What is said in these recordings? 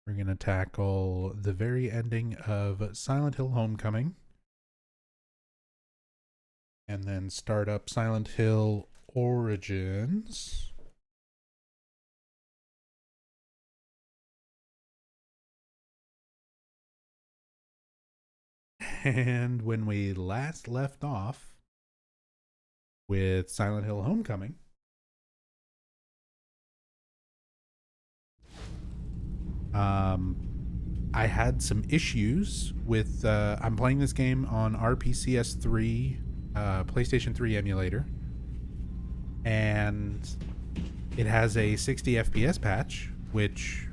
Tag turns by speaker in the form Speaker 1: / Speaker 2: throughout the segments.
Speaker 1: We're going to tackle the very ending of Silent Hill Homecoming. And then start up Silent Hill Origins. And when we last left off with Silent Hill Homecoming, I had some issues with, I'm playing this game on RPCS3, PlayStation 3 emulator, and it has a 60 FPS patch, which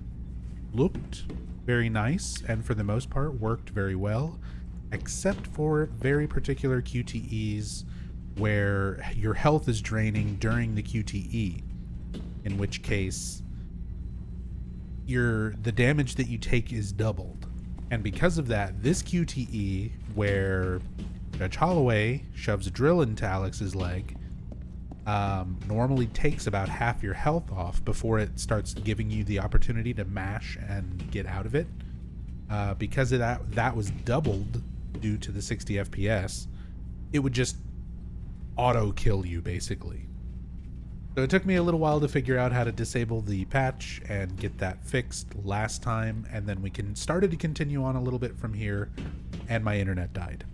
Speaker 1: looked very nice and for the most part worked very well, except for very particular QTEs where your health is draining during the QTE, in which case the damage that you take is doubled. And because of that, this QTE where Judge Holloway shoves a drill into Alex's leg normally takes about half your health off before it starts giving you the opportunity to mash and get out of it. Because of that was doubled due to the 60 FPS, it would just auto kill you basically. So it took me a little while to figure out how to disable the patch and get that fixed last time, and then we started to continue on a little bit from here, and my internet died.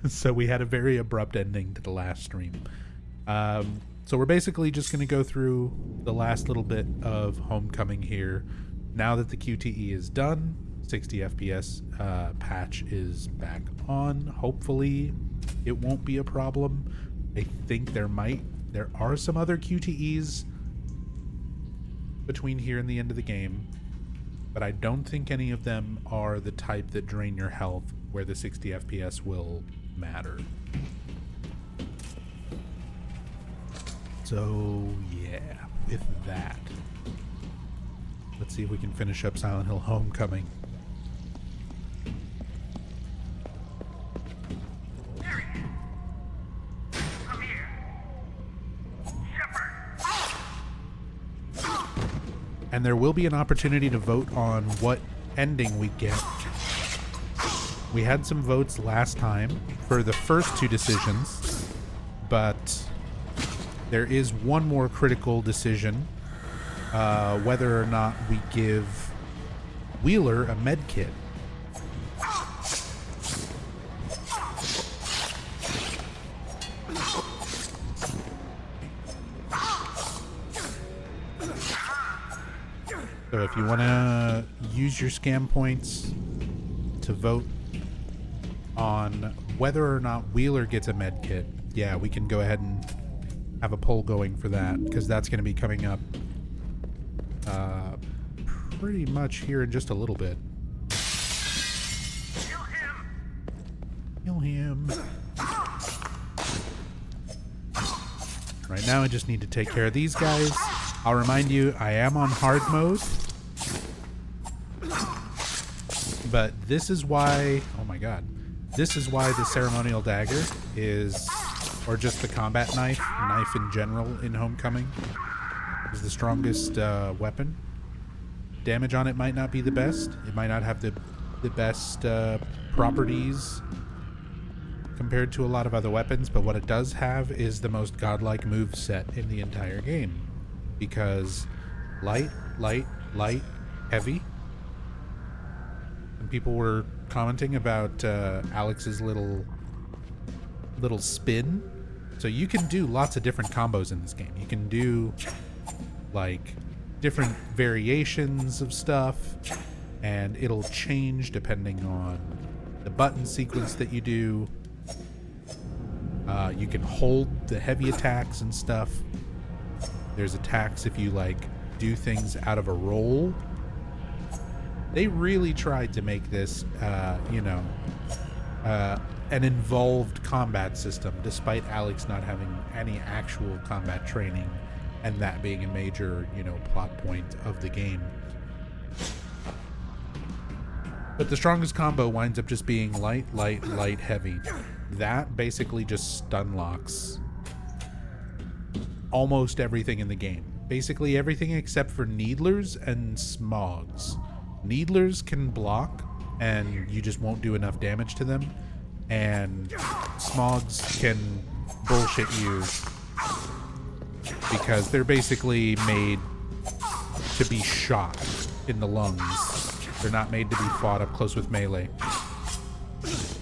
Speaker 1: So we had a very abrupt ending to the last stream. So we're basically just going to go through the last little bit of Homecoming here. Now that the QTE is done, 60 FPS patch is back on. Hopefully it won't be a problem. I think there are some other QTEs between here and the end of the game, but I don't think any of them are the type that drain your health where the 60 FPS will matter. So yeah, with that, let's see if we can finish up Silent Hill Homecoming. And there will be an opportunity to vote on what ending we get. We had some votes last time for the first two decisions, but there is one more critical decision, whether or not we give Wheeler a med kit. So if you want to use your scam points to vote on whether or not Wheeler gets a med kit, yeah, we can go ahead and have a poll going for that, because that's going to be coming up pretty much here in just a little bit. Kill him. Right now I just need to take care of these guys. I'll remind you, I am on hard mode. But this is why, oh my god, this is why the ceremonial dagger is, or just the combat knife in general in Homecoming, is the strongest weapon. Damage on it might not be the best. It might not have the best properties compared to a lot of other weapons, but what it does have is the most godlike move set in the entire game. Because light, heavy. And people were commenting about Alex's little spin. So you can do lots of different combos in this game. You can do like different variations of stuff, and it'll change depending on the button sequence that you do. You can hold the heavy attacks and stuff. There's attacks if you like do things out of a roll. They really tried to make this, an involved combat system, despite Alex not having any actual combat training, and that being a major, plot point of the game. But the strongest combo winds up just being light, heavy. That basically just stun locks almost everything in the game. basically everything except for needlers and smogs. Needlers can block, and you just won't do enough damage to them. And smogs can bullshit you because they're basically made to be shot in the lungs. They're not made to be fought up close with melee. There's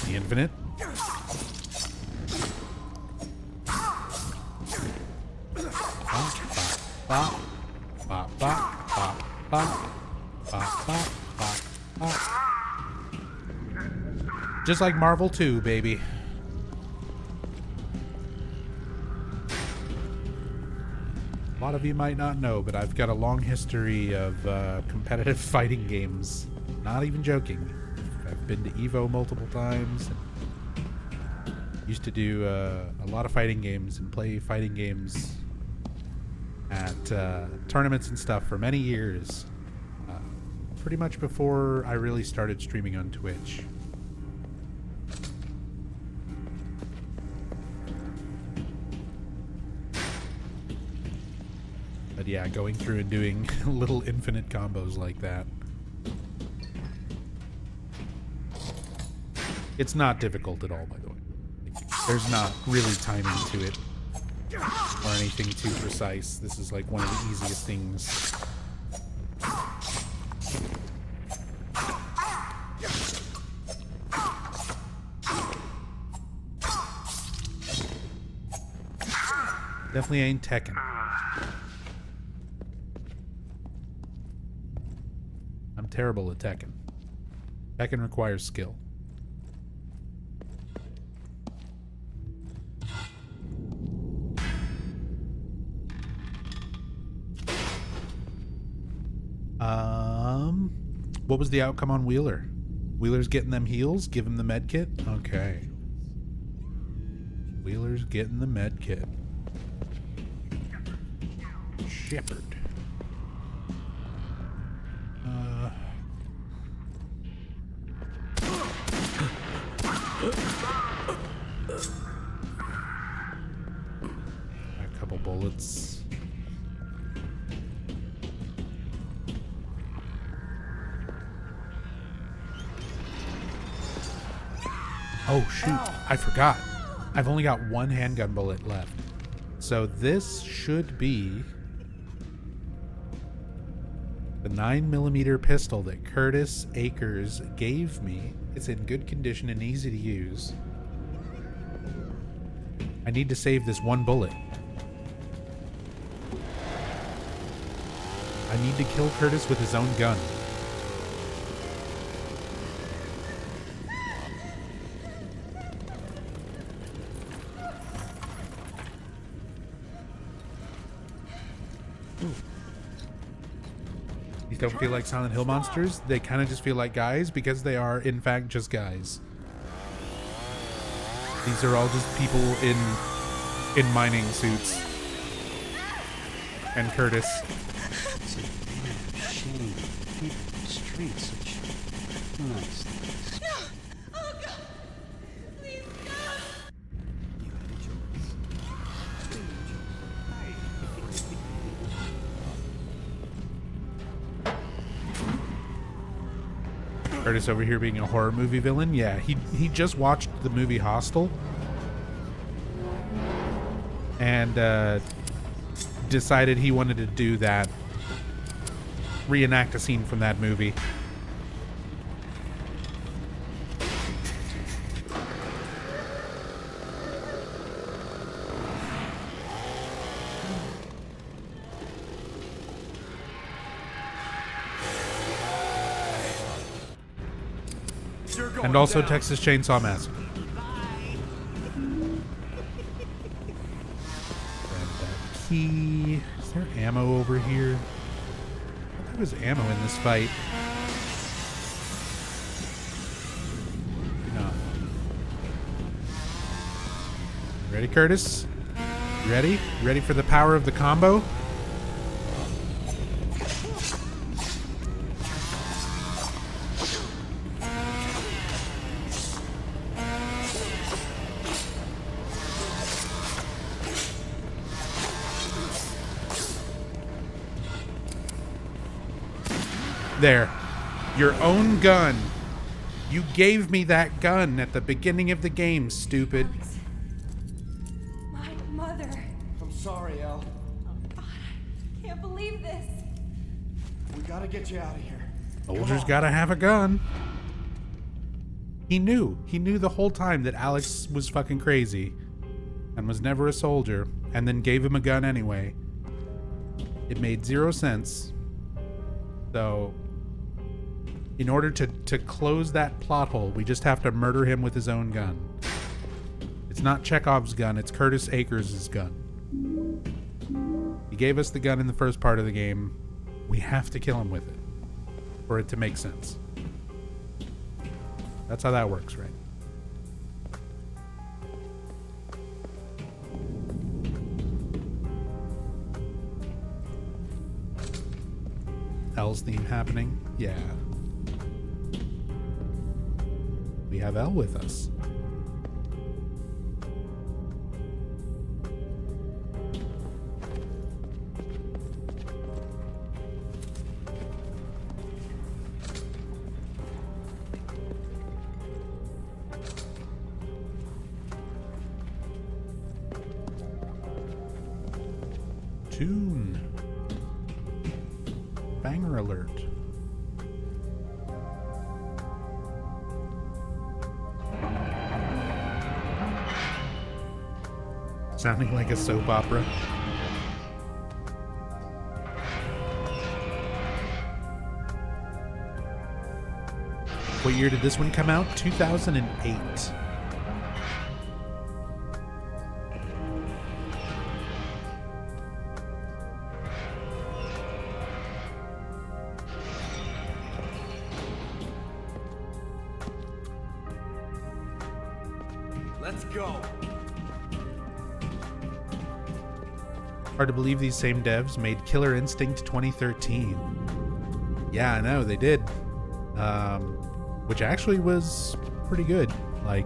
Speaker 1: the infinite. Just like Marvel 2, baby. A lot of you might not know, but I've got a long history of competitive fighting games. Not even joking. I've been to EVO multiple times. Used to do a lot of fighting games and play fighting games at tournaments and stuff for many years. Pretty much before I really started streaming on Twitch. But yeah, going through and doing little infinite combos like that. It's not difficult at all, by the way. There's not really timing to it or anything too precise. This is like one of the easiest things. Definitely ain't Tekken. I'm terrible at Tekken. Tekken requires skill. What was the outcome on Wheeler? Wheeler's getting them heals? Give him the med kit? Okay. Wheeler's getting the med kit. Shepherd. A couple bullets. Oh shoot, I forgot. I've only got one handgun bullet left. So this should be the 9mm pistol that Curtis Akers gave me. It's in good condition and easy to use. I need to save this one bullet. I need to kill Curtis with his own gun. These don't feel like Silent Hill monsters. They kind of just feel like guys because they are, in fact, just guys. These are all just people in mining suits. And Curtis.
Speaker 2: It's a damn shame. People in the streets, such nice things.
Speaker 3: No! Oh God! Please, no!
Speaker 2: You had a choice.
Speaker 1: Curtis over here being a horror movie villain. Yeah, he just watched the movie Hostel. And decided he wanted to do that. Reenact a scene from that movie. And also Texas Chainsaw Massacre. Key. Is there ammo over here? I thought there was ammo in this fight. No. Ready, Curtis? You ready? You ready for the power of the combo? There. Your own gun. You gave me that gun at the beginning of the game, stupid.
Speaker 3: Alex. My mother.
Speaker 4: I'm sorry, El.
Speaker 3: Oh, God. I can't believe this.
Speaker 4: We gotta get you out of here.
Speaker 1: Soldiers gotta have a gun. He knew. He knew the whole time that Alex was fucking crazy and was never a soldier, and then gave him a gun anyway. It made 0 sense. So, in order to close that plot hole, we just have to murder him with his own gun. It's not Chekhov's gun, it's Curtis Akers' gun. He gave us the gun in the first part of the game. We have to kill him with it for it to make sense. That's how that works, right? L's theme happening? Yeah. We have L with us. Tune. Banger alert. Sounding like a soap opera. What year did this one come out? 2008.
Speaker 4: Let's go.
Speaker 1: Hard to believe these same devs made Killer Instinct 2013. Yeah, I know, they did. Which actually was pretty good. Like...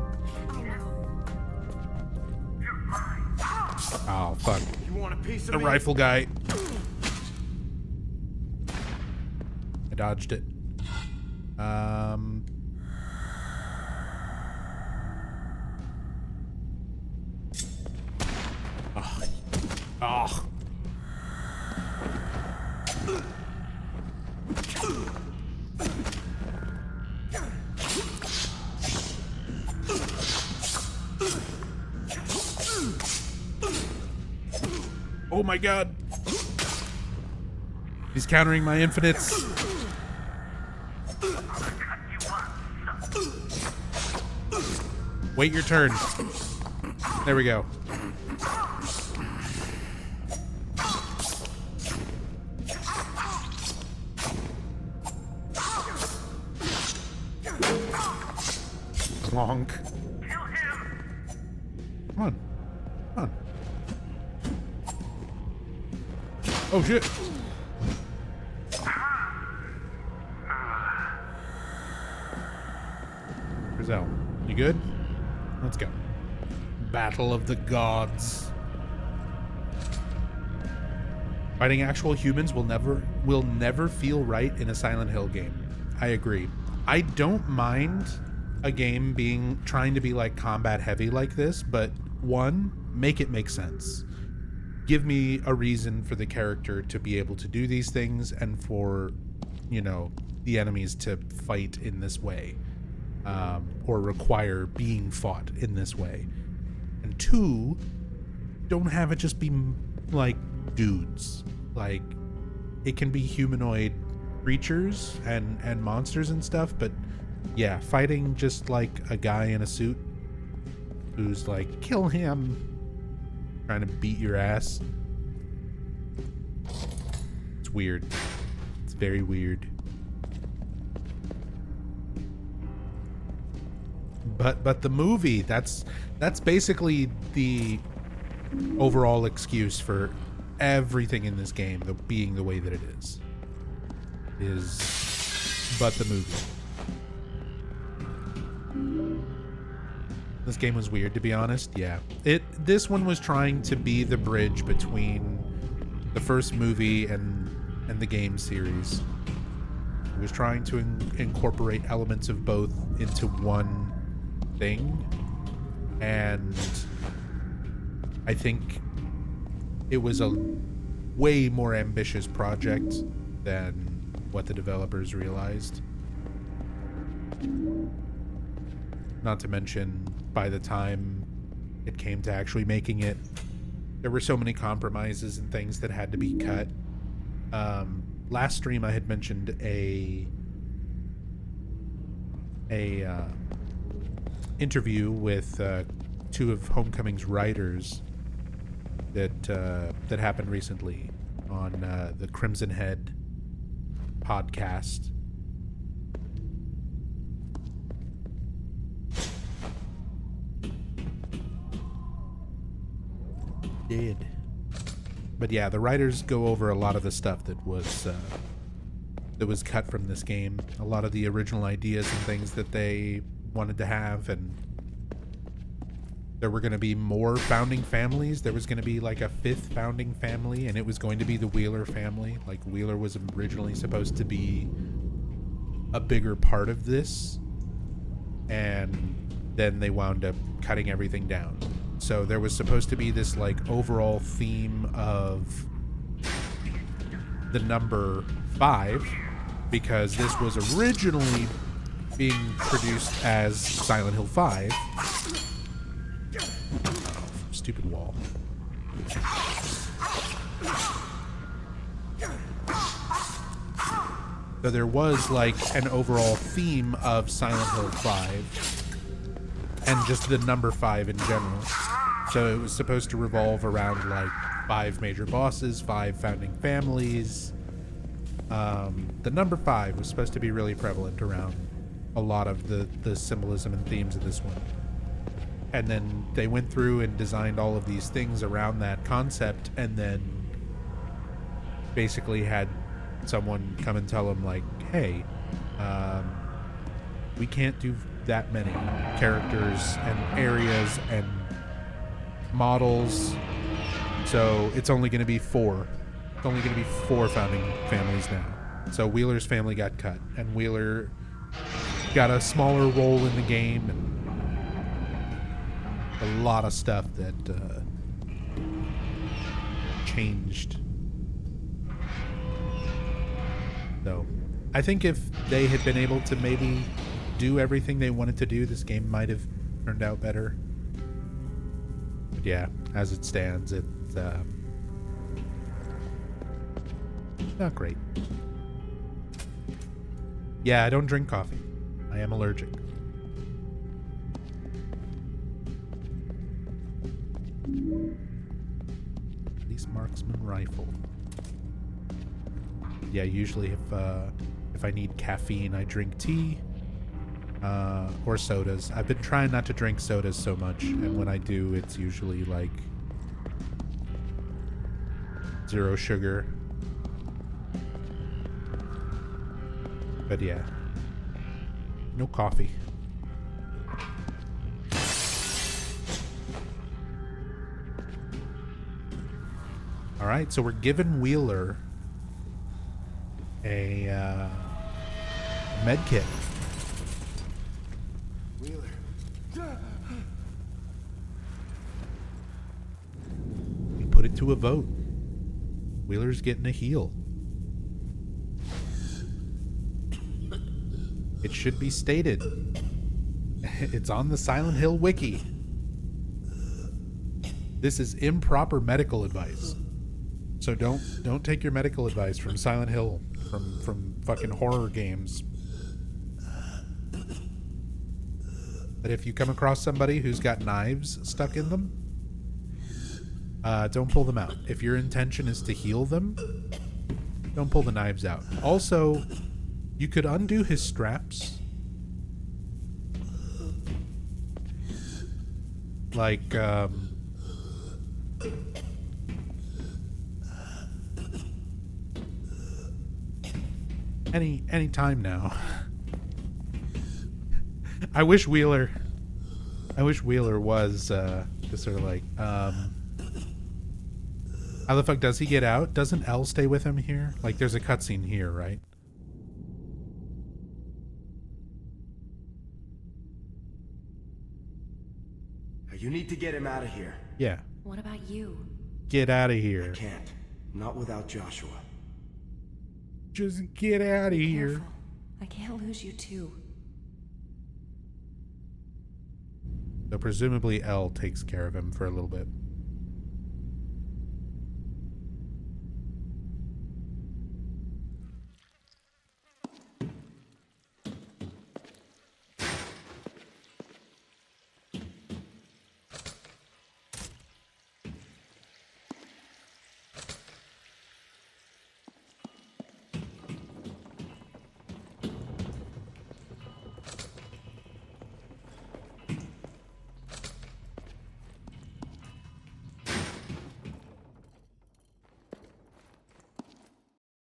Speaker 1: Oh, fuck.
Speaker 4: You want a piece of
Speaker 1: The
Speaker 4: me?
Speaker 1: rifle guy. I dodged it. Oh. Oh my god. He's countering my infinites. Wait your turn. There we go. Clonk. Come on. Come on. Oh shit. Where's Al? You good? Let's go. Battle of the Gods. Fighting actual humans will never feel right in a Silent Hill game. I agree. I don't mind a game trying to be like combat heavy like this, but one, make it make sense. Give me a reason for the character to be able to do these things and for, you know, the enemies to fight in this way, or require being fought in this way. And two, don't have it just be like dudes. Like, it can be humanoid creatures and monsters and stuff, but yeah, fighting just like a guy in a suit who's like, kill him, trying to beat your ass. It's weird. It's very weird. But the movie, that's basically the overall excuse for everything in this game, being the way that it is but the movie. This game was weird, to be honest. Yeah. This one was trying to be the bridge between the first movie and the game series, was trying to incorporate elements of both into one thing, and I think it was a way more ambitious project than what the developers realized. Not to mention, by the time it came to actually making it, there were so many compromises and things that had to be cut. Last stream I had mentioned a interview with two of Homecoming's writers that happened recently on the Crimson Head podcast. Did. But yeah, the writers go over a lot of the stuff that was cut from this game. A lot of the original ideas and things that they wanted to have, and there were going to be more founding families. There was going to be like a 5th founding family, and it was going to be the Wheeler family. Like, Wheeler was originally supposed to be a bigger part of this, and then they wound up cutting everything down. So there was supposed to be this like overall theme of the number 5, because this was originally being produced as Silent Hill 5. Oh, stupid wall. So there was like an overall theme of Silent Hill 5 and just the number 5 in general. So it was supposed to revolve around like 5 major bosses, 5 founding families. The number 5 was supposed to be really prevalent around a lot of the symbolism and themes of this one. And then they went through and designed all of these things around that concept, and then basically had someone come and tell them like, hey, we can't do that many characters and areas and models, so it's only going to be 4. It's only going to be 4 founding families now. So Wheeler's family got cut, and Wheeler got a smaller role in the game, and a lot of stuff that changed. So I think if they had been able to maybe do everything they wanted to do, this game might have turned out better. But yeah, as it stands, it's not great. Yeah, I don't drink coffee. I am allergic. Police marksman rifle. Yeah, usually if I need caffeine, I drink tea or sodas. I've been trying not to drink sodas so much, and when I do, it's usually like 0 sugar. But yeah, no coffee. All right, so we're giving Wheeler a med kit.
Speaker 4: Wheeler.
Speaker 1: We put it to a vote. Wheeler's getting a heal. It should be stated. It's on the Silent Hill wiki. This is improper medical advice. So don't take your medical advice from Silent Hill, from fucking horror games. But if you come across somebody who's got knives stuck in them, don't pull them out. If your intention is to heal them, don't pull the knives out. Also, you could undo his straps. Like, any time now. I wish Wheeler was just sort of like, how the fuck does he get out? Doesn't Elle stay with him here? Like, there's a cutscene here, right?
Speaker 4: You need to get him out of here.
Speaker 1: Yeah.
Speaker 3: What about you?
Speaker 1: Get out of here.
Speaker 4: Can't. Not without Joshua.
Speaker 1: Just get out of here.
Speaker 3: Careful. I can't lose you too.
Speaker 1: So presumably Elle takes care of him for a little bit.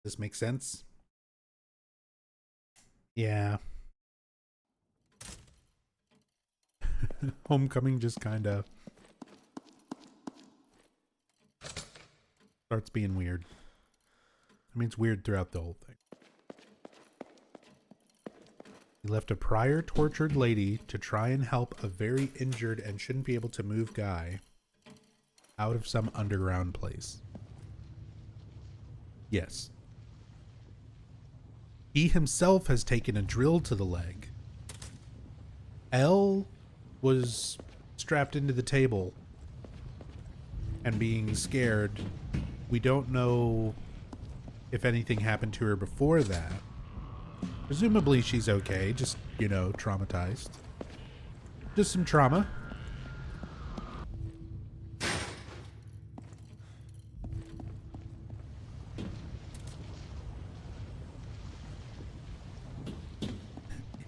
Speaker 1: This makes sense? Yeah. Homecoming just kind of starts being weird. I mean, it's weird throughout the whole thing. He left a prior tortured lady to try and help a very injured and shouldn't be able to move guy out of some underground place. Yes. He himself has taken a drill to the leg. Elle was strapped into the table and being scared. We don't know if anything happened to her before that. Presumably she's okay, just, you know, traumatized. Just some trauma.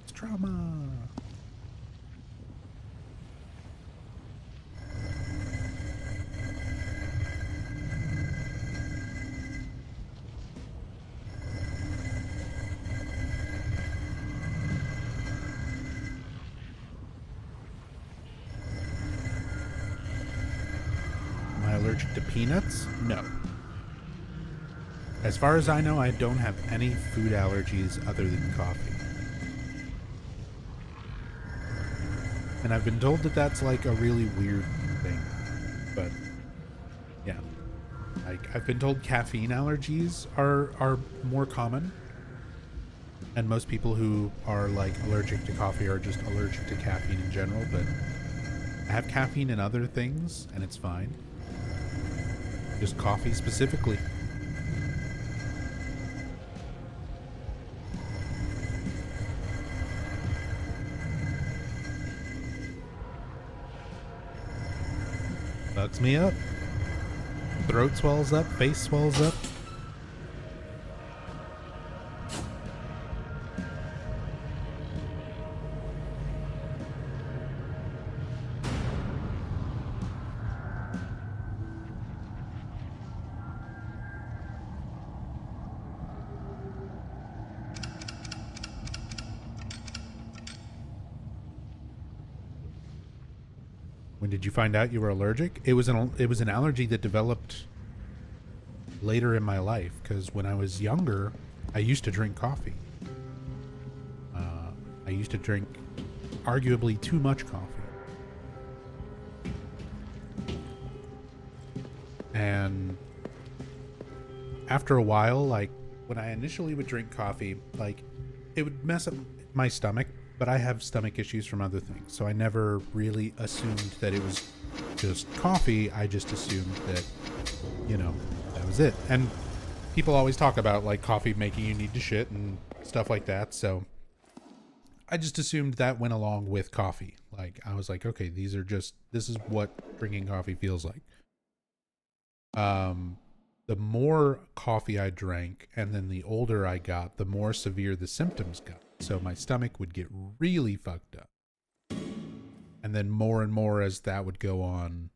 Speaker 1: It's trauma. Am I allergic to peanuts? No. As far as I know, I don't have any food allergies other than coffee. And I've been told that that's like a really weird thing. But yeah. Like, I've been told caffeine allergies are more common. And most people who are like allergic to coffee are just allergic to caffeine in general, but I have caffeine in other things and it's fine. Just coffee specifically. Bugs me up. Throat swells up, face swells up. When did you find out you were allergic? It was an allergy that developed later in my life, because when I was younger, I used to drink coffee. I used to drink arguably too much coffee. And after a while, like when I initially would drink coffee, like it would mess up my stomach, but I have stomach issues from other things. So I never really assumed that it was just coffee. I just assumed that, you know, that was it. And people always talk about like coffee making you need to shit and stuff like that. So I just assumed that went along with coffee. Like I was like, okay, this is what drinking coffee feels like. The more coffee I drank and then the older I got, the more severe the symptoms got. So my stomach would get really fucked up. And then more and more as that would go on,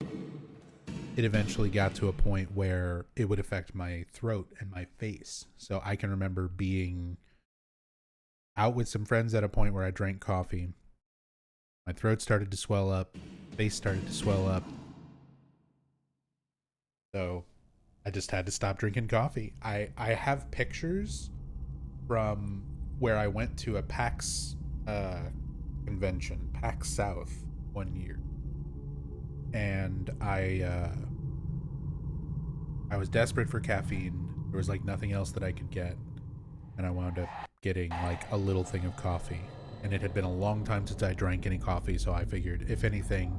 Speaker 1: it eventually got to a point where it would affect my throat and my face. So I can remember being out with some friends at a point where I drank coffee. My throat started to swell up, face started to swell up. So I just had to stop drinking coffee. I have pictures from where I went to a PAX convention, PAX South, one year. and I was desperate for caffeine. There was like nothing else that I could get, and I wound up getting like a little thing of coffee. And it had been a long time since I drank any coffee, so I figured if anything,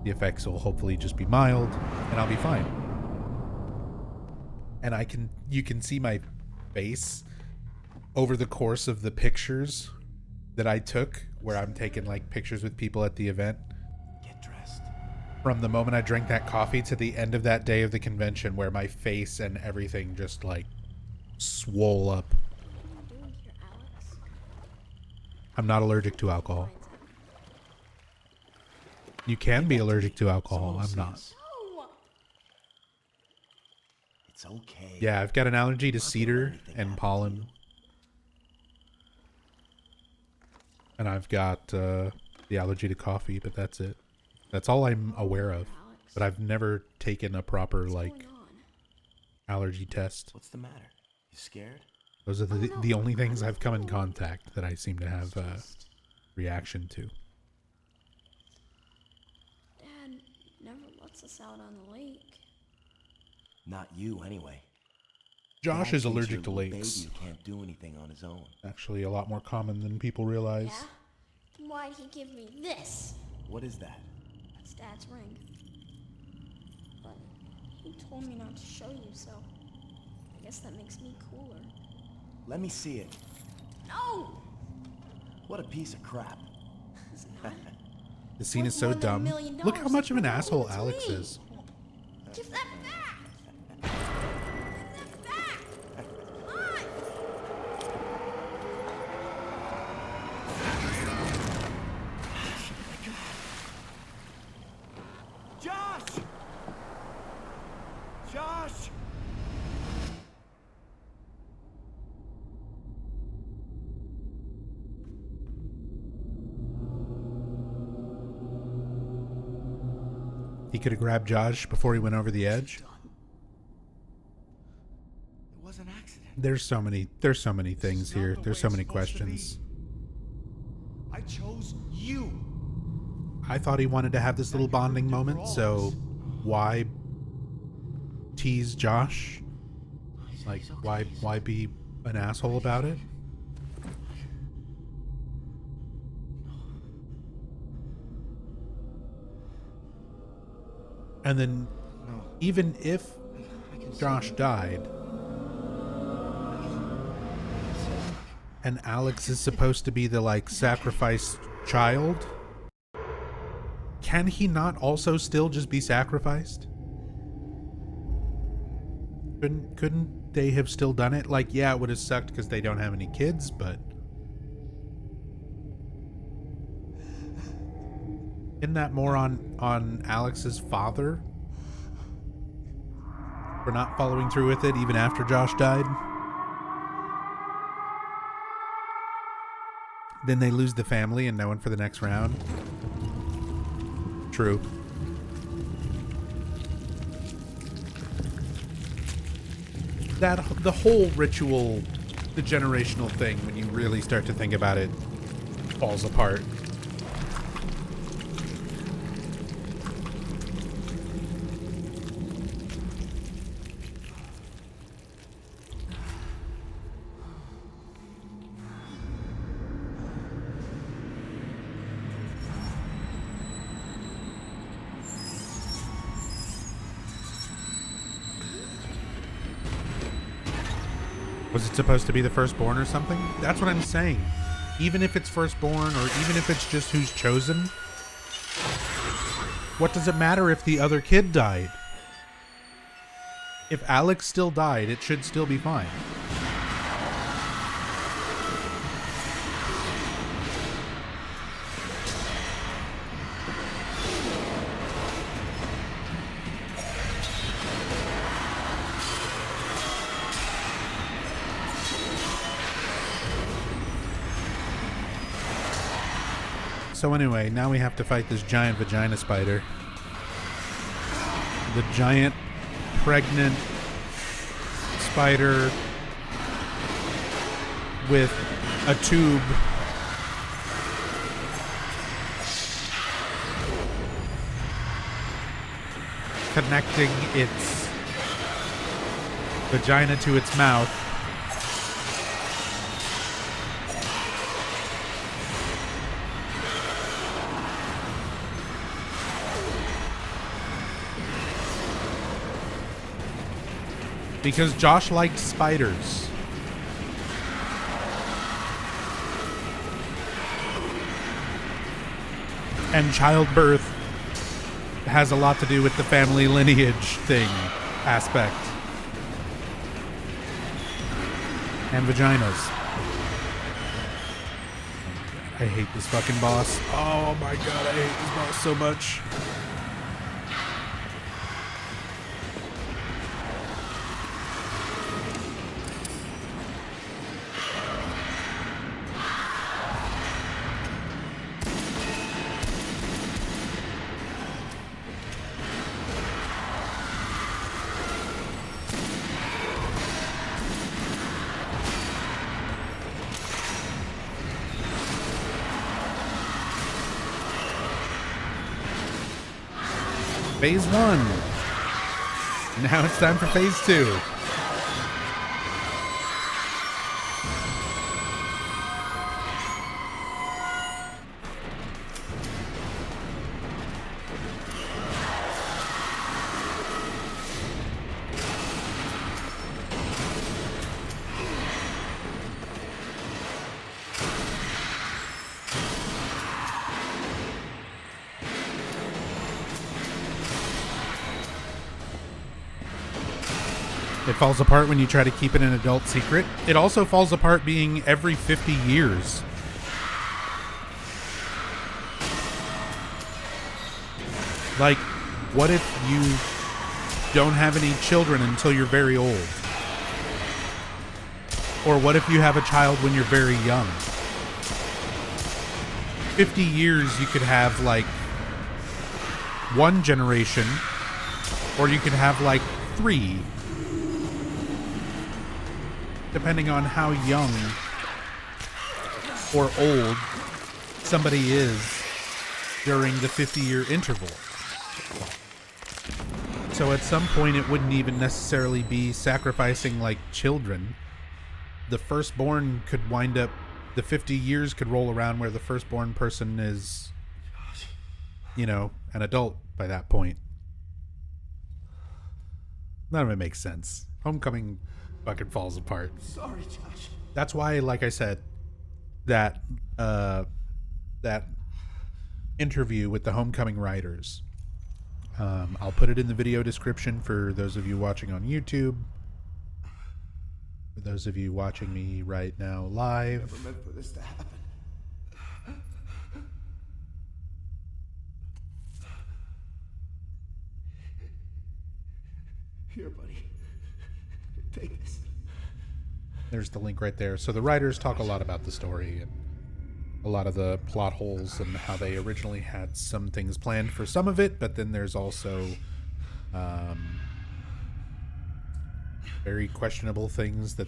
Speaker 1: the effects will hopefully just be mild, and I'll be fine. And you can see my face over the course of the pictures that I took, where I'm taking like pictures with people at the event.
Speaker 4: Get dressed.
Speaker 1: From the moment I drank that coffee to the end of that day of the convention, where my face and everything just like swole up.
Speaker 3: What are you doing here, Alex?
Speaker 1: I'm not allergic to alcohol. You can be allergic to alcohol. I'm not.
Speaker 3: No!
Speaker 4: It's okay.
Speaker 1: Yeah, I've got an allergy to cedar and pollen. And I've got the allergy to coffee, but that's it. That's all I'm aware of. But I've never taken a proper, like, allergy test.
Speaker 4: What's the matter? You scared?
Speaker 1: Those are the only things I've come in contact that I seem to have a reaction to.
Speaker 3: Dad never lets us out on the lake.
Speaker 4: Not you, anyway.
Speaker 1: Josh
Speaker 4: Dad
Speaker 1: is
Speaker 4: thinks
Speaker 1: allergic
Speaker 4: your
Speaker 1: to
Speaker 4: little
Speaker 1: lakes.
Speaker 4: Baby who can't do anything on his own.
Speaker 1: Actually, a lot more common than people realize.
Speaker 3: Yeah? Why'd he give me this?
Speaker 4: What is that?
Speaker 3: That's Dad's ring. But he told me not to show you, so I guess that makes me cooler.
Speaker 4: Let me see it.
Speaker 3: No!
Speaker 4: What a piece of crap.
Speaker 3: It's not.
Speaker 1: The scene is
Speaker 3: Worth
Speaker 1: so
Speaker 3: more than $1
Speaker 1: dumb.
Speaker 3: million.
Speaker 1: Look how much of an
Speaker 3: Why
Speaker 1: asshole
Speaker 3: would it
Speaker 1: Alex
Speaker 3: me?
Speaker 1: is.
Speaker 3: Give that back! Give that back! Come on!
Speaker 4: Josh! Josh!
Speaker 1: He could have grabbed Josh before he went over the edge.
Speaker 4: It was an accident.
Speaker 1: There's so many things here. There's so many questions.
Speaker 5: I chose you.
Speaker 1: I thought he wanted to have this little bonding moment, so why tease Josh? Like, why be an asshole about it? And then, even if Josh died, and Alex is supposed to be the, like, sacrificed child, can he not also still just be sacrificed? Couldn't they have still done it? Like, yeah, it would have sucked because they don't have any kids, but isn't that more on Alex's father for not following through with it even after Josh died? Then they lose the family and no one for the next round. True. The whole ritual, the generational thing, when you really start to think about it, falls apart. Was it supposed to be the firstborn or something? That's what I'm saying. Even if it's firstborn, or even if it's just who's chosen, what does it matter if the other kid died? If Alex still died, it should still be fine. So anyway, now we have to fight this giant vagina spider. The giant, pregnant spider with a tube. connecting its vagina to its mouth. Because Josh liked spiders. And childbirth has a lot to do with the family lineage thing aspect. And vaginas. I hate this fucking boss. Oh my god, I hate this boss so much. Phase 1. Now it's time for phase 2. It falls apart when you try to keep it an adult secret. It also falls apart being every 50 years. Like, what if you don't have any children until you're very old? Or what if you have a child when you're very young? 50 years you could have like one generation, or you could have like 3. Depending on how young or old somebody is during the 50-year interval. So at some point it wouldn't even necessarily be sacrificing like children. The firstborn could wind up, the 50 years could roll around where the firstborn person is, you know, an adult by that point. None of it makes sense. Homecoming fucking falls apart.
Speaker 4: Sorry, Josh.
Speaker 1: That's why, like I said, that that interview with the Homecoming writers, I'll put it in the video description for those of you watching on YouTube. For those of you watching me right now live.
Speaker 4: Never meant for this to happen. Here, buddy. Take this.
Speaker 1: There's the link right there. So the writers talk a lot about the story and a lot of the plot holes and how they originally had some things planned for some of it, but then there's also very questionable things that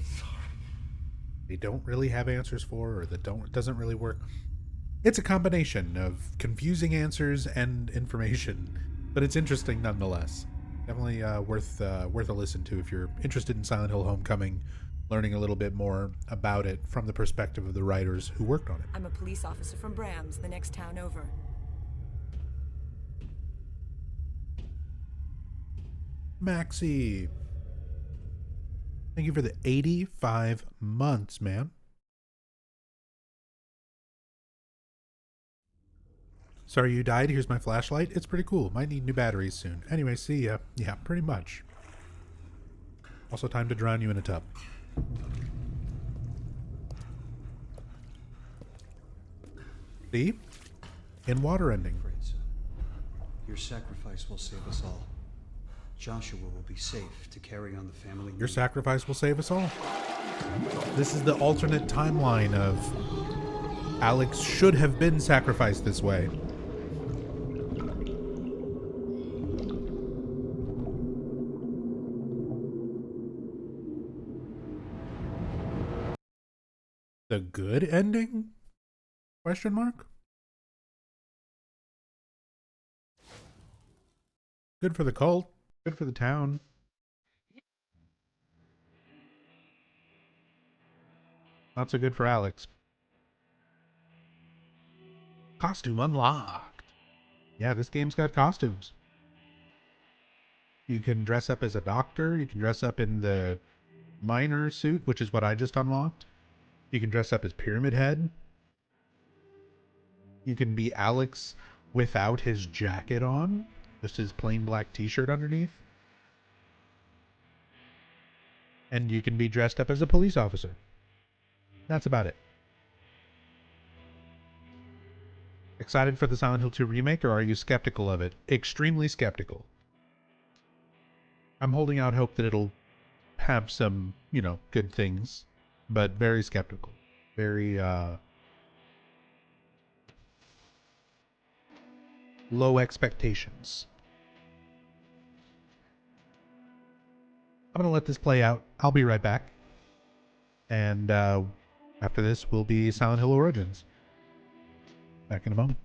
Speaker 1: they don't really have answers for, or that doesn't really work. It's a combination of confusing answers and information, but it's interesting nonetheless. Definitely worth a listen to if you're interested in Silent Hill Homecoming, learning a little bit more about it from the perspective of the writers who worked on it.
Speaker 6: I'm a police officer from Brams, the next town over.
Speaker 1: Maxie, thank you for the 85 months, man. Sorry you died. Here's my flashlight. It's pretty cool. Might need new batteries soon. Anyway, see ya. Yeah, pretty much. Also time to drown you in a tub. See? In water ending.
Speaker 2: Your sacrifice will save us all. Joshua will be safe to carry on the family.
Speaker 1: Your sacrifice will save us all. This is the alternate timeline of Alex should have been sacrificed this way. The good ending? Question mark? Good for the cult, Good for the town. Not so good for Alex. Costume unlocked. Yeah, this game's got costumes. You can dress up as a doctor. You can dress up in the miner suit, which is what I just unlocked. You can dress up as Pyramid Head. You can be Alex without his jacket on. Just his plain black t-shirt underneath. And you can be dressed up as a police officer. That's about it. Excited for the Silent Hill 2 remake, or are you skeptical of it? Extremely skeptical. I'm holding out hope that it'll have some, good things, but very skeptical. Very, low expectations. I'm going to let this play out. I'll be right back. And after this will be Silent Hill Origins. Back in a moment.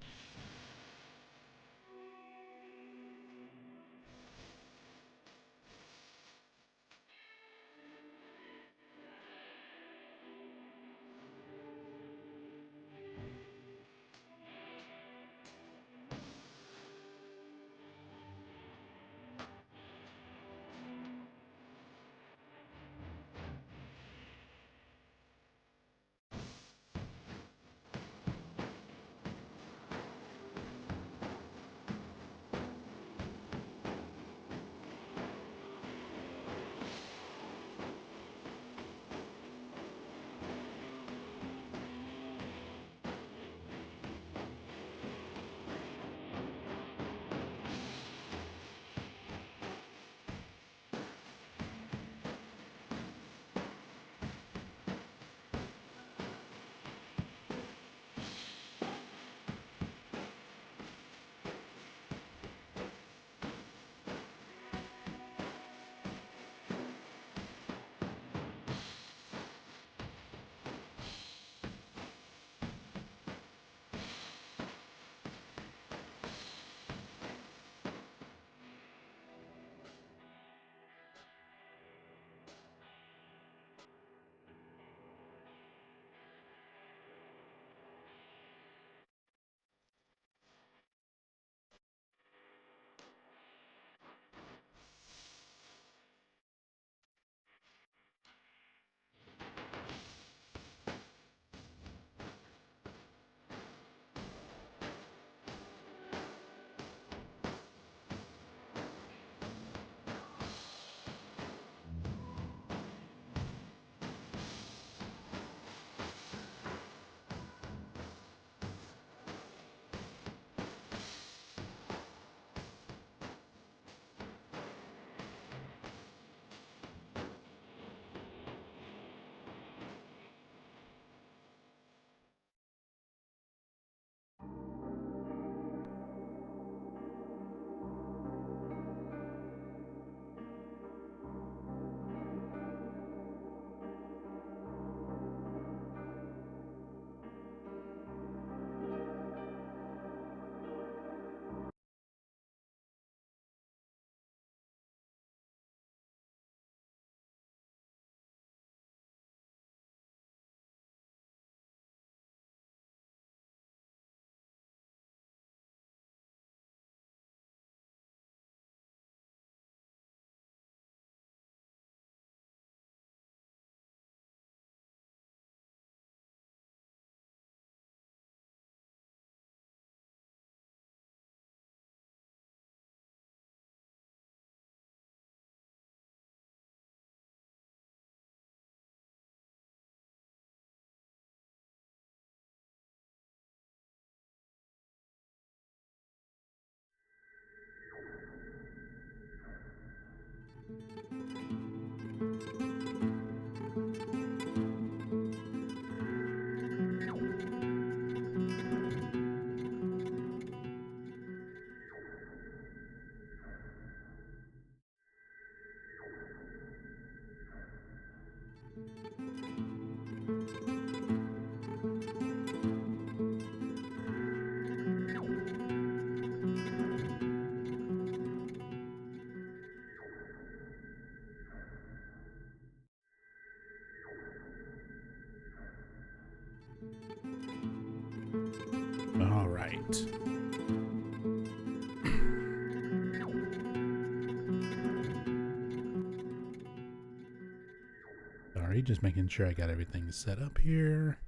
Speaker 1: Sorry, just making sure I got everything set up here.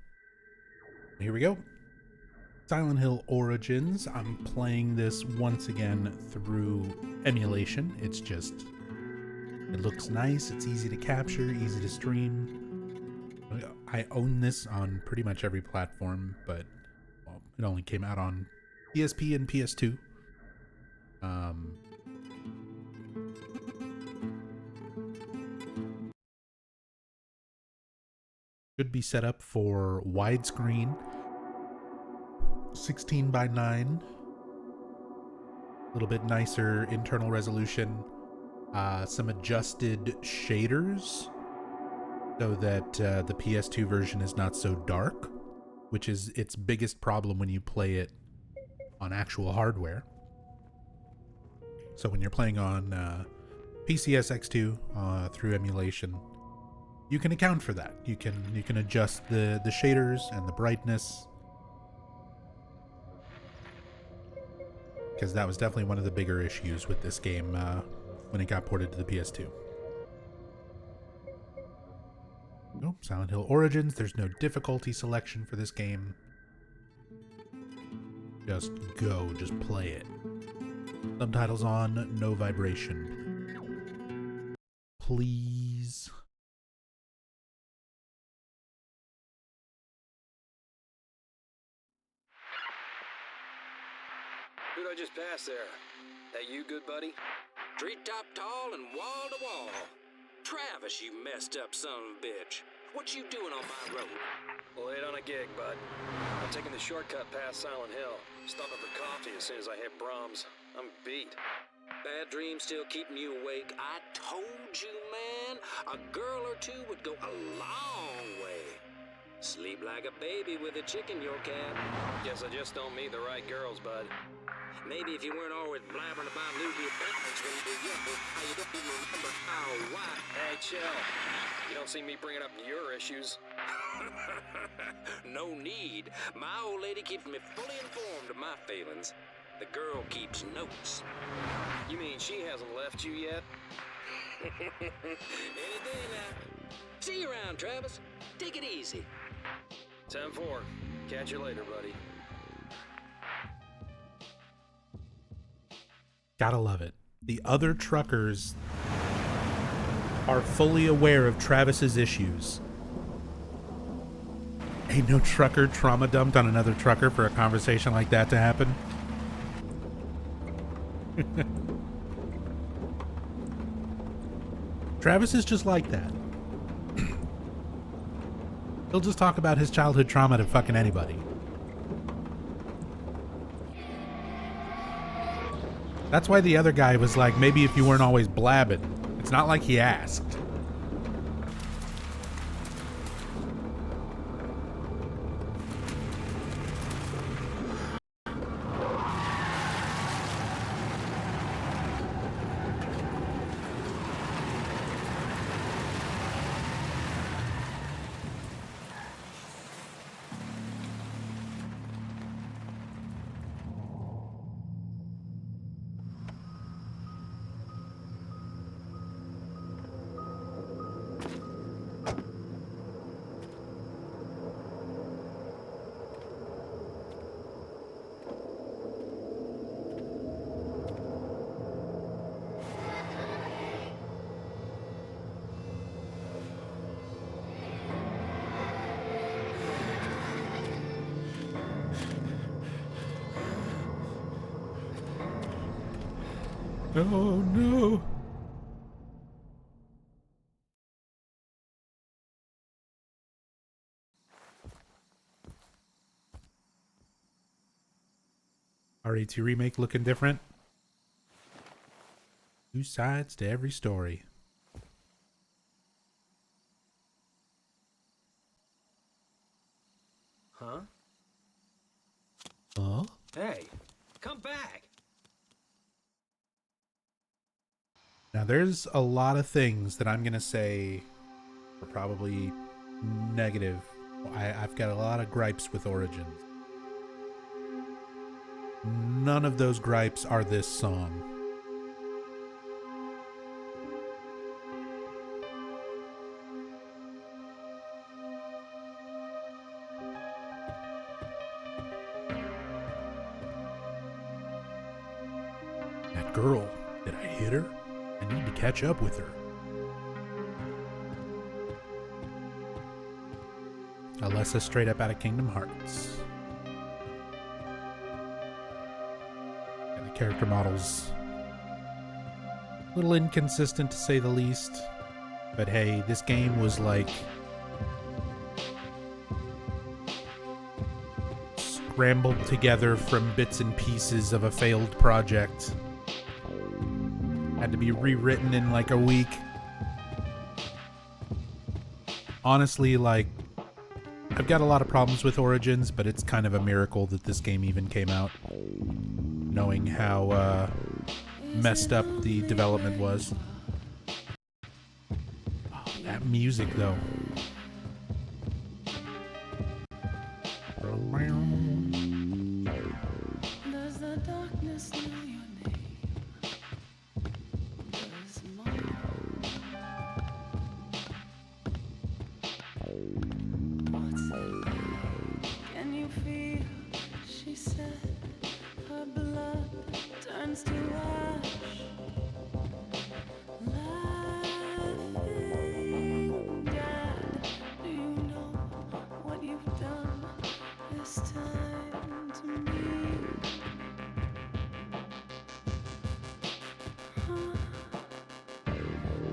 Speaker 1: Here we go. Silent Hill Origins. I'm playing this once again through emulation. It's just, it looks nice, it's easy to capture, easy to stream. I own this on pretty much every platform, but well, it only came out on PSP and PS2. Should be set up for widescreen, 16 by 9, a little bit nicer internal resolution, some adjusted shaders so that the PS2 version is not so dark, which is its biggest problem when you play it on actual hardware. So when you're playing on PCSX2 through emulation, you can account for that. You can adjust the shaders and the brightness, because that was definitely one of the bigger issues with this game when it got ported to the PS2. Oh, Silent Hill Origins. There's no difficulty selection for this game. Just go, just play it. Subtitles on, no vibration. Please.
Speaker 7: Who'd I just pass there? That you, good buddy?
Speaker 8: Treetop tall and wall to wall. Travis, you messed up son of a bitch. What you doing on my road?
Speaker 7: Late on a gig, bud. I'm taking the shortcut past Silent Hill. Stopping for coffee as soon as I hit Brahms. I'm beat.
Speaker 8: Bad dreams still keeping you awake. I told you, man, a girl or two would go a long way. Sleep like a baby with a chick in your cab.
Speaker 7: Guess I just don't meet the right girls, bud.
Speaker 8: Maybe if you weren't always blabbering about losing your parents when you were young, how you don't even remember how, why.
Speaker 7: Hey, chill. You don't see me bringing up your issues.
Speaker 8: No need. My old lady keeps me fully informed of my feelings. The girl keeps notes.
Speaker 7: You mean she hasn't left you yet?
Speaker 8: Any day now. See you around, Travis. Take it easy.
Speaker 7: 10-4. Catch you later, buddy.
Speaker 1: Gotta love it. The other truckers are fully aware of Travis's issues. Ain't no trucker trauma dumped on another trucker for a conversation like that to happen. Travis is just like that. He'll just talk about his childhood trauma to fucking anybody. That's why the other guy was like, maybe if you weren't always blabbing. It's not like he asked. Oh no. RE2 Remake looking different. Two sides to every story.
Speaker 7: Huh?
Speaker 1: Huh?
Speaker 7: Hey, come back!
Speaker 1: Now there's a lot of things that I'm gonna say are probably negative. I've got a lot of gripes with Origins. none of those gripes are this song. That girl, did I hit her? I need to catch up with her. Alessa straight up out of Kingdom Hearts. And the character model's a little inconsistent to say the least. But hey, this game was like scrambled together from bits and pieces of a failed project. Had to be rewritten in like a week. Honestly, like, I've got a lot of problems with Origins, but it's kind of a miracle that this game even came out, knowing how messed up the development was. Oh, that music, though.
Speaker 9: Does the darkness know your name? Does mine? What's it like? Can you feel? She said her blood turns to ash. Laughing, Dad, do you know what you've done this time to me?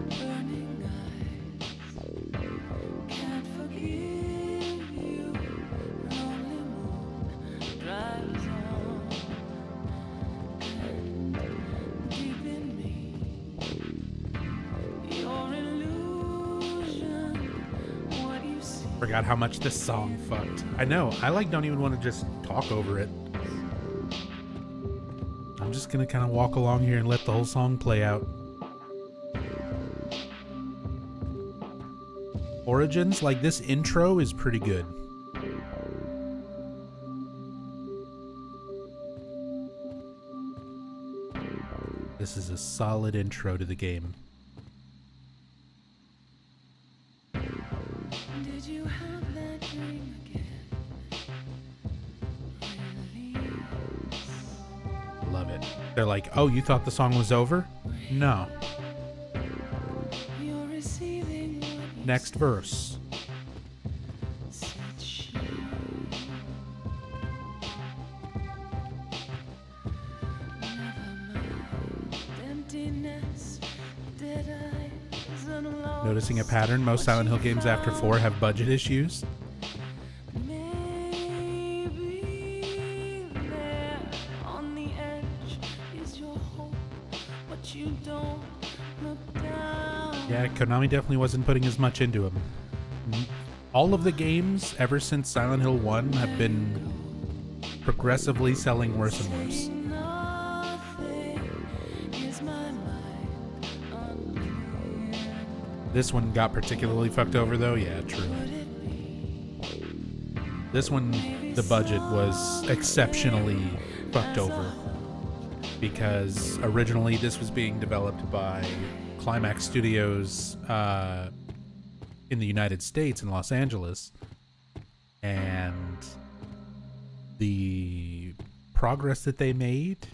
Speaker 9: Burning eyes, can't forgive you. Lonely moon drives on, and deep in me, your illusion, what you see.
Speaker 1: Forgot how much this song fucked. I know. I like don't even want to just talk over it. I'm just gonna kind of walk along here and let the whole song play out. Origins, like this intro is pretty good. This is a solid intro to the game.
Speaker 9: Did you have that dream again? Release.
Speaker 1: Love it. They're like, oh, you thought the song was over? No.
Speaker 9: You're receiving what you
Speaker 1: Next verse.
Speaker 9: said she. Never mind. Emptiness, dead eyes, and lost.
Speaker 1: Noticing a pattern, most Silent Hill games after 4 have budget issues.
Speaker 9: Maybe there on the edge is your hope, but you don't look down.
Speaker 1: Yeah, Konami definitely wasn't putting as much into them. All of the games ever since Silent Hill 1 have been progressively selling worse and worse.
Speaker 9: Nothing is my mind unclear.
Speaker 1: This one got particularly fucked over though. Yeah, true.
Speaker 9: Would it be
Speaker 1: This one, the budget was exceptionally fucked over because originally this was being developed by Climax Studios in the United States in Los Angeles, and the progress that they made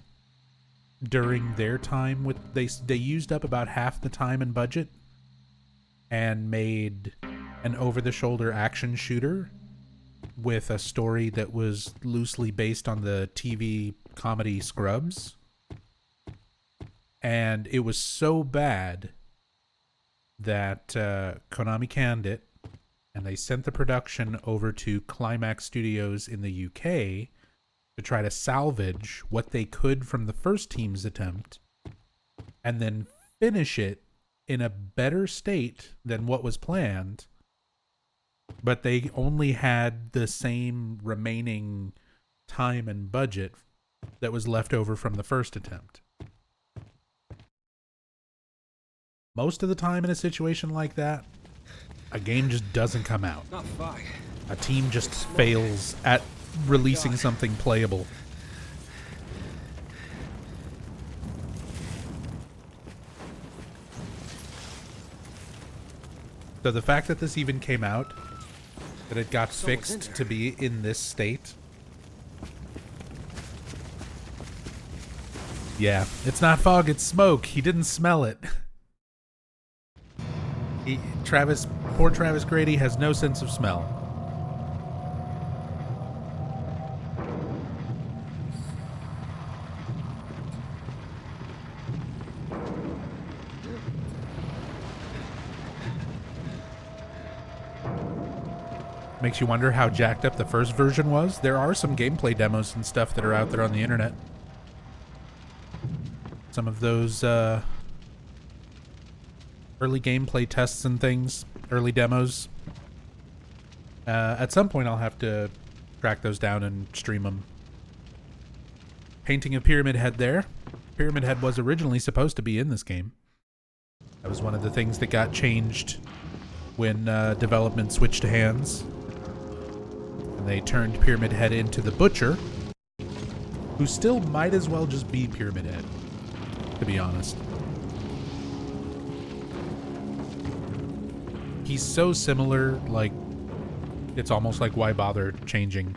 Speaker 1: during their time with they used up about half the time and budget and made an over-the-shoulder action shooter with a story that was loosely based on the TV comedy Scrubs. And it was so bad that Konami canned it, and they sent the production over to Climax Studios in the UK to try to salvage what they could from the first team's attempt and then finish it in a better state than what was planned. But they only had the same remaining time and budget that was left over from the first attempt. Most of the time in a situation like that, a game just doesn't come out.
Speaker 5: Not fine.
Speaker 1: A team just fails at releasing something playable. So the fact that this even came out, that it got
Speaker 5: Someone's in
Speaker 1: fixed
Speaker 5: there.
Speaker 1: to be in this state. Yeah, it's not fog, it's smoke. He didn't smell it. Poor Travis Grady has no sense of smell. Makes you wonder how jacked up the first version was. There are some gameplay demos and stuff that are out there on the internet. Some of those early gameplay tests and things, early demos. At some point I'll have to track those down and stream them. Painting a Pyramid Head there. Pyramid Head was originally supposed to be in this game. That was one of the things that got changed when development switched hands. And they turned Pyramid Head into the Butcher, who still might as well just be Pyramid Head, to be honest. He's so similar, like, it's almost like, why bother changing?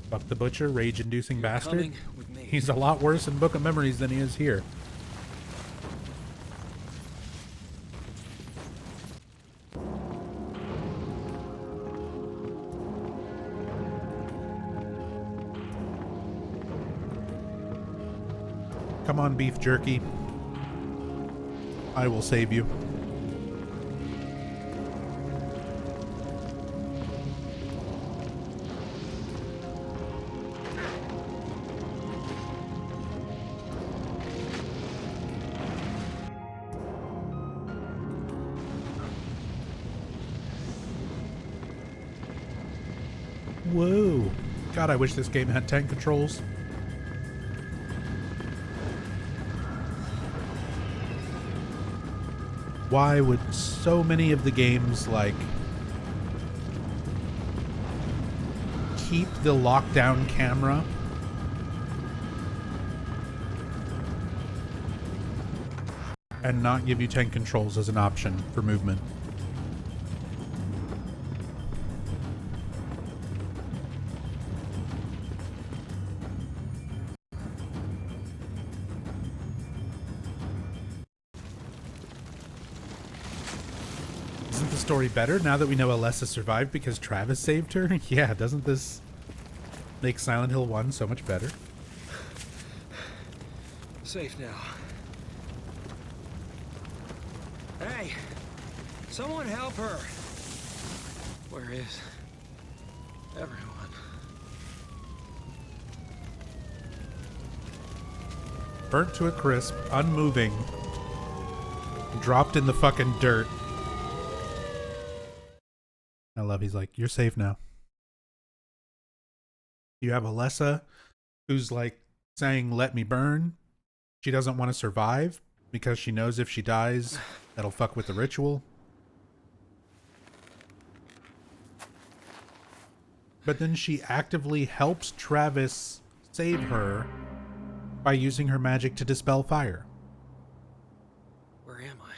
Speaker 1: Fuck the Butcher, rage-inducing bastard.
Speaker 5: Coming with me.
Speaker 1: He's a lot worse in Book of Memories than he is here. Come on, beef jerky. I will save you. Whoa. God, I wish this game had tank controls. Why would so many of the games, like, keep the lockdown camera and not give you tank controls as an option for movement? Isn't the story better now that we know Alessa survived because Travis saved her? Yeah, doesn't this make Silent Hill 1 so much better?
Speaker 5: Safe now. Hey! Someone help her! Where is everyone?
Speaker 1: Burnt to a crisp, unmoving, dropped in the fucking dirt. I love, he's like, you're safe now. You have Alessa, who's like saying, let me burn. She doesn't want to survive because she knows if she dies, that'll fuck with the ritual. But then she actively helps Travis save her by using her magic to dispel fire.
Speaker 5: Where am I?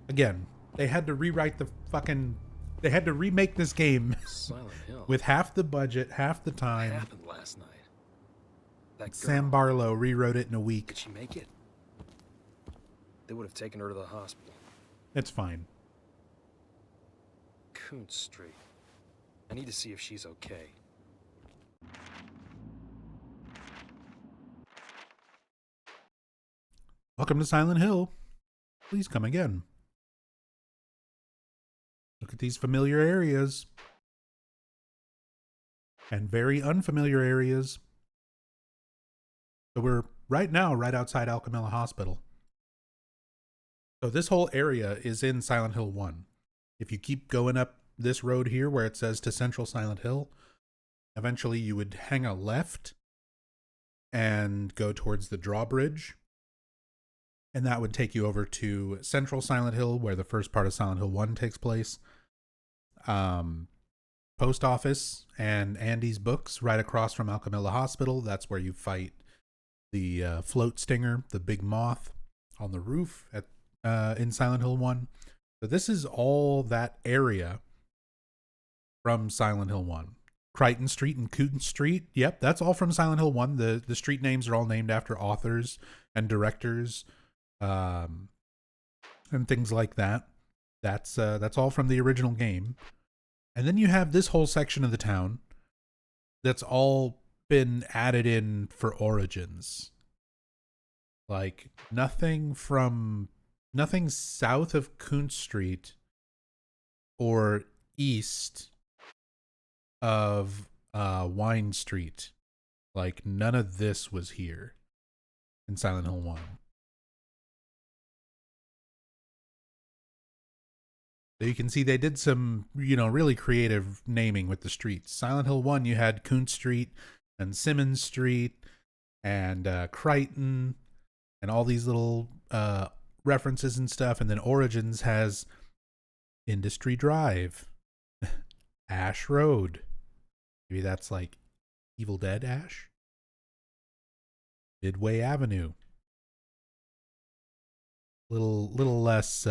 Speaker 1: Again, they had to rewrite the fucking... They had to remake this game
Speaker 5: Silent Hill.
Speaker 1: with half the budget, half the
Speaker 5: What
Speaker 1: time.
Speaker 5: happened last night? That girl.
Speaker 1: Sam Barlow rewrote it in a week.
Speaker 5: Did she make it? They would have taken her to the hospital.
Speaker 1: It's fine.
Speaker 5: Coon Street. I need to see if she's okay.
Speaker 1: Welcome to Silent Hill. Please come again. Look at these familiar areas. And very unfamiliar areas. So we're right now right outside Alchemilla Hospital. So this whole area is in Silent Hill 1. If you keep going up this road here where it says to Central Silent Hill, eventually you would hang a left and go towards the drawbridge. And that would take you over to Central Silent Hill, where the first part of Silent Hill 1 takes place. Post office and Andy's books right across from Alchemilla Hospital. That's where you fight the float stinger, the big moth on the roof in Silent Hill 1. So this is all that area from Silent Hill 1. Crichton Street and Cooten Street. Yep, that's all from Silent Hill 1. The street names are all named after authors and directors. And things like that. That's all from the original game. And then you have this whole section of the town that's all been added in for Origins. Like nothing south of Kunt Street or east of Wine Street. Like none of this was here in Silent Hill 1. So you can see they did some, really creative naming with the streets. Silent Hill 1, you had Kunt Street and Simmons Street and Crichton and all these little references and stuff. And then Origins has Industry Drive, Ash Road. Maybe that's like Evil Dead Ash. Midway Avenue. Little less...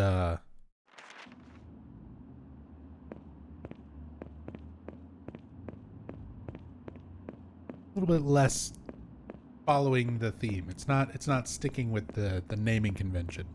Speaker 1: little bit less following the theme. It's not sticking with the naming convention.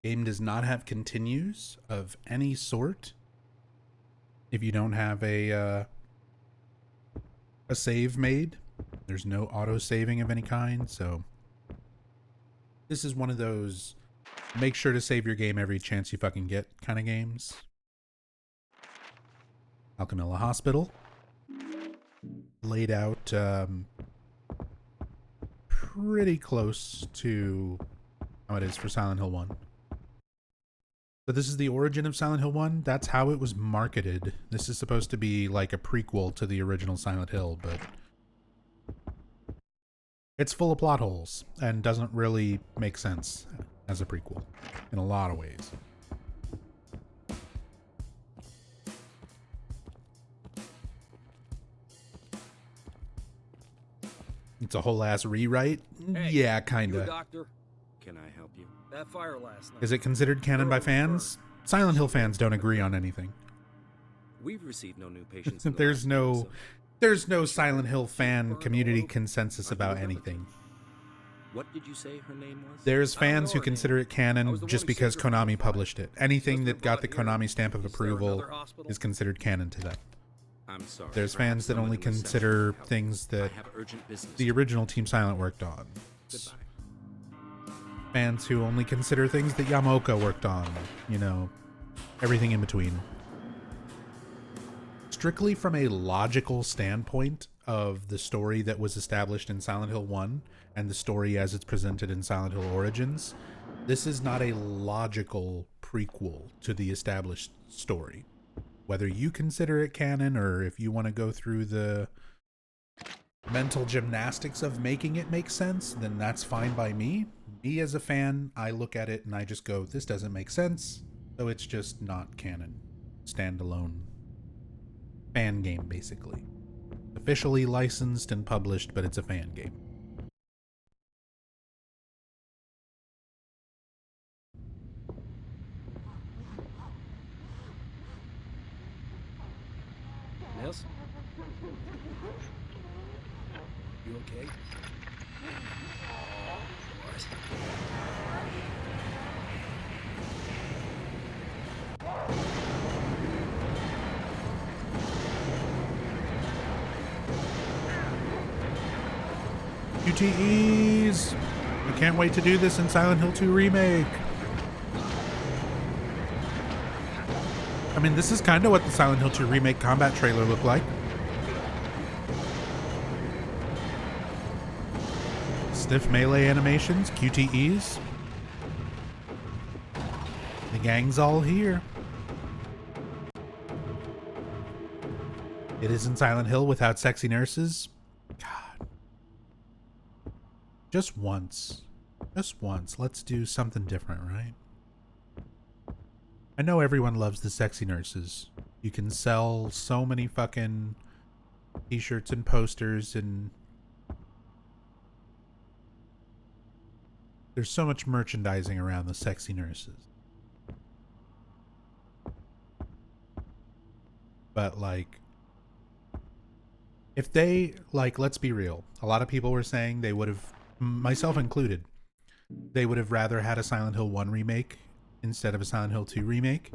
Speaker 1: Game does not have continues of any sort. If you don't have a save made, there's no auto saving of any kind. So this is one of those make sure to save your game every chance you fucking get kind of games. Alchemilla Hospital, laid out pretty close to how it is for Silent Hill 1. But this is the origin of Silent Hill 1. That's how it was marketed. This is supposed to be like a prequel to the original Silent Hill, but it's full of plot holes and doesn't really make sense as a prequel in a lot of ways. It's a whole ass rewrite?
Speaker 7: Hey,
Speaker 1: yeah,
Speaker 7: You a
Speaker 1: kinda.
Speaker 7: doctor?
Speaker 5: Can I help you?
Speaker 7: That fire last night.
Speaker 1: Is it considered canon by fans? Silent Hill fans don't agree on anything.
Speaker 5: We've received no new patients. in the
Speaker 1: There's
Speaker 5: last week,
Speaker 1: no
Speaker 5: so-
Speaker 1: there's no Silent Hill fan community consensus about anything.
Speaker 5: What did you say her name was?
Speaker 1: There's
Speaker 7: I don't
Speaker 1: fans
Speaker 7: know
Speaker 1: who
Speaker 7: her
Speaker 1: consider
Speaker 7: name.
Speaker 1: it canon
Speaker 7: I was the
Speaker 1: just
Speaker 7: one who
Speaker 1: because
Speaker 7: saved her from
Speaker 1: Konami
Speaker 7: the fire.
Speaker 1: published it. Anything
Speaker 7: Just
Speaker 1: that got the
Speaker 7: brought here.
Speaker 1: Konami stamp of
Speaker 7: Is there
Speaker 1: approval
Speaker 7: another hospital?
Speaker 1: is considered canon to them.
Speaker 5: I'm sorry.
Speaker 1: There's
Speaker 5: perhaps
Speaker 1: fans that
Speaker 5: someone
Speaker 1: only
Speaker 5: in reception
Speaker 1: consider
Speaker 5: can help.
Speaker 1: things
Speaker 5: I
Speaker 1: that
Speaker 5: have urgent business.
Speaker 1: the original Team Silent worked on.
Speaker 5: Goodbye.
Speaker 1: Fans who only consider things that Yamaoka worked on. Everything in between. Strictly from a logical standpoint of the story that was established in Silent Hill 1 and the story as it's presented in Silent Hill Origins, this is not a logical prequel to the established story. Whether you consider it canon or if you want to go through the mental gymnastics of making it make sense, then that's fine by me. Me as a fan, I look at it and I just go, this doesn't make sense, so it's just not canon. Standalone fan game, basically. Officially licensed and published, but it's a fan game.
Speaker 7: Yes? You okay? What?
Speaker 1: QTEs! I can't wait to do this in Silent Hill 2 Remake! I mean, this is kind of what the Silent Hill 2 Remake combat trailer looked like. Stiff melee animations, QTEs. The gang's all here. It isn't Silent Hill without sexy nurses. God. Just once. Just once. Let's do something different, right? I know everyone loves the sexy nurses. You can sell so many fucking t-shirts and posters, and there's so much merchandising around the sexy nurses. But like, if they, like, let's be real, a lot of people were saying they would have, myself included, they would have rather had a Silent Hill 1 remake instead of a Silent Hill 2 remake.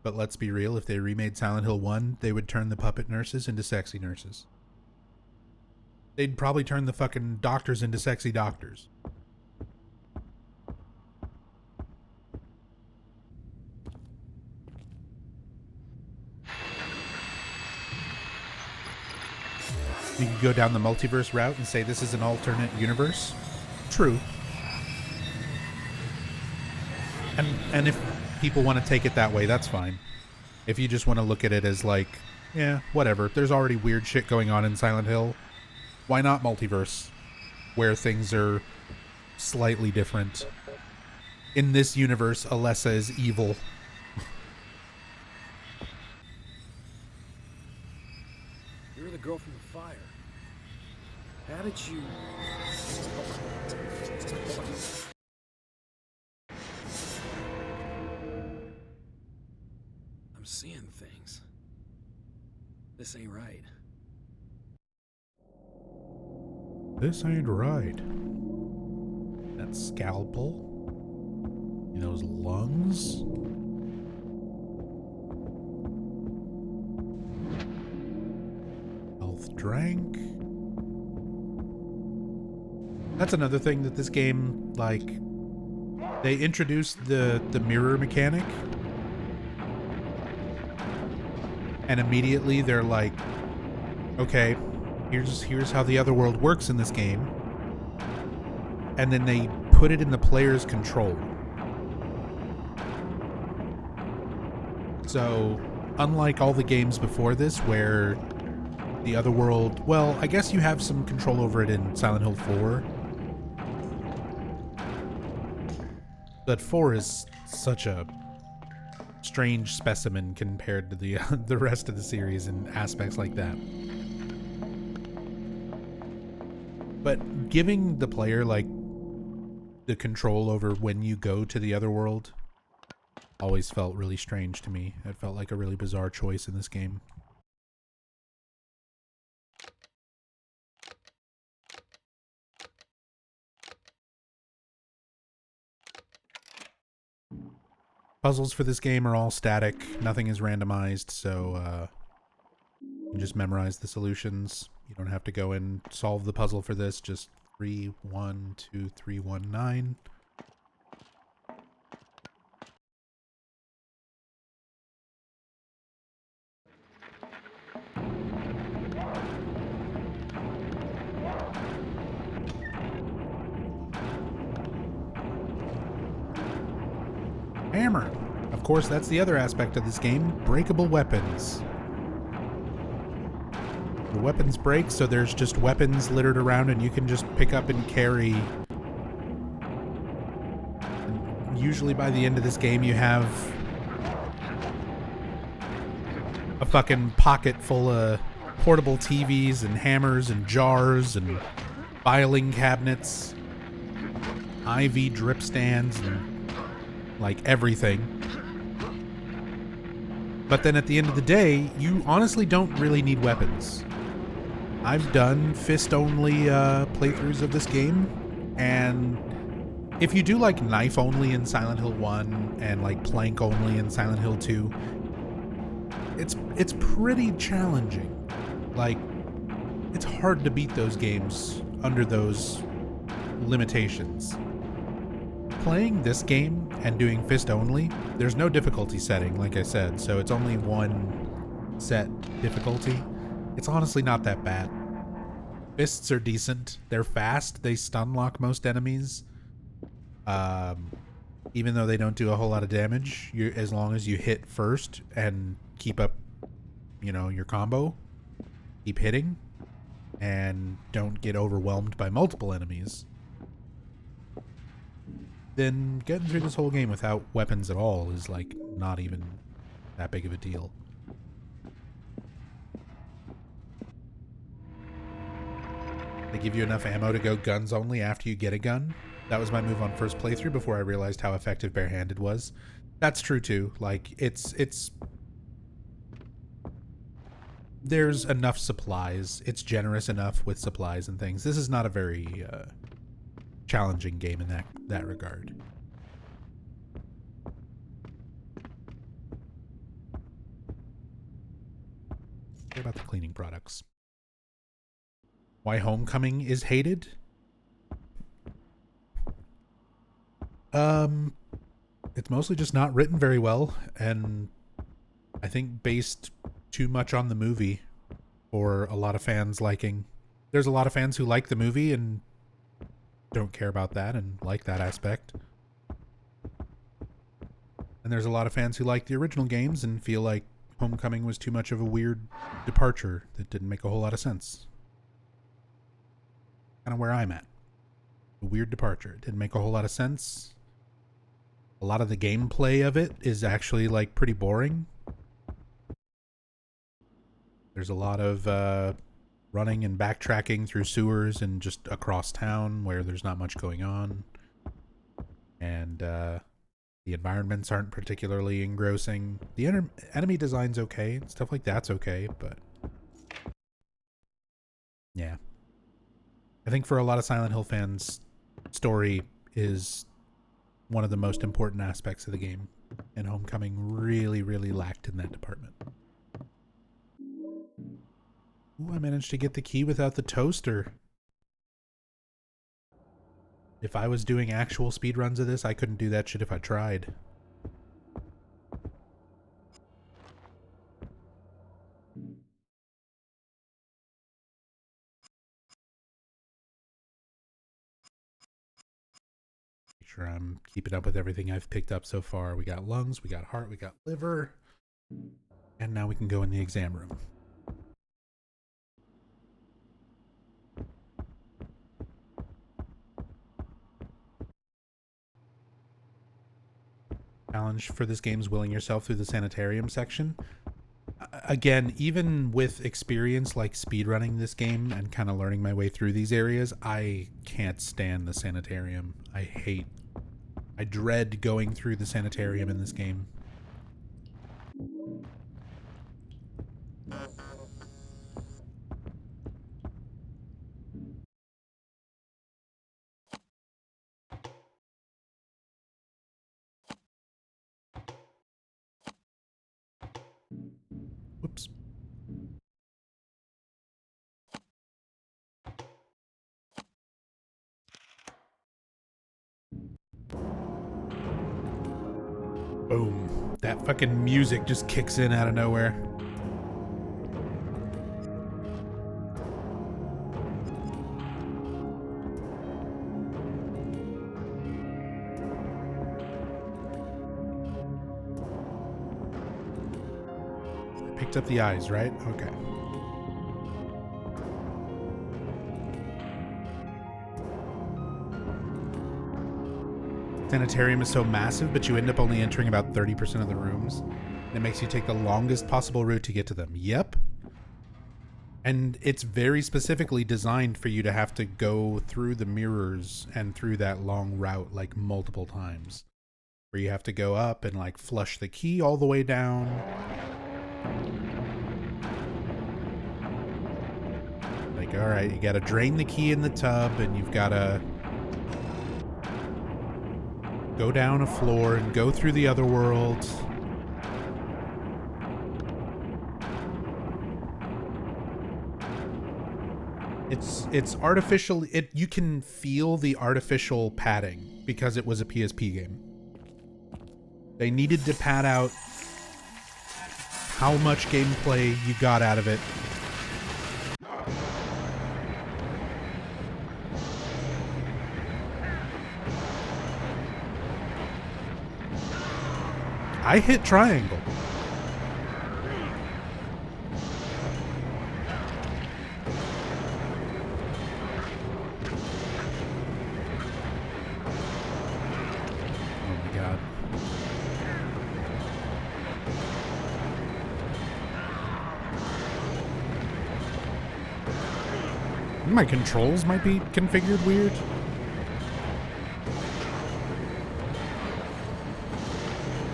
Speaker 1: But let's be real, if they remade Silent Hill 1, they would turn the puppet nurses into sexy nurses. They'd probably turn the fucking doctors into sexy doctors. You could go down the multiverse route and say this is an alternate universe. True. And if people want to take it that way, that's fine. If you just want to look at it as like, yeah, whatever. There's already weird shit going on in Silent Hill. Why not multiverse? Where things are slightly different. In this universe, Alessa is evil.
Speaker 5: You're the girl from the fire. How did you... I'm seeing things. This ain't right.
Speaker 1: This ain't right. That scalpel. Those lungs. Health drank. That's another thing that this game, like, they introduced the mirror mechanic. And immediately they're like, okay, here's how the other world works in this game. And then they put it in the player's control. So, unlike all the games before this where the other world, well, I guess you have some control over it in Silent Hill 4. But 4 is such a strange specimen compared to the rest of the series in aspects like that. But giving the player, like, the control over when you go to the other world always felt really strange to me. It felt like a really bizarre choice in this game. Puzzles for this game are all static. Nothing is randomized, so you can just memorize the solutions. You don't have to go and solve the puzzle for this. Just 3, 1, 2, 3, 1, 9. Hammer. Of course, that's the other aspect of this game. Breakable weapons. The weapons break, so there's just weapons littered around and you can just pick up and carry. And usually by the end of this game you have a fucking pocket full of portable TVs and hammers and jars and filing cabinets, IV drip stands, and like everything. But then at the end of the day, you honestly don't really need weapons. I've done fist-only playthroughs of this game, and if you do like knife-only in Silent Hill 1 and like plank-only in Silent Hill 2, it's pretty challenging. Like, it's hard to beat those games under those limitations. playing this game and doing fist only, there's no difficulty setting, like I said, so it's only one set difficulty. It's honestly not that bad. Fists are decent. They're fast. They stun lock most enemies. Even though they don't do a whole lot of damage, as long as you hit first and keep up, you know, your combo, keep hitting, and don't get overwhelmed by multiple enemies, then getting through this whole game without weapons at all is like not even that big of a deal. They give you enough ammo to go guns only after you get a gun. That was my move on first playthrough before I realized how effective barehanded was. That's true too. Like it's there's enough supplies. It's generous enough with supplies and things. This is not a very challenging game in that regard. What about the cleaning products? Why Homecoming is hated? It's mostly just not written very well, and I think based too much on the movie for a lot of fans liking. There's a lot of fans who like the movie and don't care about that and like that aspect. And there's a lot of fans who like the original games and feel like Homecoming was too much of a weird departure that didn't make a whole lot of sense. Kind of where I'm at. A weird departure. It didn't make a whole lot of sense. A lot of the gameplay of it is actually like pretty boring. There's a lot of running and backtracking through sewers and just across town where there's not much going on. And the environments aren't particularly engrossing. The enemy design's okay. Stuff like that's okay, but yeah. I think for a lot of Silent Hill fans, story is one of the most important aspects of the game, and Homecoming really, really lacked in that department. Ooh, I managed to get the key without the toaster. If I was doing actual speedruns of this, I couldn't do that shit if I tried. Sure, I'm keeping up with everything I've picked up so far. We got lungs, we got heart, we got liver, and now we can go in the exam room. Challenge for this game is willing yourself through the Sanitarium section. Again, even with experience like speedrunning this game and kind of learning my way through these areas, I can't stand the Sanitarium. I dread going through the Sanitarium in this game. Whoops. Boom. That fucking music just kicks in out of nowhere. I picked up the eyes, right? Okay. Sanitarium is so massive, but you end up only entering about 30% of the rooms. And it makes you take the longest possible route to get to them. Yep. And it's very specifically designed for you to have to go through the mirrors and through that long route like multiple times. Where you have to go up and like flush the key all the way down. Like, alright, you gotta drain the key in the tub and you've gotta go down a floor and go through the other worlds. It's artificial. You can feel the artificial padding because it was a PSP game. They needed to pad out how much gameplay you got out of it. I hit triangle. Oh my god. My controls might be configured weird.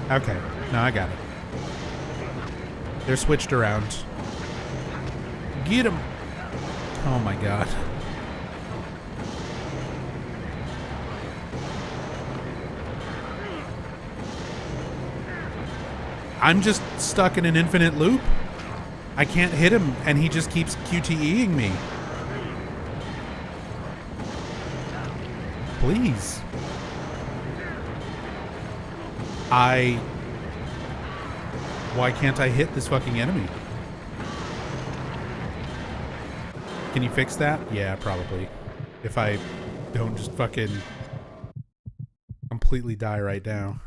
Speaker 1: Okay, no, I got it. They're switched around. Get him! Oh my god. I'm just stuck in an infinite loop. I can't hit him, and he just keeps QTEing me. Please. Why can't I hit this fucking enemy? Can you fix that? Yeah, probably. If I don't just fucking completely die right now.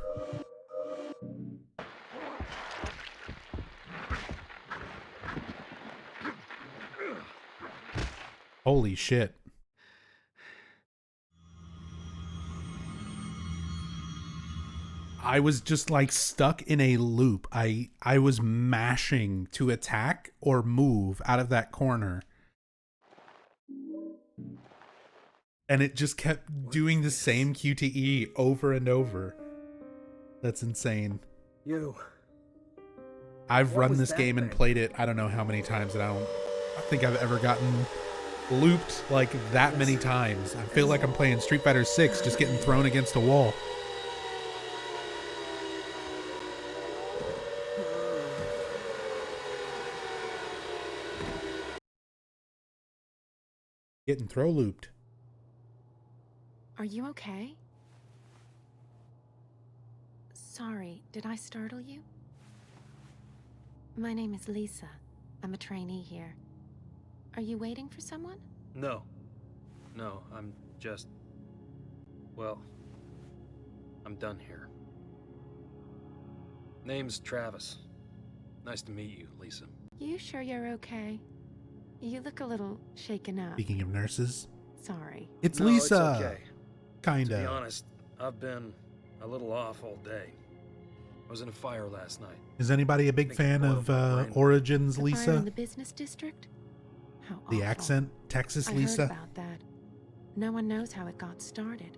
Speaker 1: Holy shit. I was just like stuck in a loop. I was mashing to attack or move out of that corner. And it just kept doing the same QTE over and over. That's insane.
Speaker 5: You.
Speaker 1: I've run this game and played it I don't know how many times, and I think I've ever gotten looped like that many times. I feel like I'm playing Street Fighter 6, just getting thrown against a wall. Getting throw looped.
Speaker 10: Are you okay? Sorry, did I startle you? My name is Lisa. I'm a trainee here. Are you waiting for someone?
Speaker 7: No. No, I'm just... Well, I'm done here. Name's Travis. Nice to meet you, Lisa.
Speaker 10: You sure you're okay? You look a little shaken up.
Speaker 1: Speaking of nurses.
Speaker 10: Sorry.
Speaker 1: It's
Speaker 7: No,
Speaker 1: Lisa.
Speaker 7: It's okay.
Speaker 1: Kinda.
Speaker 7: To be honest, I've been a little off all day. I was in a fire last night.
Speaker 1: Is anybody a big fan of Origins,
Speaker 10: The
Speaker 1: Lisa?
Speaker 10: fire in the business district? How
Speaker 1: The
Speaker 10: awful.
Speaker 1: accent, Texas,
Speaker 10: I
Speaker 1: Lisa.
Speaker 10: heard about that. No one knows how it got started.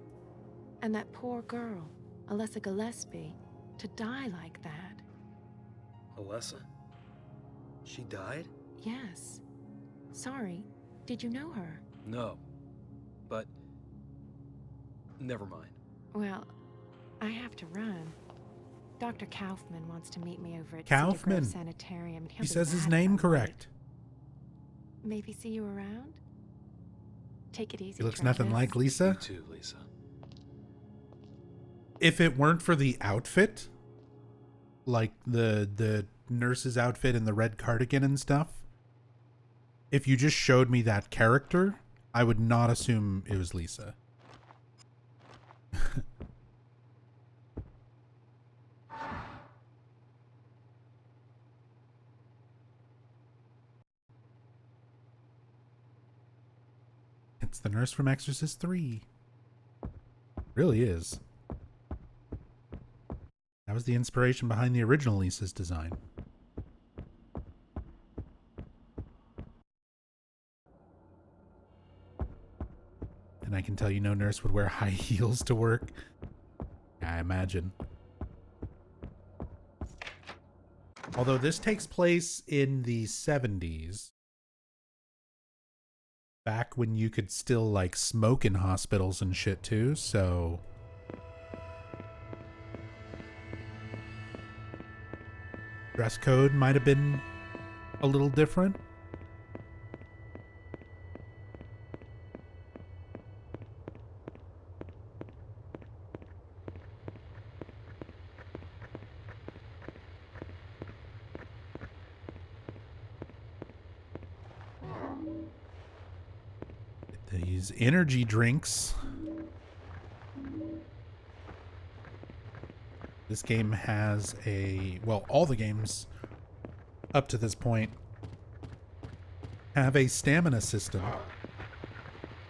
Speaker 10: And that poor girl, Alessa Gillespie, to die like that.
Speaker 7: Alessa? She died?
Speaker 10: Yes. Sorry, did you know her?
Speaker 7: No. But... never mind.
Speaker 10: Well, I have to run. Dr. Kaufman wants to meet me over at
Speaker 1: Kaufman.
Speaker 10: Sanitarium. And he'll
Speaker 1: He
Speaker 10: be
Speaker 1: says his
Speaker 10: mad
Speaker 1: name
Speaker 10: if I'm late.
Speaker 1: correct.
Speaker 10: Maybe see you around? Take it easy,
Speaker 1: He looks
Speaker 10: Travis.
Speaker 1: nothing like
Speaker 7: You
Speaker 1: Lisa.
Speaker 7: too, Lisa.
Speaker 1: If it weren't for the outfit, like the nurse's outfit and the red cardigan and stuff, if you just showed me that character, I would not assume it was Lisa. It's the nurse from Exorcist 3. Really is. That was the inspiration behind the original Lisa's design. And I can tell you no nurse would wear high heels to work. I imagine. Although this takes place in the 70s. Back when you could still, like, smoke in hospitals and shit, too, so... dress code might have been a little different. these energy drinks. This game has well, all the games up to this point have a stamina system.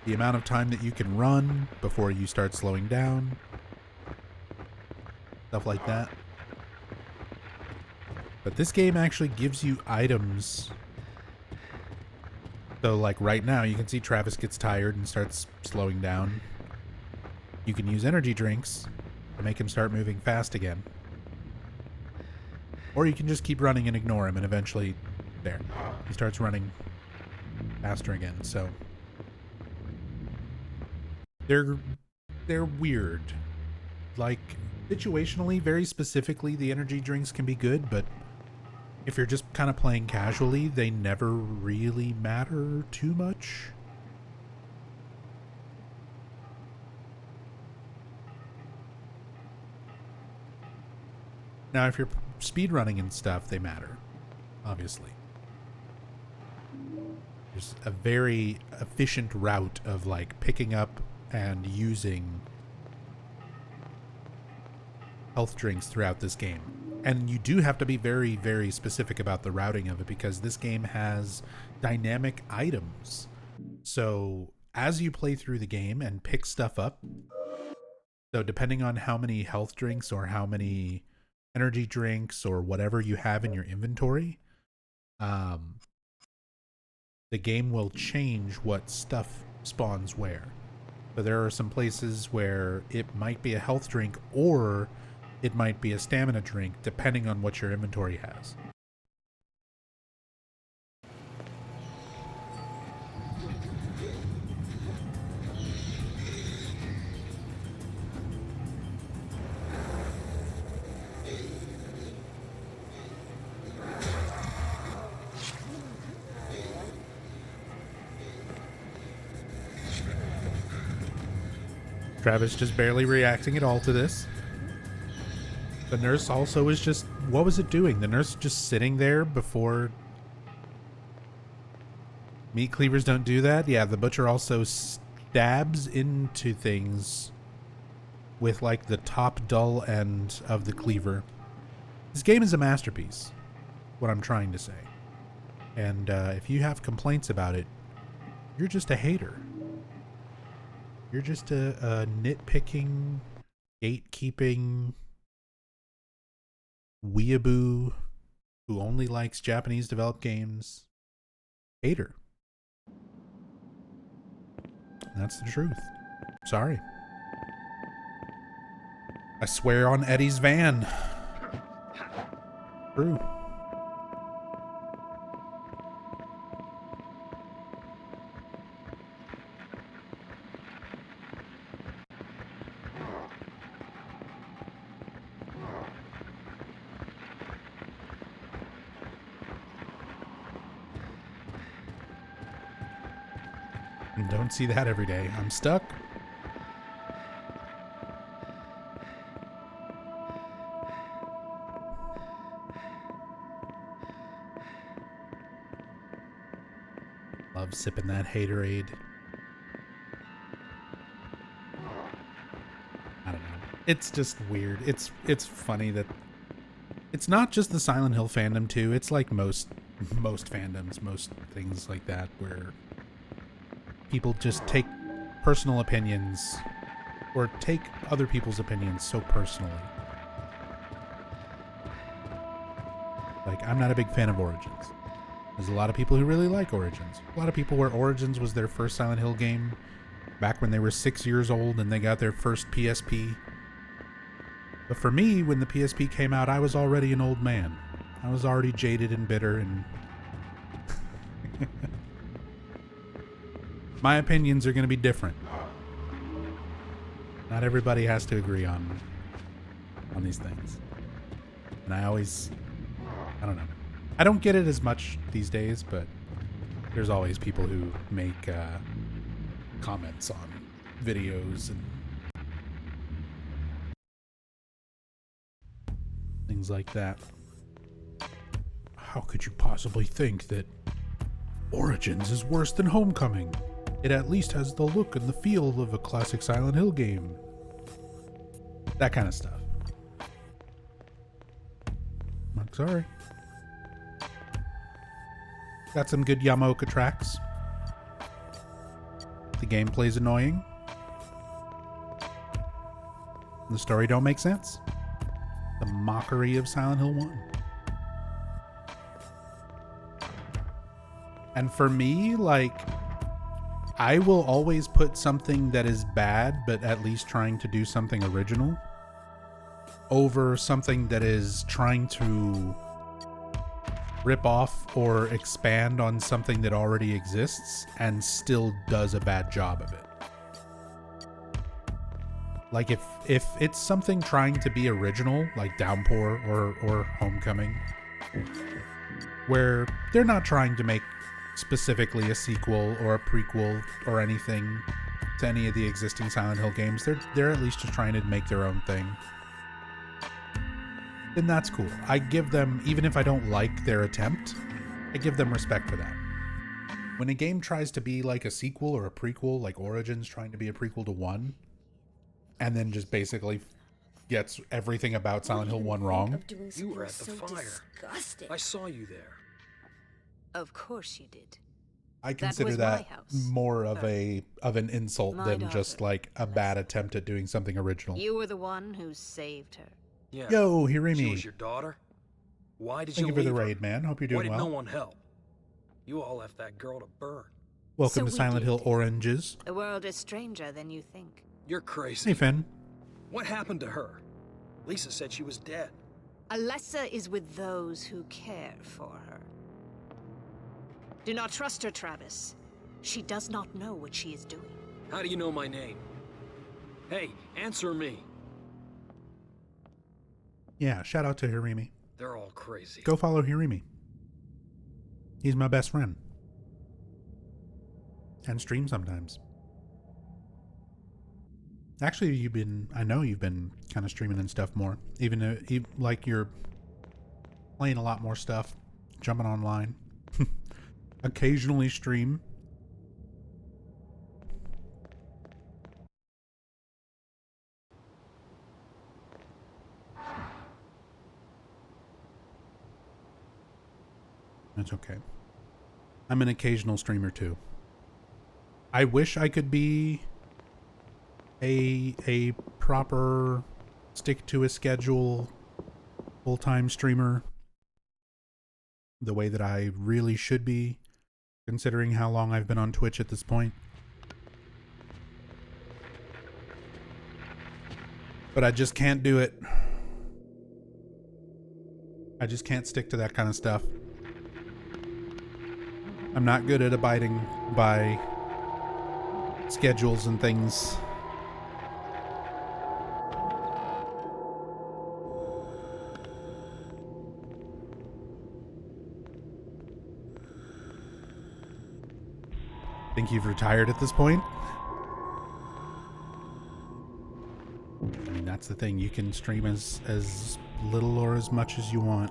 Speaker 1: The amount of time that you can run before you start slowing down. Stuff like that. But this game actually gives you items. So like right now, you can see Travis gets tired and starts slowing down. You can use energy drinks to make him start moving fast again. Or you can just keep running and ignore him, and eventually, there, he starts running faster again. So they're weird. Like, situationally, very specifically, the energy drinks can be good, but if you're just kind of playing casually, they never really matter too much. Now, if you're speedrunning and stuff, they matter, obviously. There's a very efficient route of like picking up and using health drinks throughout this game. And you do have to be very, very specific about the routing of it because this game has dynamic items. So as you play through the game and pick stuff up, so depending on how many health drinks or how many energy drinks or whatever you have in your inventory, the game will change what stuff spawns where. So there are some places where it might be a health drink or it might be a stamina drink, depending on what your inventory has. Travis just barely reacting at all to this. The nurse also is just, what was it doing? The nurse just sitting there before. Meat cleavers don't do that? Yeah, the butcher also stabs into things with like the top dull end of the cleaver. This game is a masterpiece, what I'm trying to say. And if you have complaints about it, you're just a hater. You're just a nitpicking, gatekeeping weeaboo who only likes Japanese developed games. Hater. That's the truth. Sorry. I swear on Eddie's van. True. Don't see that every day. I'm stuck. Love sipping that haterade. I don't know. It's just weird. It's funny that it's not just the Silent Hill fandom too. It's like most fandoms, most things like that where people just take personal opinions or take other people's opinions so personally. Like, I'm not a big fan of Origins. There's a lot of people who really like Origins. A lot of people where Origins was their first Silent Hill game back when they were 6 years old and they got their first PSP. But for me, when the PSP came out, I was already an old man. I was already jaded and bitter, and my opinions are going to be different. Not everybody has to agree on these things. And I don't know. I don't get it as much these days, but there's always people who make comments on videos and things like that. How could you possibly think that Origins is worse than Homecoming? It at least has the look and the feel of a classic Silent Hill game. That kind of stuff. I'm sorry. Got some good Yamaoka tracks. The gameplay's annoying. The story don't make sense. The mockery of Silent Hill 1. And for me, like, I will always put something that is bad, but at least trying to do something original, over something that is trying to rip off or expand on something that already exists and still does a bad job of it. Like if it's something trying to be original, like Downpour or Homecoming, where they're not trying to make specifically a sequel or a prequel or anything to any of the existing Silent Hill games, they're at least just trying to make their own thing, then that's cool. I give them, even if I don't like their attempt, I give them respect for that. When a game tries to be like a sequel or a prequel, like Origins trying to be a prequel to 1, and then just basically gets everything about Silent Hill 1 wrong.
Speaker 5: You were at the fire. I saw you there.
Speaker 6: Of course you did.
Speaker 1: I consider that more of an insult than just like a bad attempt at doing something original.
Speaker 6: You were the one who saved her.
Speaker 5: Yeah.
Speaker 1: Yo, Hirimi.
Speaker 5: She was your daughter? Why did
Speaker 1: Thank
Speaker 5: you
Speaker 1: you for the
Speaker 5: leave her?
Speaker 1: raid, man. Hope you're doing
Speaker 5: Why did
Speaker 1: well.
Speaker 5: no one help? You all left that girl to burn.
Speaker 1: Welcome to
Speaker 6: So we
Speaker 1: Silent
Speaker 6: did.
Speaker 1: Hill Oranges.
Speaker 6: The world is stranger than you think.
Speaker 5: You're crazy.
Speaker 1: Hey, Finn.
Speaker 5: What happened to her? Lisa said she was dead.
Speaker 6: Alessa is with those who care for her. Do not trust her, Travis. She does not know what she is doing.
Speaker 5: How do you know my name? Hey, answer me.
Speaker 1: Yeah, shout out to Hirimi.
Speaker 5: They're all crazy.
Speaker 1: Go follow Hirimi. He's my best friend. And stream sometimes. Actually, I know you've been kind of streaming and stuff more. Even like you're playing a lot more stuff, jumping online. Occasionally stream. That's okay. I'm an occasional streamer too. I wish I could be a proper stick to a schedule full-time streamer the way that I really should be, considering how long I've been on Twitch at this point. But I just can't do it. I just can't stick to that kind of stuff. I'm not good at abiding by schedules and things. Think you've retired at this point? I mean, that's the thing. You can stream as little or as much as you want.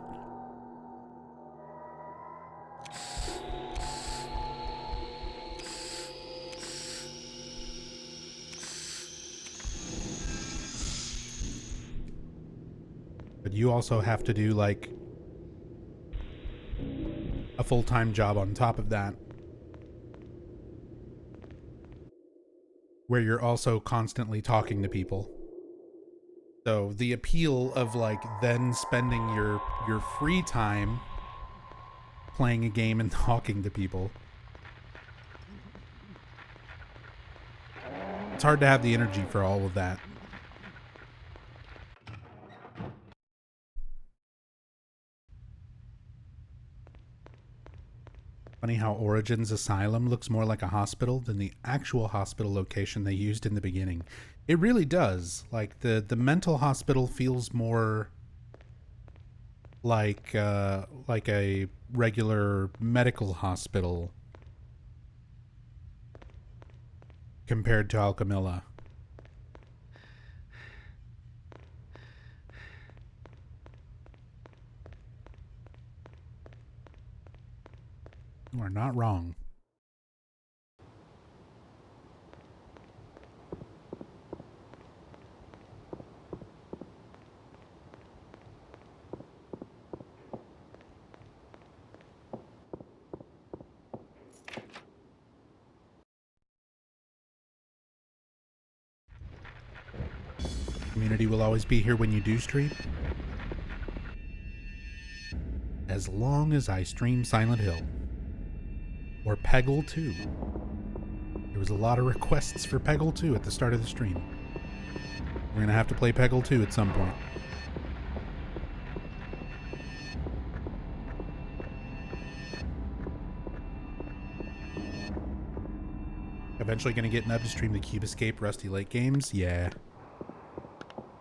Speaker 1: But you also have to do like a full-time job on top of that, where you're also constantly talking to people. So the appeal of like then spending your free time playing a game and talking to people. It's hard to have the energy for all of that. Funny how Origins Asylum looks more like a hospital than the actual hospital location they used in the beginning. It really does. Like the mental hospital feels more like a regular medical hospital compared to Alchemilla. You are not wrong. Community will always be here when you do stream. As long as I stream Silent Hill. Or Peggle 2. There was a lot of requests for Peggle 2 at the start of the stream. We're gonna have to play Peggle 2 at some point. Eventually gonna get Nub to stream the Cube Escape Rusty Lake games? Yeah.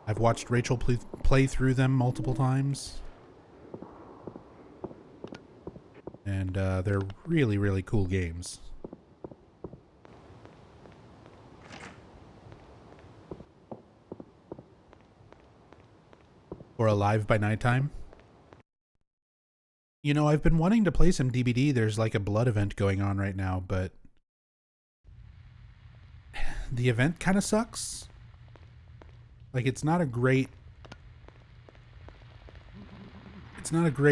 Speaker 1: I've watched Rachel play through them multiple times. And they're really, really cool games. Or Alive by Nighttime. You know, I've been wanting to play some DBD. There's like a blood event going on right now, but the event kind of sucks. Like, it's not a great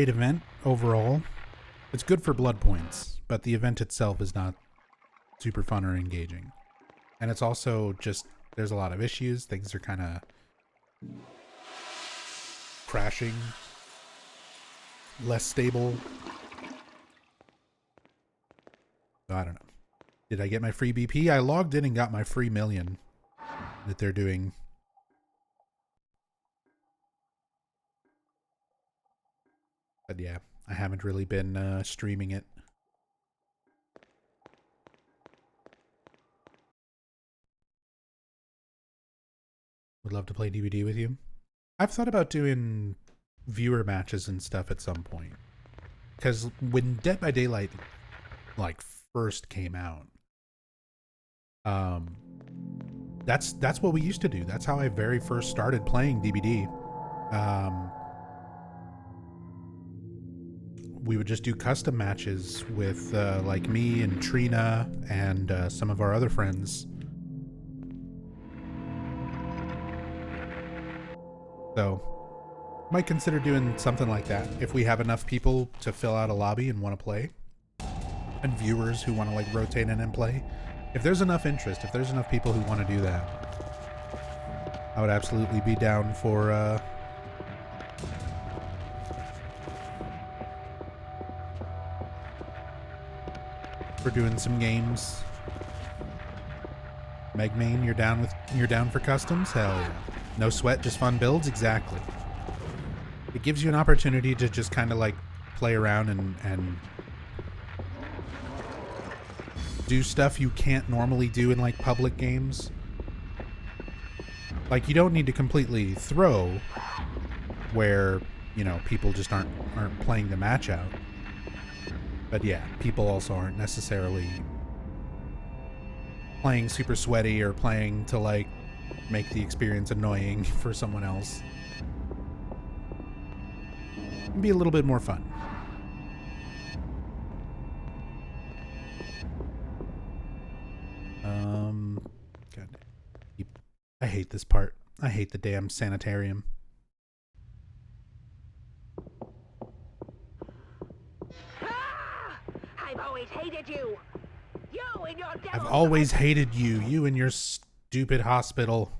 Speaker 1: event overall. It's good for blood points, but the event itself is not super fun or engaging. And it's also just, there's a lot of issues. Things are kind of crashing, less stable. So I don't know. Did I get my free BP? I logged in and got my free million that they're doing. But yeah, I haven't really been streaming it. Would love to play DVD with you. I've thought about doing viewer matches and stuff at some point. Because when Dead by Daylight like first came out, that's what we used to do. That's how I very first started playing DBD. We would just do custom matches with like me and Trina and some of our other friends. So might consider doing something like that if we have enough people to fill out a lobby and want to play, and viewers who want to like rotate in and play. If there's enough interest, if there's enough people who want to do that, I would absolutely be down for doing some games. Megmain, you're down for customs? Hell yeah. No sweat, just fun builds? Exactly. It gives you an opportunity to just kind of like play around and do stuff you can't normally do in like public games. Like, you don't need to completely throw where, you know, people just aren't playing the match out. But yeah, people also aren't necessarily playing super sweaty or playing to like make the experience annoying for someone else. It'd be a little bit more fun. God, I hate this part. I hate the damn sanitarium.
Speaker 11: I've always hated you. You and your
Speaker 1: I've always hated you. You and your stupid hospital.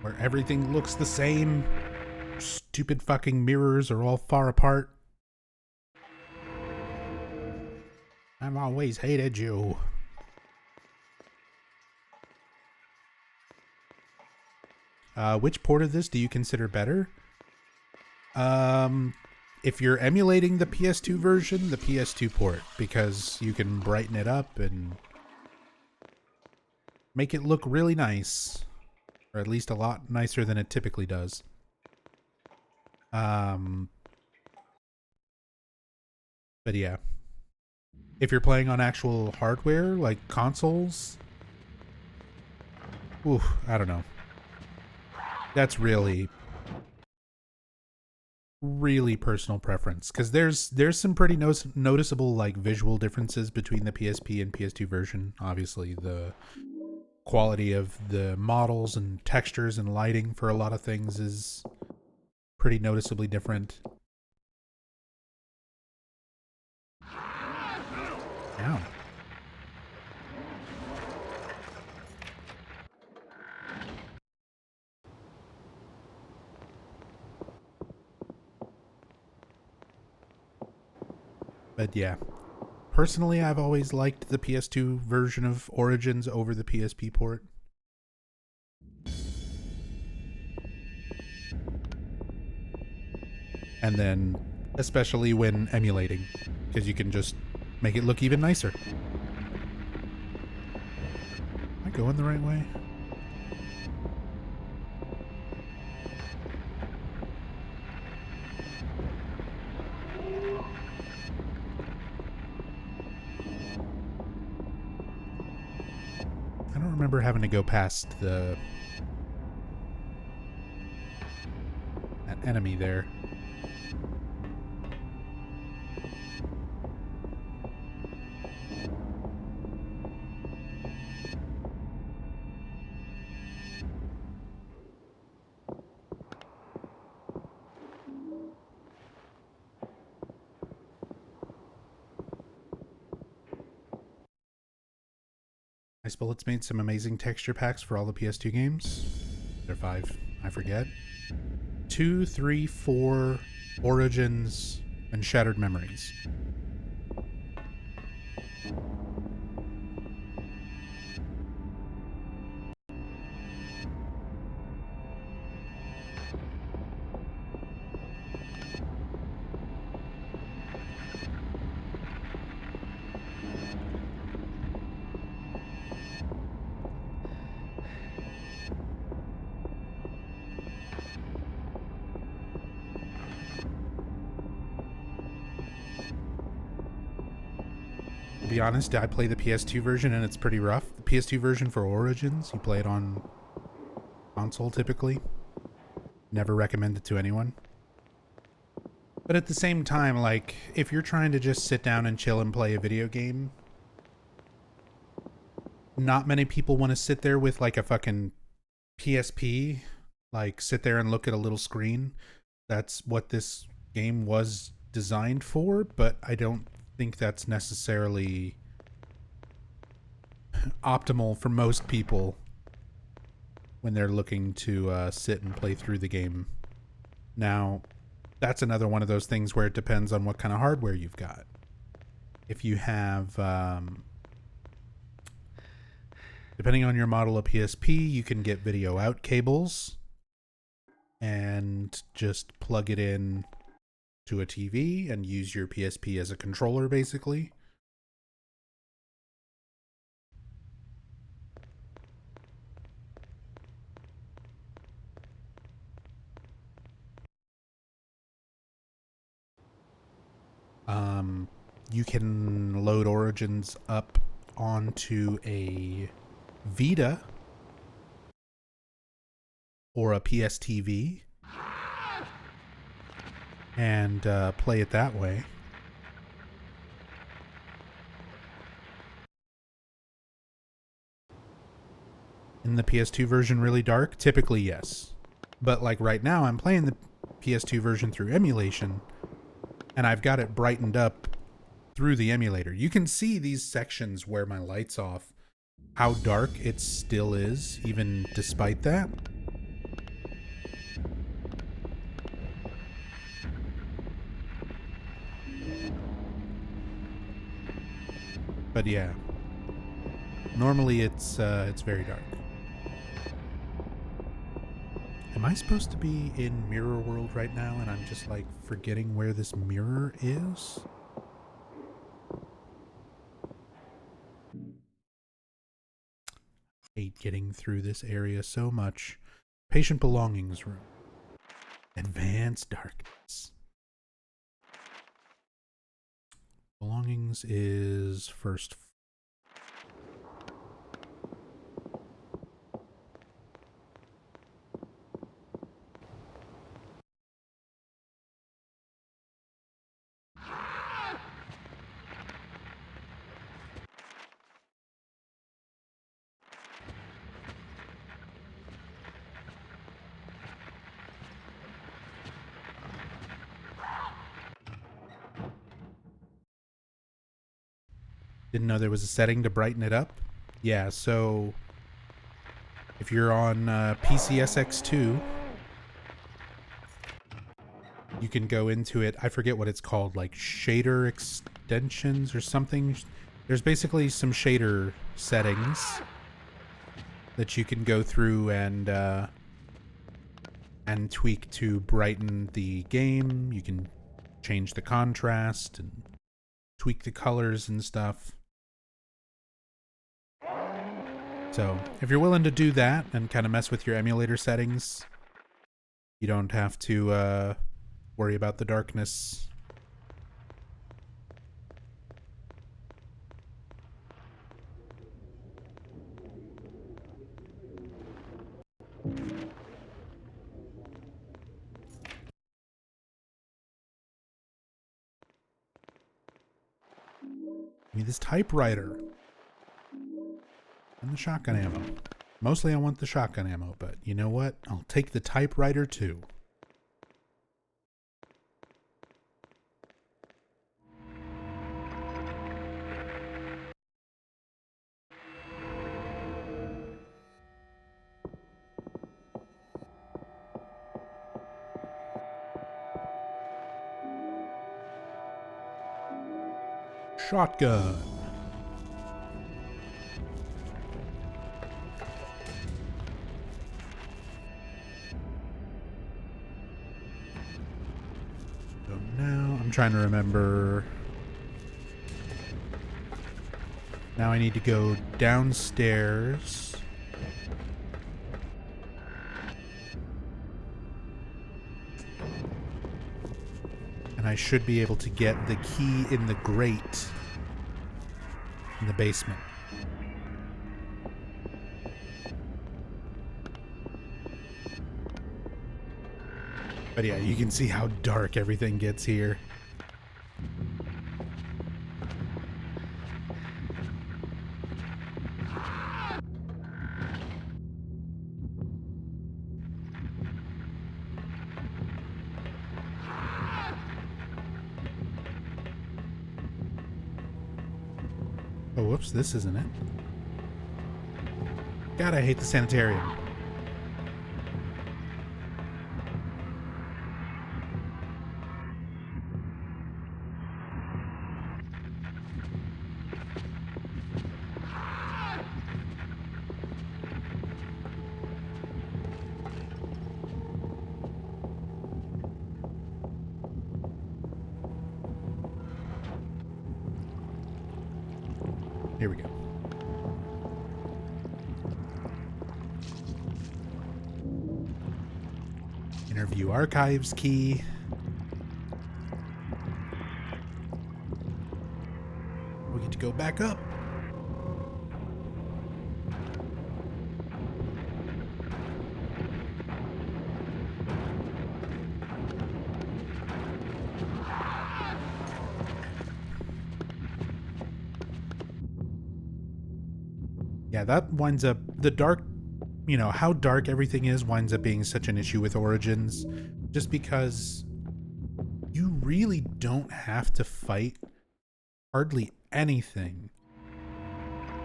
Speaker 1: Where everything looks the same. Stupid fucking mirrors are all far apart. I've always hated you. Which port of this do you consider better? If you're emulating the PS2 version, the PS2 port, because you can brighten it up and make it look really nice, or at least a lot nicer than it typically does. But yeah, if you're playing on actual hardware, like consoles, ooh, I don't know. That's really personal preference, because there's some pretty noticeable like visual differences between the PSP and PS2 version. Obviously, the quality of the models and textures and lighting for a lot of things is pretty noticeably different. Ow. But yeah, personally, I've always liked the PS2 version of Origins over the PSP port. And then, especially when emulating, because you can just make it look even nicer. Am I going the right way? I don't remember having to go past that enemy there. Ice Bullets made some amazing texture packs for all the PS2 games. There are 5, I forget. 2, 3, 4, Origins, and Shattered Memories. To be honest, I play the PS2 version and it's pretty rough. The PS2 version for Origins, you play it on console typically. Never recommend it to anyone. But at the same time, like, if you're trying to just sit down and chill and play a video game, not many people want to sit there with like a fucking PSP, like sit there and look at a little screen. That's what this game was designed for, but I don't think that's necessarily optimal for most people when they're looking to sit and play through the game. Now, that's another one of those things where it depends on what kind of hardware you've got. If you have, depending on your model of PSP, you can get video out cables and just plug it in to a TV and use your PSP as a controller, basically. You can load Origins up onto a Vita or a PSTV and play it that way. In the PS2 version really dark? Typically, yes. But like right now, I'm playing the PS2 version through emulation, and I've got it brightened up through the emulator. You can see these sections where my light's off, how dark it still is, even despite that. But yeah, normally it's very dark. Am I supposed to be in Mirror World right now and I'm just like forgetting where this mirror is? I hate getting through this area so much. Patient Belongings Room. Advanced Darkness. Belongings is first. Didn't know there was a setting to brighten it up. Yeah, so if you're on PCSX2, you can go into it. I forget what it's called, like shader extensions or something. There's basically some shader settings that you can go through and tweak to brighten the game. You can change the contrast and tweak the colors and stuff. So if you're willing to do that and kind of mess with your emulator settings, you don't have to worry about the darkness. Give me this typewriter and the shotgun ammo. Mostly I want the shotgun ammo, but you know what? I'll take the typewriter too. Shotgun. So now I'm trying to remember. Now I need to go downstairs. And I should be able to get the key in the grate in the basement. But yeah, you can see how dark everything gets here. Oh, whoops, this isn't it. God, I hate the sanitarium. Here we go. Interview archives key. We get to go back up. Yeah, that winds up, the dark, you know, how dark everything is winds up being such an issue with Origins, just because you really don't have to fight hardly anything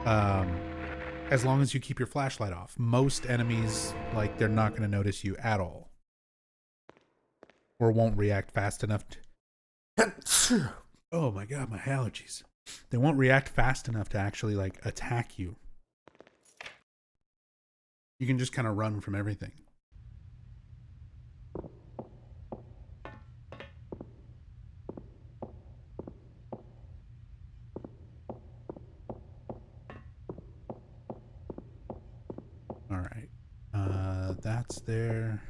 Speaker 1: as long as you keep your flashlight off. Most enemies, like, they're not going to notice you at all, or won't react fast enough to oh my god, my allergies. They won't react fast enough to actually, like, attack you. You can just kind of run from everything. All right. That's there.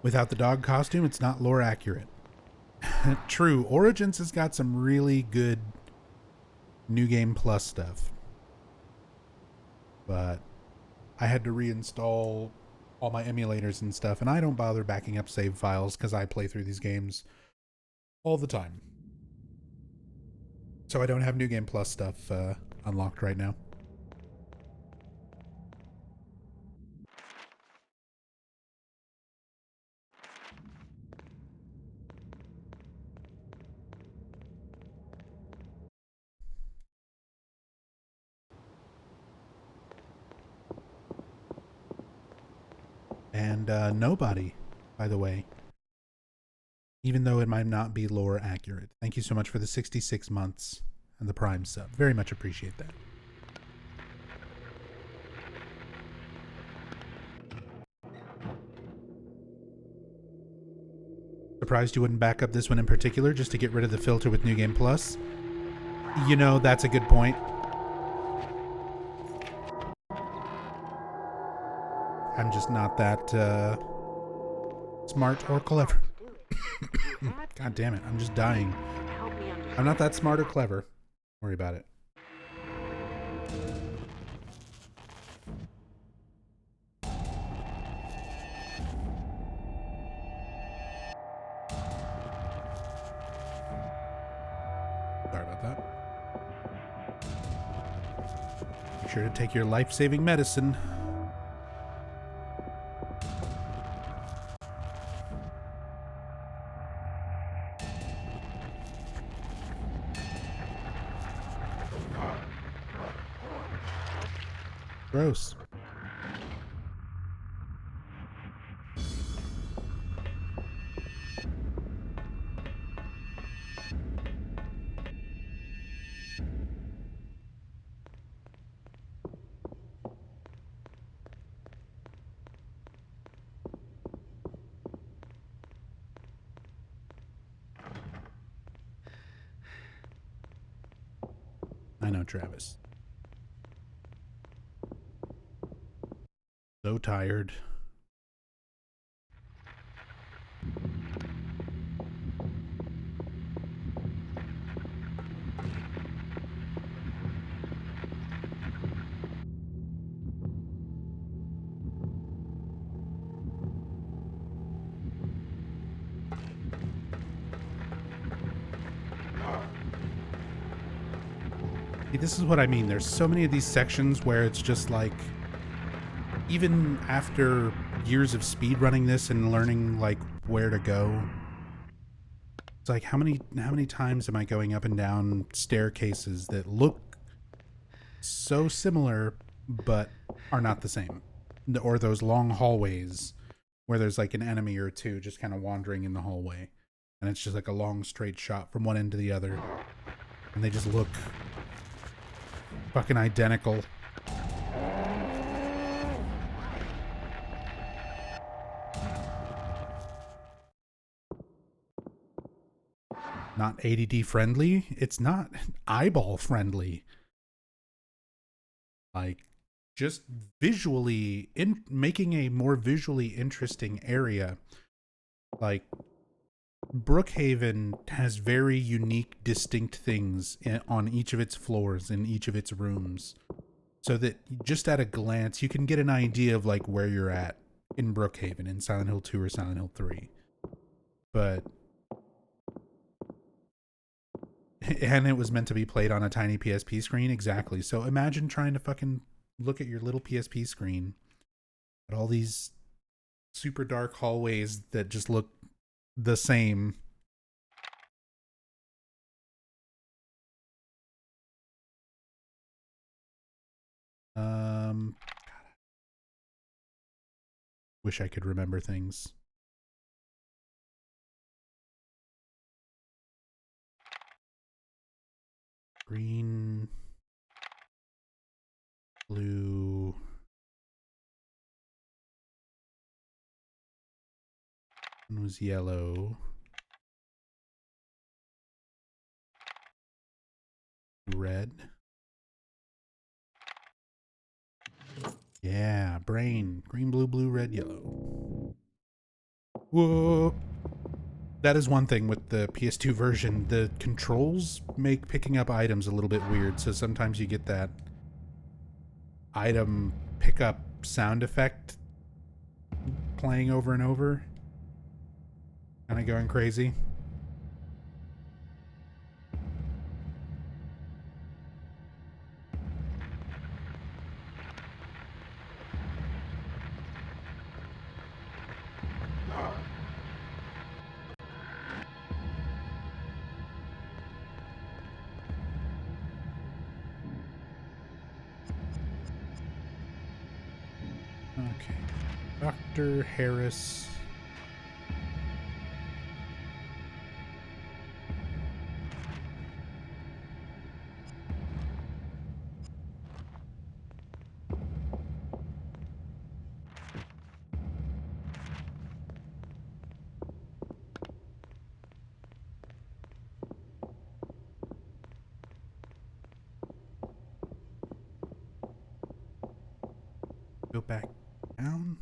Speaker 1: Without the dog costume, it's not lore accurate. True, Origins has got some really good New Game Plus stuff. But I had to reinstall all my emulators and stuff, and I don't bother backing up save files because I play through these games all the time. So I don't have New Game Plus stuff unlocked right now. And nobody, by the way. Even though it might not be lore accurate. Thank you so much for the 66 months and the Prime sub. Very much appreciate that. Surprised you wouldn't back up this one in particular just to get rid of the filter with New Game Plus. You know, that's a good point. I'm just not that smart or clever. God damn it, I'm just dying. I'm not that smart or clever. Don't worry about it. Sorry about that. Make sure to take your life-saving medicine. Gross. I know, Travis. So tired. See, this is what I mean. There's so many of these sections where it's just like, even after years of speed running this and learning like where to go, it's like how many times am I going up and down staircases that look so similar but are not the same, or those long hallways where there's like an enemy or two just kind of wandering in the hallway and it's just like a long straight shot from one end to the other and they just look fucking identical. Not ADD friendly. It's not eyeball friendly. Like, just visually, making a more visually interesting area. Like, Brookhaven has very unique, distinct things on each of its floors, in each of its rooms. So that just at a glance, you can get an idea of like where you're at in Brookhaven, in Silent Hill 2 or Silent Hill 3. But... and it was meant to be played on a tiny PSP screen. Exactly. So imagine trying to fucking look at your little PSP screen at all these super dark hallways that just look the same. Wish I could remember things. Green, blue, one was yellow, red. Yeah, brain. Green, blue, blue, red, yellow. Whoa. That is one thing with the PS2 version. The controls make picking up items a little bit weird, so sometimes you get that item pickup sound effect playing over and over. Kind of going crazy. Okay. Dr. Harris. Go back down.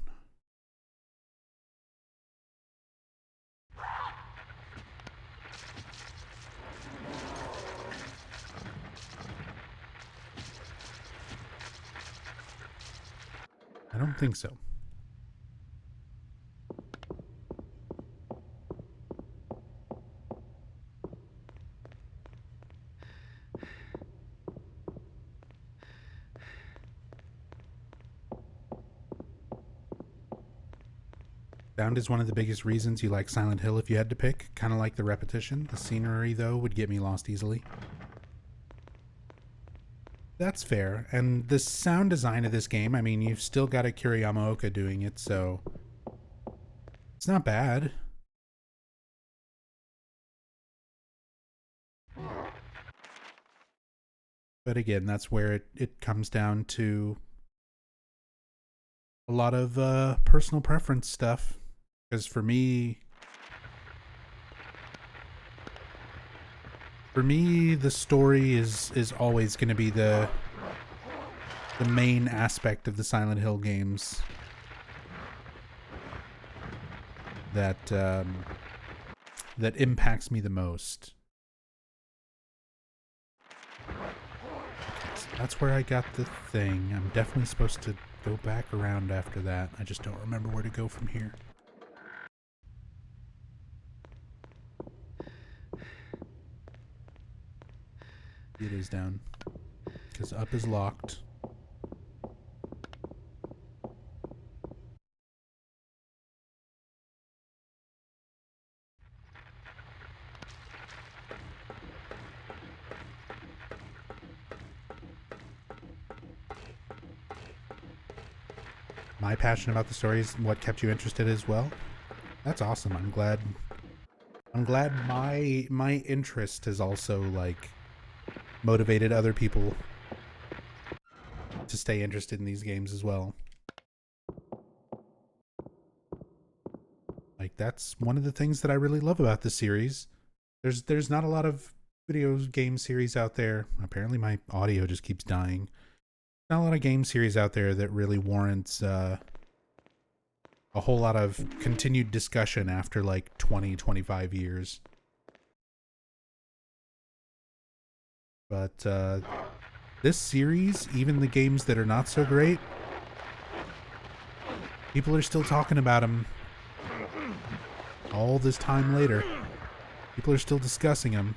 Speaker 1: I don't think so. Sound is one of the biggest reasons you like Silent Hill if you had to pick. Kind of like the repetition. The scenery, though, would get me lost easily. That's fair. And the sound design of this game, I mean, you've still got Akira Yamaoka doing it, so it's not bad. But again, that's where it comes down to a lot of personal preference stuff. Because for me, the story is always going to be the main aspect of the Silent Hill games that that impacts me the most. Okay, so that's where I got the thing. I'm definitely supposed to go back around after that. I just don't remember where to go from here. It is down. Because up is locked. My passion about the story is what kept you interested as well. That's awesome. I'm glad my interest has also like motivated other people to stay interested in these games as well. Like, that's one of the things that I really love about this series. There's not a lot of video game series out there. Apparently my audio just keeps dying. Not a lot of game series out there that really warrants a whole lot of continued discussion after like 20-25 years. But this series, even the games that are not so great, people are still talking about them all this time later. People are still discussing them.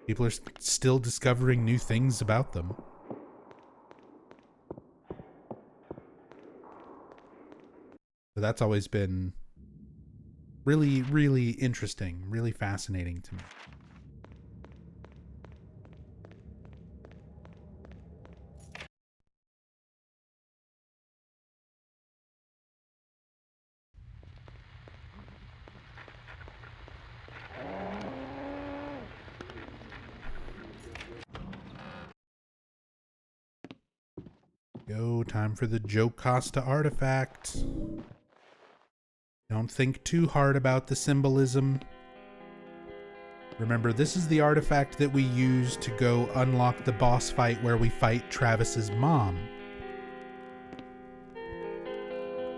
Speaker 1: People are still discovering new things about them. So that's always been really, really interesting, really fascinating to me. Go, time for the Jocasta artifact. Don't think too hard about the symbolism. Remember, this is the artifact that we use to go unlock the boss fight where we fight Travis's mom.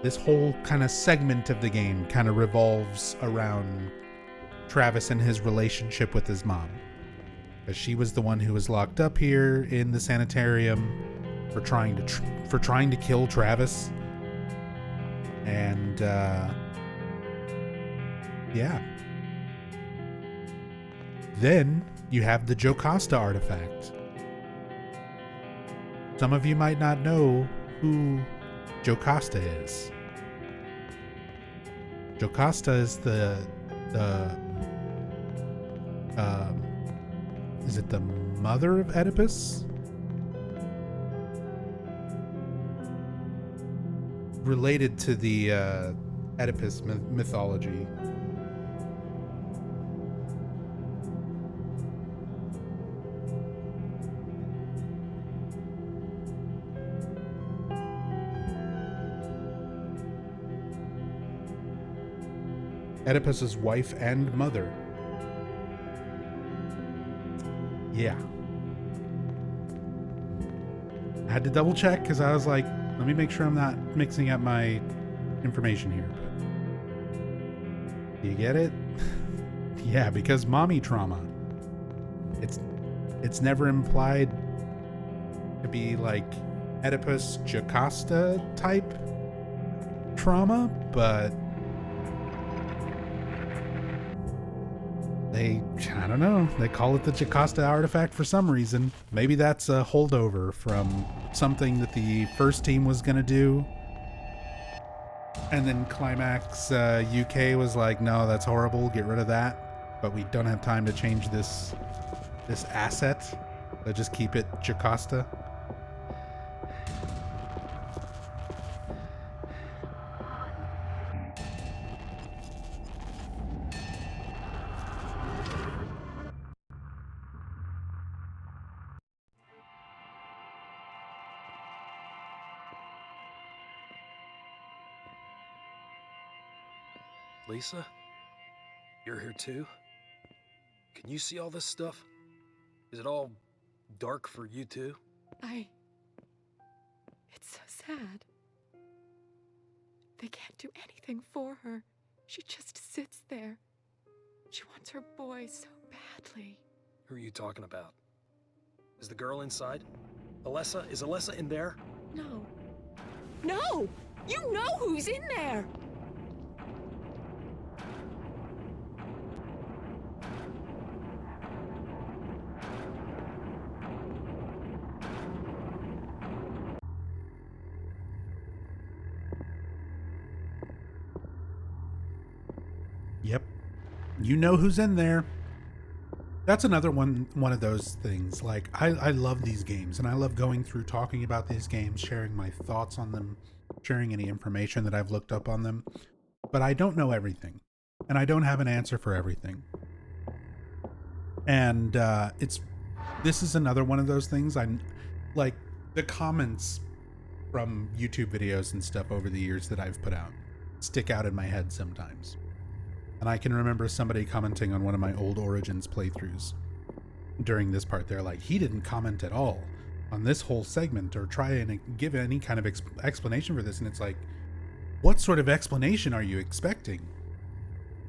Speaker 1: This whole kind of segment of the game kind of revolves around Travis and his relationship with his mom. Because she was the one who was locked up here in the sanitarium for trying to kill Travis. And yeah. Then you have the Jocasta artifact. Some of you might not know who Jocasta is. Jocasta is is it the mother of Oedipus? related to the Oedipus mythology. Oedipus's wife and mother. Yeah. I had to double check because I was like, let me make sure I'm not mixing up my information here. Do you get it? Yeah, because mommy trauma. It's never implied to be like Oedipus Jocasta type trauma, but I don't know, they call it the Jocasta artifact for some reason. Maybe that's a holdover from something that the first team was going to do. And then Climax UK was like, no, that's horrible, get rid of that. But we don't have time to change this asset. So just keep it Jocasta.
Speaker 5: Lisa? You're here too? Can you see all this stuff? Is it all dark for you too?
Speaker 10: It's so sad. They can't do anything for her. She just sits there. She wants her boy so badly.
Speaker 5: Who are you talking about? Is the girl inside? Alessa? Is Alessa in there?
Speaker 10: No. No! You know who's in there!
Speaker 1: Yep. You know who's in there. That's another one of those things. Like, I love these games, and I love going through talking about these games, sharing my thoughts on them, sharing any information that I've looked up on them. But I don't know everything, and I don't have an answer for everything. And this is another one of those things. I'm like, the comments from YouTube videos and stuff over the years that I've put out stick out in my head sometimes. And I can remember somebody commenting on one of my old Origins playthroughs during this part. They're like, he didn't comment at all on this whole segment or try and give any kind of explanation for this. And it's like, what sort of explanation are you expecting?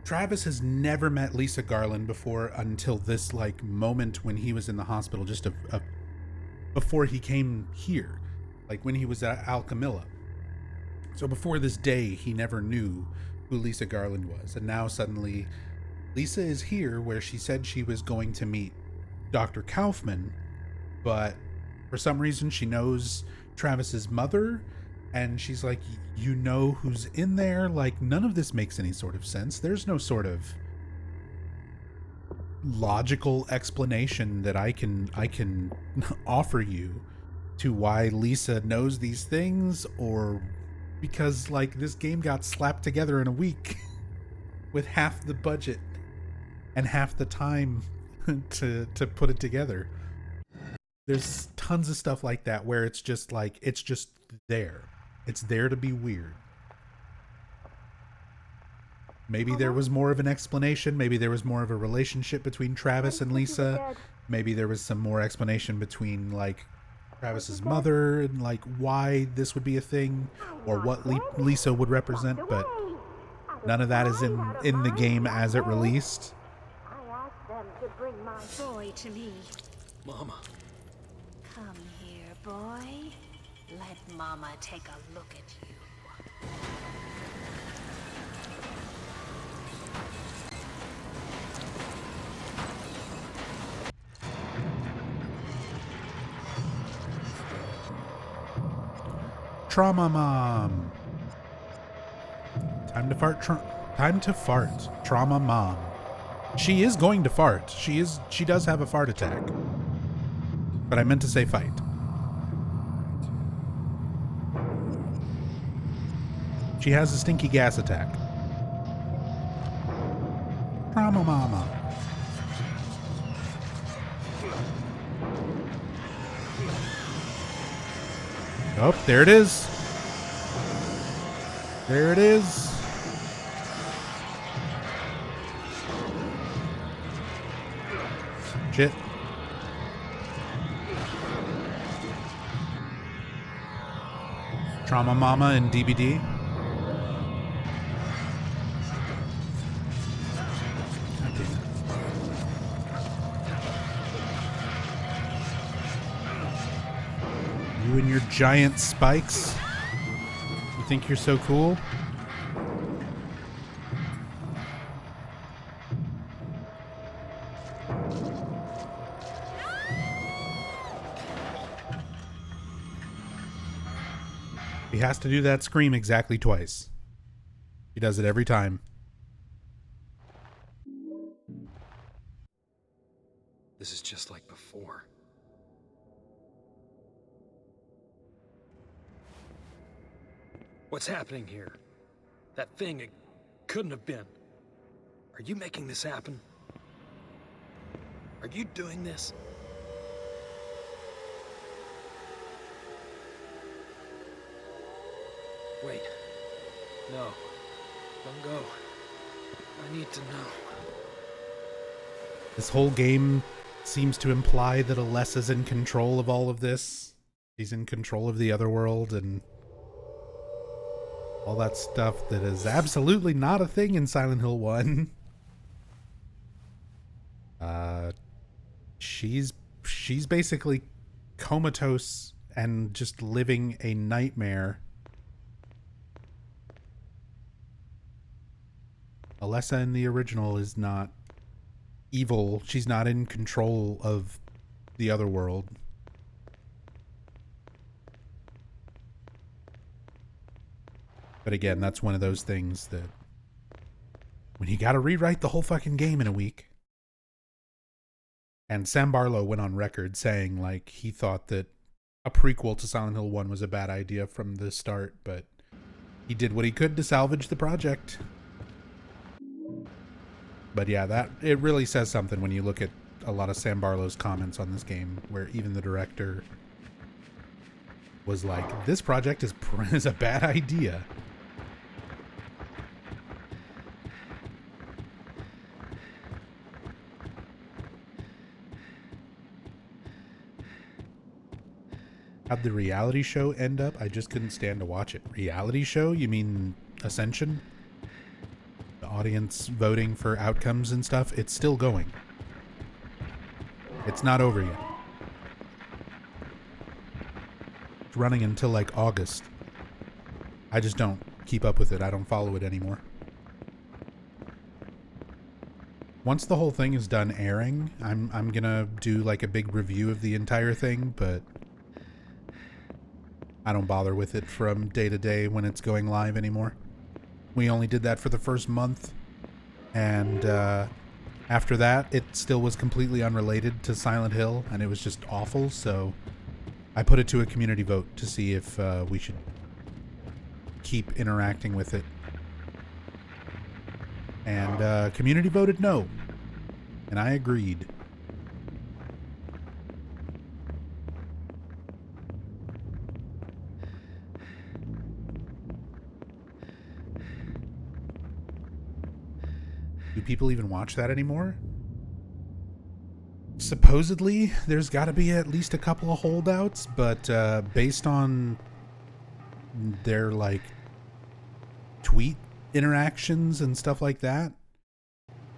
Speaker 1: Travis has never met Lisa Garland before until this like moment when he was in the hospital, just before he came here, like when he was at Alchemilla. So before this day, he never knew who Lisa Garland was. And now suddenly Lisa is here where she said she was going to meet Dr. Kaufman, but for some reason she knows Travis's mother, and she's like, you know who's in there? Like, none of this makes any sort of sense. There's no sort of logical explanation that I can offer you to why Lisa knows these things, or because like this game got slapped together in a week with half the budget and half the time to put it together. There's tons of stuff like that where it's just like, it's just there. It's there to be weird. Maybe there was more of an explanation. Maybe there was more of a relationship between Travis and Lisa. Maybe there was some more explanation between like Travis's mother and like why this would be a thing, or what Lisa would represent, but none of that is in the game as it released.
Speaker 11: I asked them to bring my
Speaker 6: Boy to me.
Speaker 5: Mama.
Speaker 6: Come here, boy. Let Mama take a look at you.
Speaker 1: Trauma mom. Time to fart. Time to fart. Trauma mom. She is going to fart. She does have a fart attack. But I meant to say fight. She has a stinky gas attack. Trauma mama. Oh, there it is. There it is. Shit. Trauma Mama and DBD. God damn it. You and your giant spikes. You think you're so cool? He has to do that scream exactly twice. He does it every time.
Speaker 5: This is just like before. What's happening here? That thing, it couldn't have been. Are you making this happen? Are you doing this? Wait. No. Don't go. I need to know.
Speaker 1: This whole game seems to imply that Alessa's in control of all of this. She's in control of the other world and all that stuff that is absolutely not a thing in Silent Hill 1. She's basically comatose and just living a nightmare. Alessa in the original is not evil. She's not in control of the other world. But again, that's one of those things that when you gotta rewrite the whole fucking game in a week. And Sam Barlow went on record saying like he thought that a prequel to Silent Hill 1 was a bad idea from the start, but he did what he could to salvage the project. But yeah, it really says something when you look at a lot of Sam Barlow's comments on this game, where even the director was like, this project is a bad idea. How'd the reality show end up? I just couldn't stand to watch it. Reality show? You mean Ascension? The audience voting for outcomes and stuff? It's still going. It's not over yet. It's running until like August. I just don't keep up with it. I don't follow it anymore. Once the whole thing is done airing, I'm gonna do like a big review of the entire thing, but I don't bother with it from day to day when it's going live anymore. We only did that for the first month, and after that, it still was completely unrelated to Silent Hill, and it was just awful, so I put it to a community vote to see if we should keep interacting with it. And community voted no, and I agreed. Do people even watch that anymore? Supposedly, there's got to be at least a couple of holdouts, but based on their like tweet interactions and stuff like that,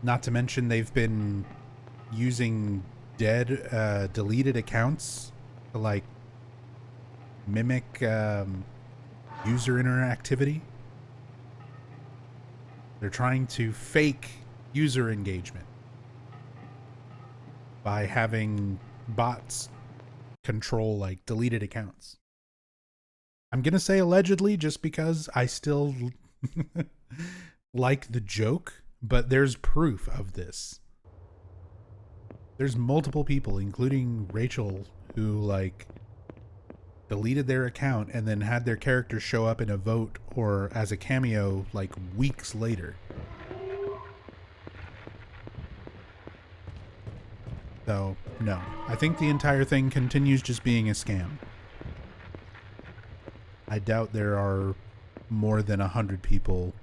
Speaker 1: not to mention they've been using deleted accounts to like mimic user interactivity. They're trying to fake user engagement by having bots control like deleted accounts. I'm gonna say allegedly just because I still like the joke, but there's proof of this. There's multiple people, including Rachel, who like deleted their account and then had their character show up in a vote or as a cameo like weeks later. So, no. I think the entire thing continues just being a scam. I doubt there are more than 100 people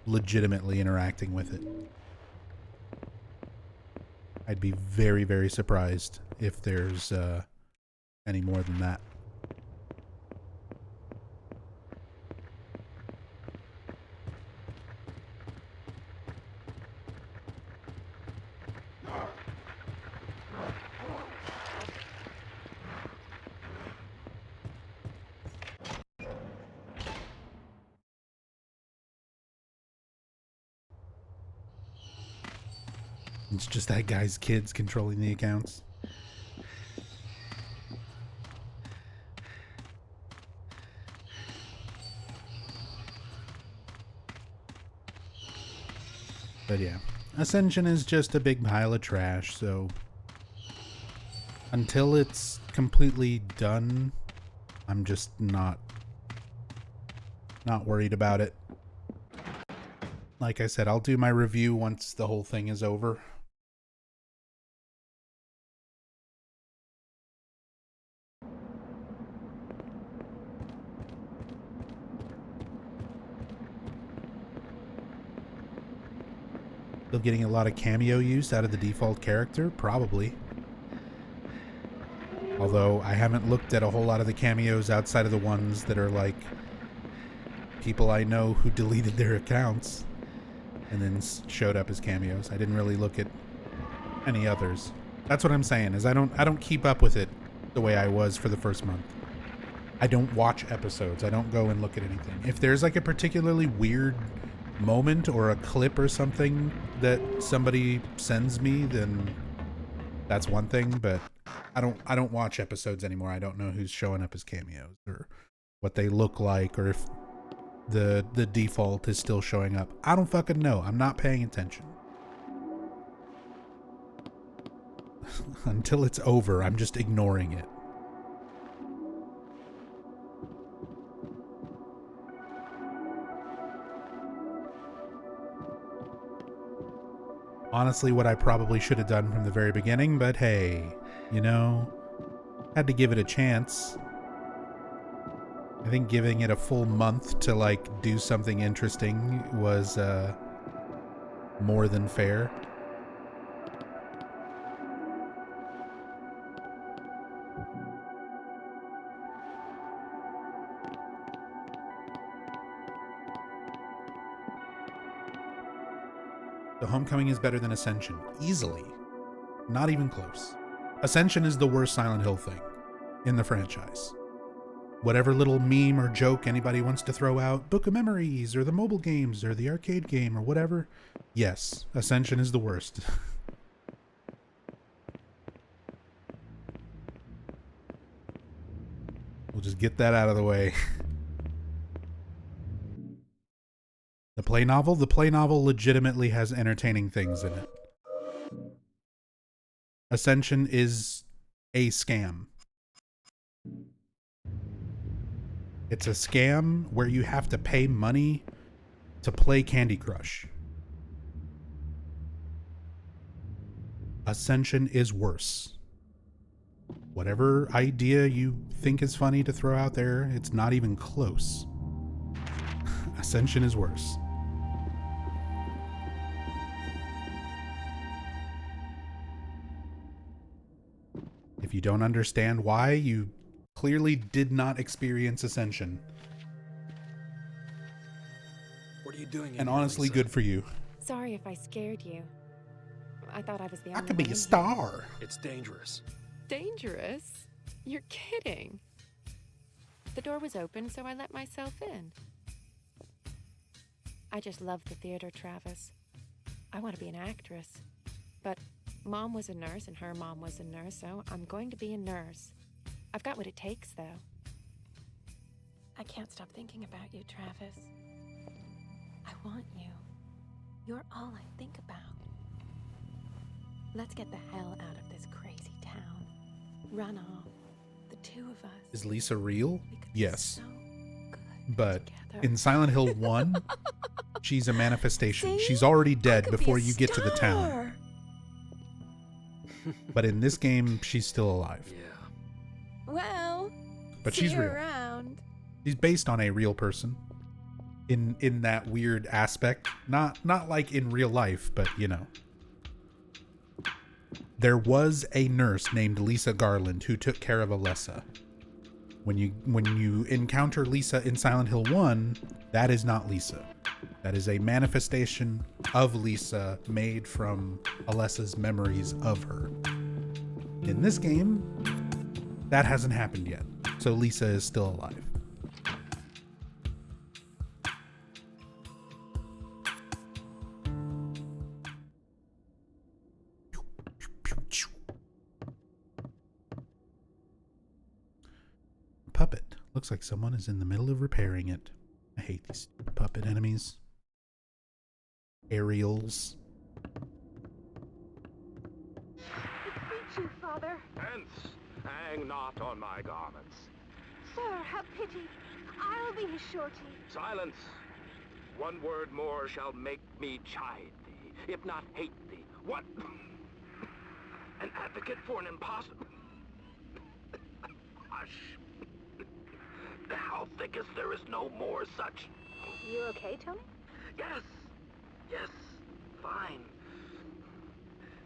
Speaker 1: legitimately interacting with it. I'd be very, very surprised if there's any more than that. It's just that guy's kids controlling the accounts. But yeah, Ascension is just a big pile of trash, so until it's completely done, I'm just not worried about it. Like I said, I'll do my review once the whole thing is over. Still getting a lot of cameo use out of the default character? Probably. Although I haven't looked at a whole lot of the cameos outside of the ones that are like people I know who deleted their accounts and then showed up as cameos. I didn't really look at any others. That's what I'm saying, is I don't keep up with it the way I was for the first month. I don't watch episodes. I don't go and look at anything. If there's like a particularly weird moment or a clip or something that somebody sends me, then that's one thing, but I don't watch episodes anymore. I don't know who's showing up as cameos or what they look like or if the default is still showing up. I don't fucking know. I'm not paying attention. Until it's over, I'm just ignoring it. Honestly, what I probably should have done from the very beginning, but hey, you know, had to give it a chance. I think giving it a full month to like do something interesting was more than fair. The Homecoming is better than Ascension. Easily. Not even close. Ascension is the worst Silent Hill thing in the franchise. Whatever little meme or joke anybody wants to throw out, Book of Memories, or the mobile games, or the arcade game, or whatever, yes, Ascension is the worst. We'll just get that out of the way. The play novel legitimately has entertaining things in it. Ascension is a scam. It's a scam where you have to pay money to play Candy Crush. Ascension is worse. Whatever idea you think is funny to throw out there, it's not even close. Ascension is worse. If you don't understand why, you clearly did not experience Ascension.
Speaker 5: What are you doing?
Speaker 1: And honestly, good for you.
Speaker 10: Sorry if I scared you. I thought I was the only
Speaker 1: I could
Speaker 10: one
Speaker 1: be a
Speaker 10: in
Speaker 1: star.
Speaker 5: It's dangerous.
Speaker 10: here. Dangerous? You're kidding. The door was open, so I let myself in. I just love the theater, Travis. I want to be an actress. But Mom was a nurse and her mom was a nurse, so I'm going to be a nurse. I've got what it takes, though. I can't stop thinking about you, Travis. I want you. You're all I think about. Let's get the hell out of this crazy town. Run off. The two of us.
Speaker 1: Is Lisa real?
Speaker 10: We could be
Speaker 1: Yes.
Speaker 10: so good
Speaker 1: But
Speaker 10: together.
Speaker 1: in Silent Hill 1, she's a manifestation.
Speaker 10: See?
Speaker 1: She's already
Speaker 10: I
Speaker 1: dead
Speaker 10: could be
Speaker 1: before
Speaker 10: a
Speaker 1: you get to the town.
Speaker 10: star.
Speaker 1: But in this game, she's still alive.
Speaker 5: Yeah.
Speaker 10: Well,
Speaker 1: But
Speaker 10: see
Speaker 1: she's
Speaker 10: you
Speaker 1: real.
Speaker 10: around.
Speaker 1: She's based on a real person. In that weird aspect. Not like in real life, but you know. There was a nurse named Lisa Garland who took care of Alessa. When you encounter Lisa in Silent Hill 1, that is not Lisa. That is a manifestation of Lisa made from Alessa's memories of her. In this game, that hasn't happened yet. So Lisa is still alive. Puppet. Looks like someone is in the middle of repairing it. I hate these stupid puppet enemies. Aerials.
Speaker 11: Beseech you, Father.
Speaker 12: Hence, hang not on my garments.
Speaker 11: Sir, have pity. I'll be his surety.
Speaker 12: Silence. One word more shall make me chide thee, if not hate thee. What? An advocate for an impostor? Hush. Thou thinkest there is no more such.
Speaker 11: You okay, Tony?
Speaker 12: Yes. Yes. Fine.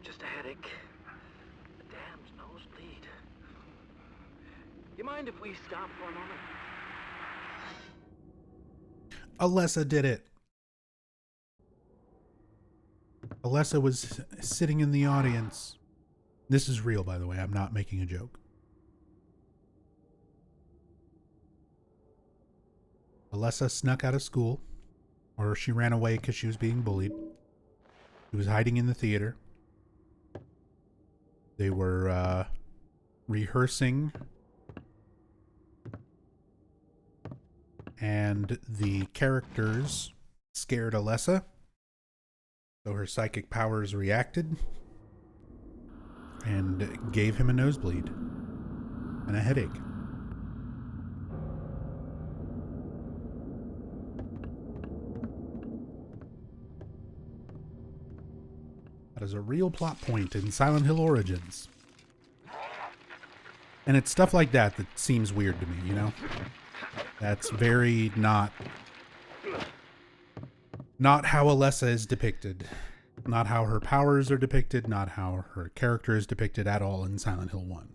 Speaker 12: Just a headache. A damned nosebleed. You mind if we stop for a moment?
Speaker 1: Alessa did it. Alessa was sitting in the audience. This is real, by the way. I'm not making a joke. Alessa snuck out of school, or she ran away because she was being bullied. She was hiding in the theater. They were rehearsing, and the characters scared Alessa, so her psychic powers reacted and gave him a nosebleed and a headache. That is a real plot point in Silent Hill Origins. And it's stuff like that that seems weird to me, you know? That's very not how Alessa is depicted. Not how her powers are depicted, not how her character is depicted at all in Silent Hill 1.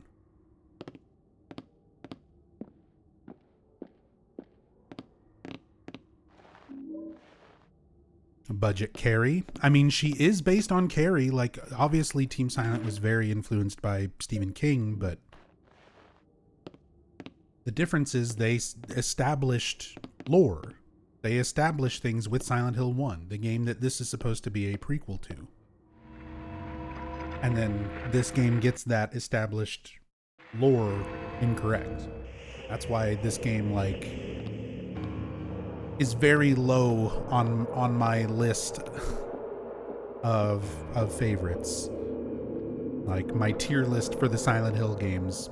Speaker 1: Budget Carrie. I mean, she is based on Carrie. Like, obviously Team Silent was very influenced by Stephen King, but the difference is they established lore. They established things with Silent Hill 1, the game that this is supposed to be a prequel to. And then this game gets that established lore incorrect. That's why this game, like, is very low on my list of favorites. Like, my tier list for the Silent Hill games.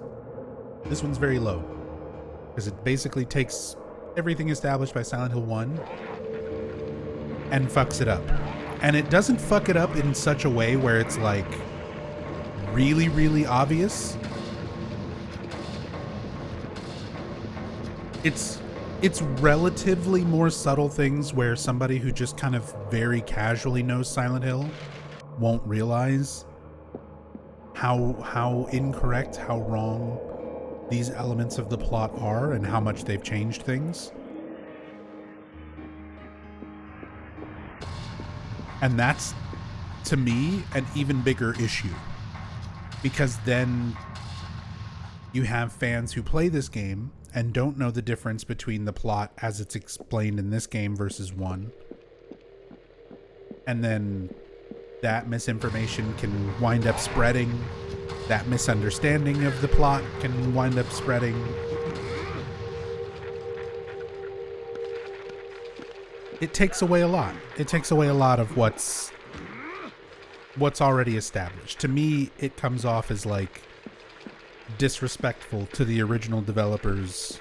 Speaker 1: This one's very low. Because it basically takes everything established by Silent Hill 1 and fucks it up. And it doesn't fuck it up in such a way where it's like really, really obvious. It's relatively more subtle things where somebody who just kind of very casually knows Silent Hill won't realize how incorrect, how wrong these elements of the plot are and how much they've changed things. And that's, to me, an even bigger issue. Because then you have fans who play this game and don't know the difference between the plot as it's explained in this game versus 1. And then that misinformation can wind up spreading. That misunderstanding of the plot can wind up spreading. It takes away a lot. It takes away a lot of what's already established. To me, it comes off as like disrespectful to the original developers'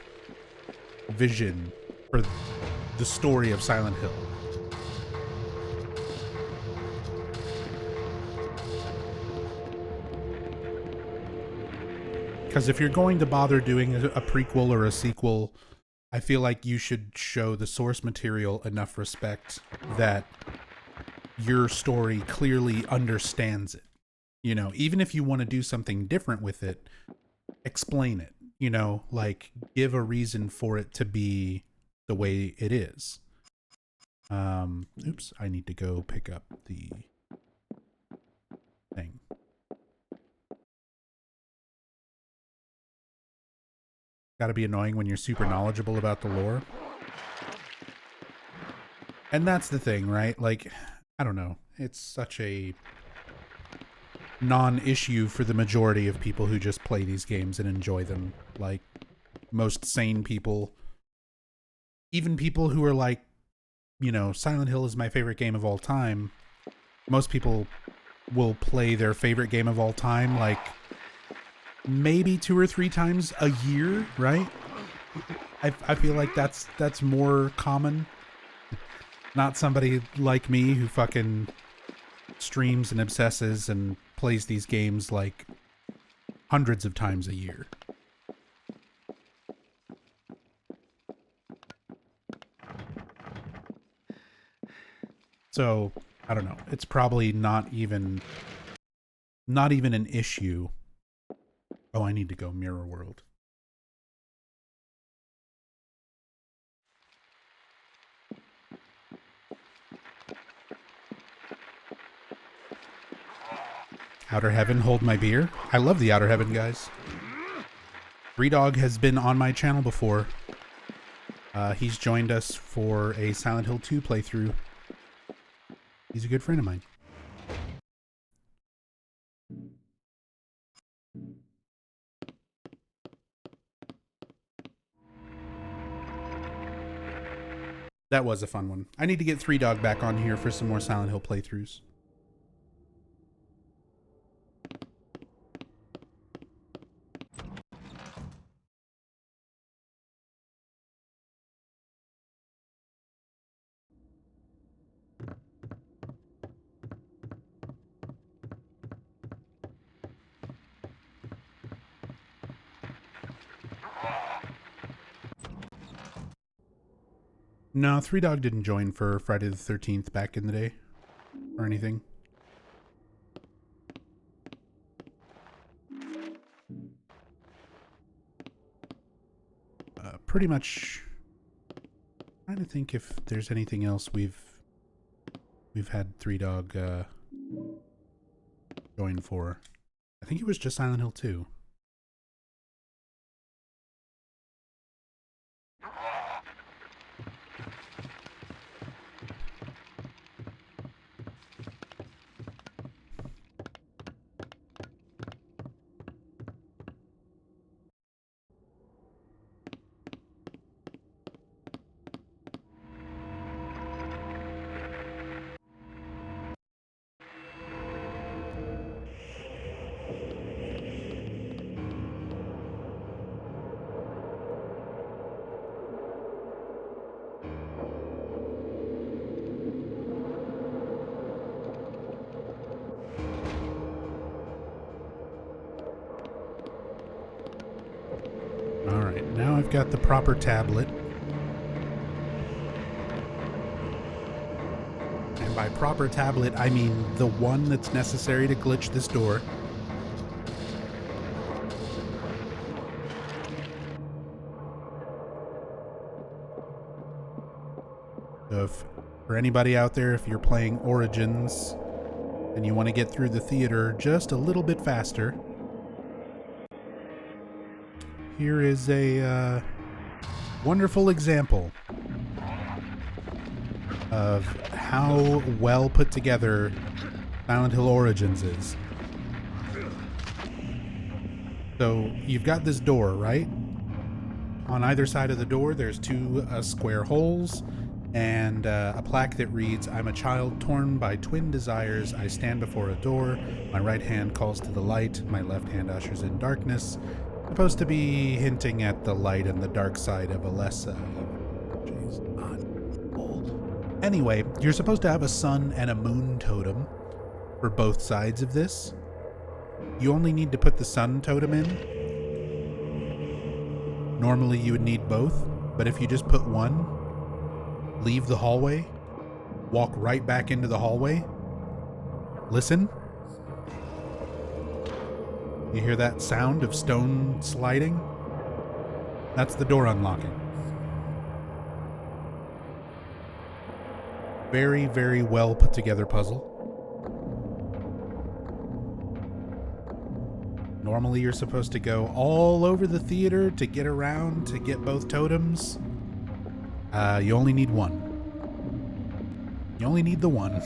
Speaker 1: vision for the story of Silent Hill. Because if you're going to bother doing a prequel or a sequel, I feel like you should show the source material enough respect that your story clearly understands it. You know, even if you want to do something different with it, explain it. You know, like, give a reason for it to be the way it is. Oops, I need to go pick up the thing. Gotta be annoying when you're super knowledgeable about the lore. And that's the thing, right? Like, I don't know. It's such a non-issue for the majority of people who just play these games and enjoy them. Like, most sane people, even people who are like, you know, Silent Hill is my favorite game of all time. Most people will play their favorite game of all time, like, maybe 2 or 3 times a year, right? I feel like that's more common. Not somebody like me who fucking streams and obsesses and plays these games like hundreds of times a year. So, I don't know. It's probably not even an issue. Oh, I need to go Mirror World. Outer Heaven, hold my beer. I love the Outer Heaven, guys. 0rigins has been on my channel before. He's joined us for a Silent Hill 2 playthrough. He's a good friend of mine. That was a fun one. I need to get 0rigins back on here for some more Silent Hill playthroughs. No, 0rigins didn't join for Friday the 13th back in the day or anything. Pretty much trying to think if there's anything else we've had 0rigins join for. I think it was just Silent Hill 2. Alright, now I've got the proper tablet. And by proper tablet, I mean the one that's necessary to glitch this door. So for anybody out there, if you're playing Origins and you want to get through the theater just a little bit faster, here is a wonderful example of how well put together Silent Hill Origins is. So you've got this door, right? On either side of the door, there's 2 square holes, and a plaque that reads, "I'm a child torn by twin desires. I stand before a door. My right hand calls to the light. My left hand ushers in darkness." Supposed to be hinting at the light and the dark side of Alessa. Jeez, anyway, you're supposed to have a sun and a moon totem for both sides of this. You only need to put the sun totem in. Normally you would need both, but if you just put one, leave the hallway, walk right back into the hallway, listen. You hear that sound of stone sliding? That's the door unlocking. Very, very well put together puzzle. Normally you're supposed to go all over the theater to get around to get both totems. You only need one. You only need the one.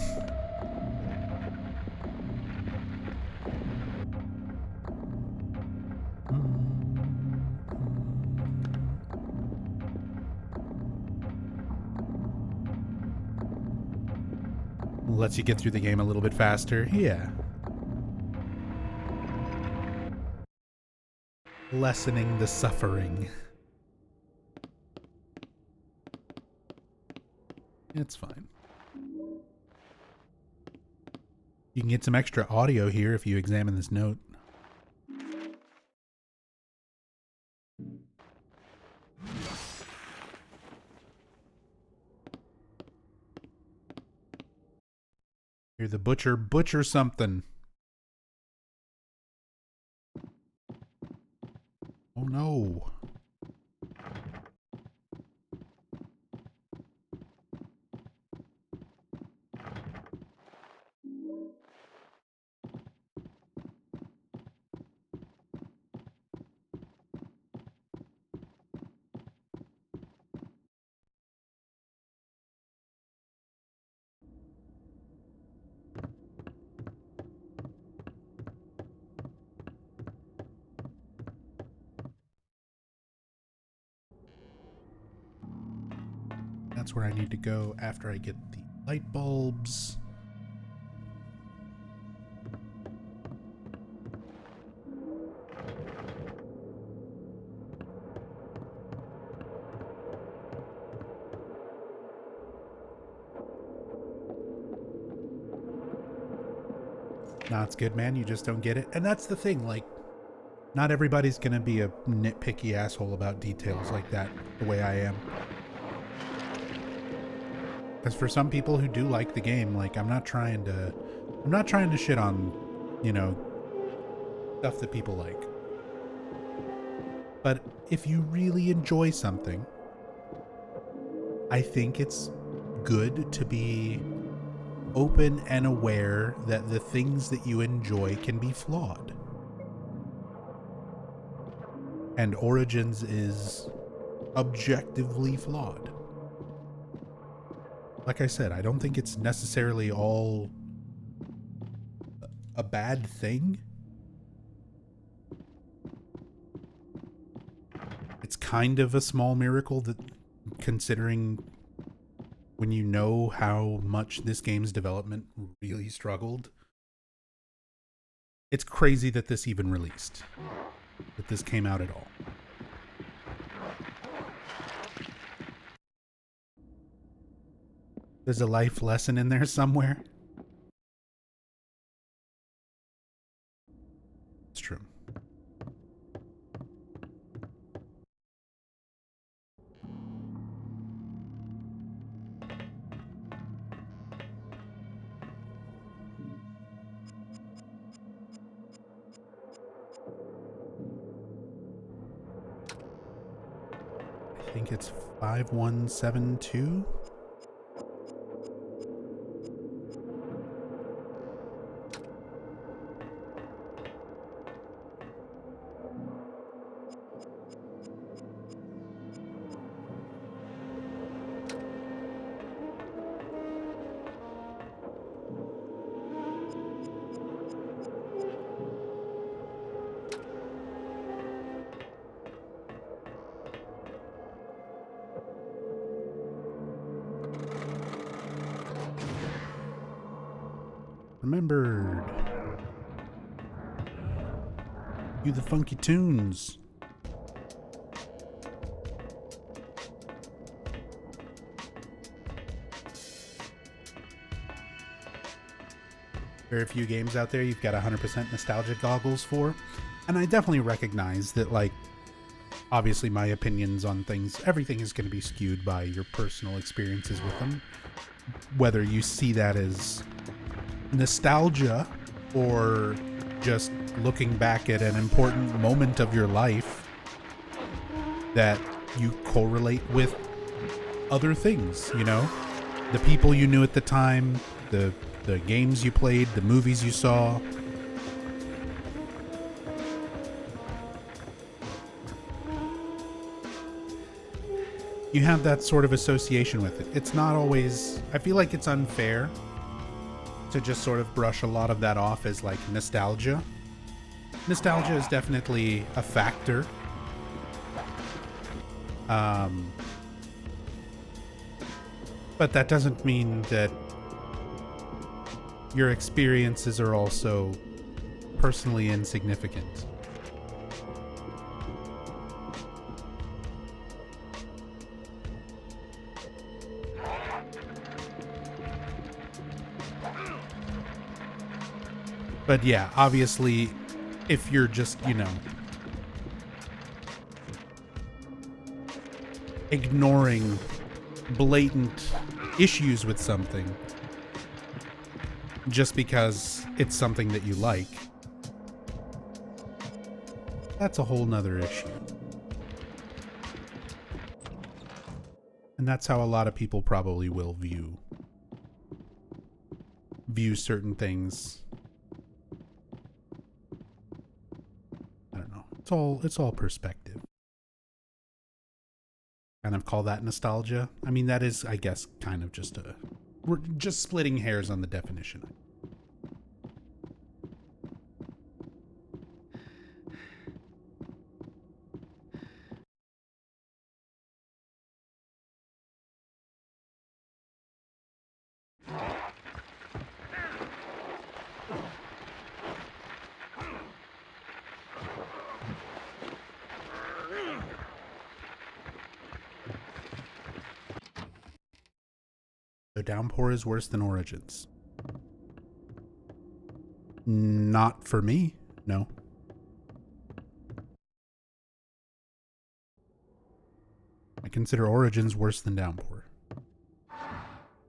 Speaker 1: Lets you get through the game a little bit faster. Yeah. Lessening the suffering. It's fine. You can get some extra audio here if you examine this note. Hear the butcher something. Oh no. That's where I need to go after I get the light bulbs. Nah, it's good, man. You just don't get it. And that's the thing, like, not everybody's gonna be a nitpicky asshole about details like that, the way I am. Because for some people who do like the game, like, I'm not trying to shit on, you know, stuff that people like. But if you really enjoy something, I think it's good to be open and aware that the things that you enjoy can be flawed. And Origins is objectively flawed. Like I said, I don't think it's necessarily all a bad thing. It's kind of a small miracle that, considering when you know how much this game's development really struggled, it's crazy that this even released, that this came out at all. There's a life lesson in there somewhere. It's true. I think it's 5172. Remembered. Cue the funky tunes. Very few games out there you've got 100% nostalgia goggles for. And I definitely recognize that, like, obviously my opinions on things, everything is going to be skewed by your personal experiences with them. Whether you see that as nostalgia or just looking back at an important moment of your life that you correlate with other things, you know? The people you knew at the time, the games you played, the movies you saw. You have that sort of association with it. It's not always... I feel like it's unfair to just sort of brush a lot of that off as like nostalgia. Nostalgia is definitely a factor. But that doesn't mean that your experiences are also personally insignificant. But yeah, obviously, if you're just, you know, ignoring blatant issues with something just because it's something that you like, that's a whole nother issue. And that's how a lot of people probably will view certain things. I don't know. It's all perspective. Kind of call that nostalgia. I mean, that is, I guess, kind of just we're just splitting hairs on the definition. So Downpour is worse than Origins. Not for me, no. I consider Origins worse than Downpour.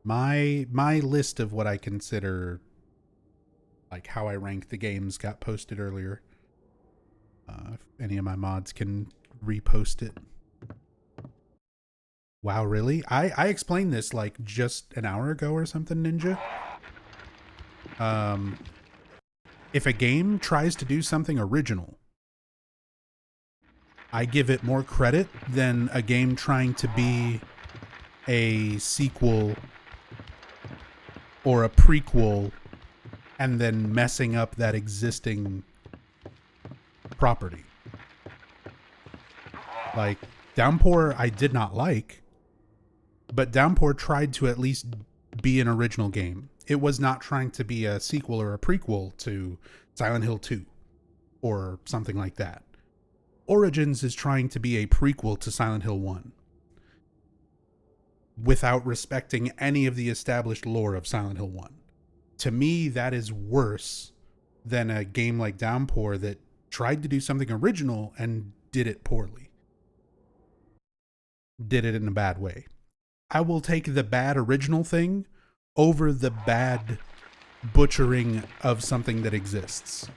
Speaker 1: My list of what I consider, like how I rank the games, got posted earlier. If any of my mods can repost it. Wow, really? I explained this like just an hour ago or something, Ninja. If a game tries to do something original, I give it more credit than a game trying to be a sequel or a prequel and then messing up that existing property. Like, Downpour I did not like, but Downpour tried to at least be an original game. It was not trying to be a sequel or a prequel to Silent Hill 2 or something like that. Origins is trying to be a prequel to Silent Hill 1 without respecting any of the established lore of Silent Hill 1. To me, that is worse than a game like Downpour that tried to do something original and did it poorly. Did it in a bad way. I will take the bad original thing over the bad butchering of something that exists.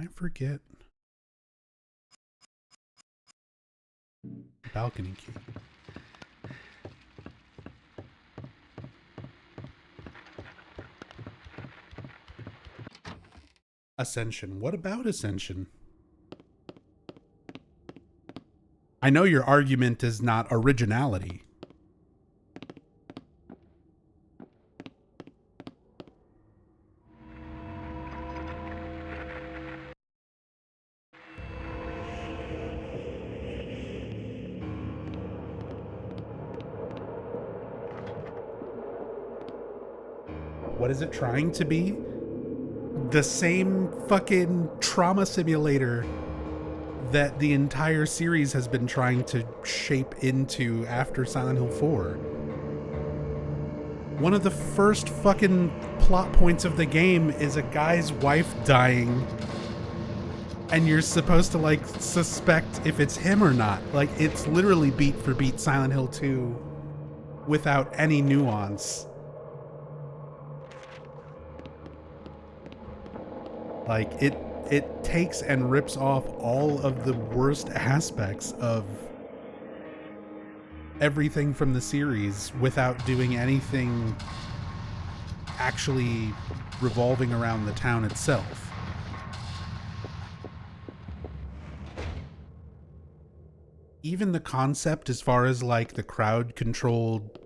Speaker 1: I forget. Balcony key. Ascension. What about Ascension? I know your argument is not originality. What is it trying to be? The same fucking trauma simulator that the entire series has been trying to shape into after Silent Hill 4. One of the first fucking plot points of the game is a guy's wife dying, and you're supposed to like suspect if it's him or not. Like, it's literally beat for beat Silent Hill 2 without any nuance. Like, it takes and rips off all of the worst aspects of everything from the series without doing anything actually revolving around the town itself. Even the concept as far as like the crowd controlled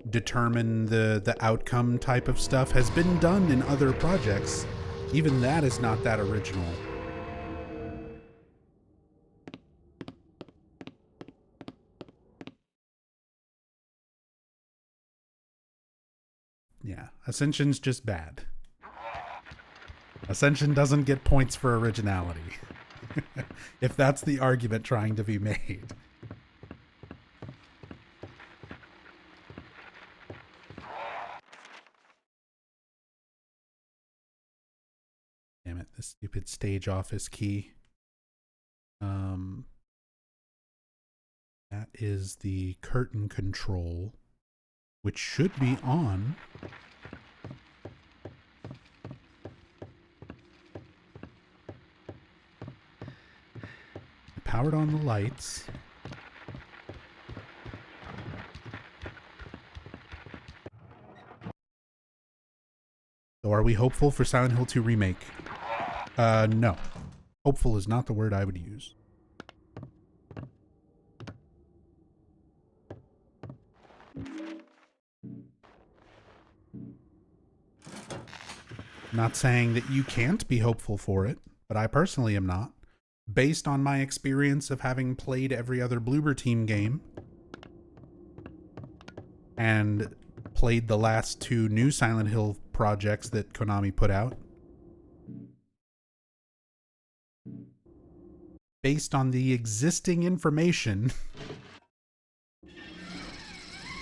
Speaker 1: determine the outcome type of stuff has been done in other projects. Even that is not that original. Yeah, Ascension's just bad. Ascension doesn't get points for originality. If that's the argument trying to be made. Damn it, this stupid stage office key. That is the curtain control, which should be on. Powered on the lights. So are we hopeful for Silent Hill 2 Remake? No. Hopeful is not the word I would use. Not saying that you can't be hopeful for it, but I personally am not. Based on my experience of having played every other Bloober Team game and played the last two new Silent Hill projects that Konami put out. Based on the existing information,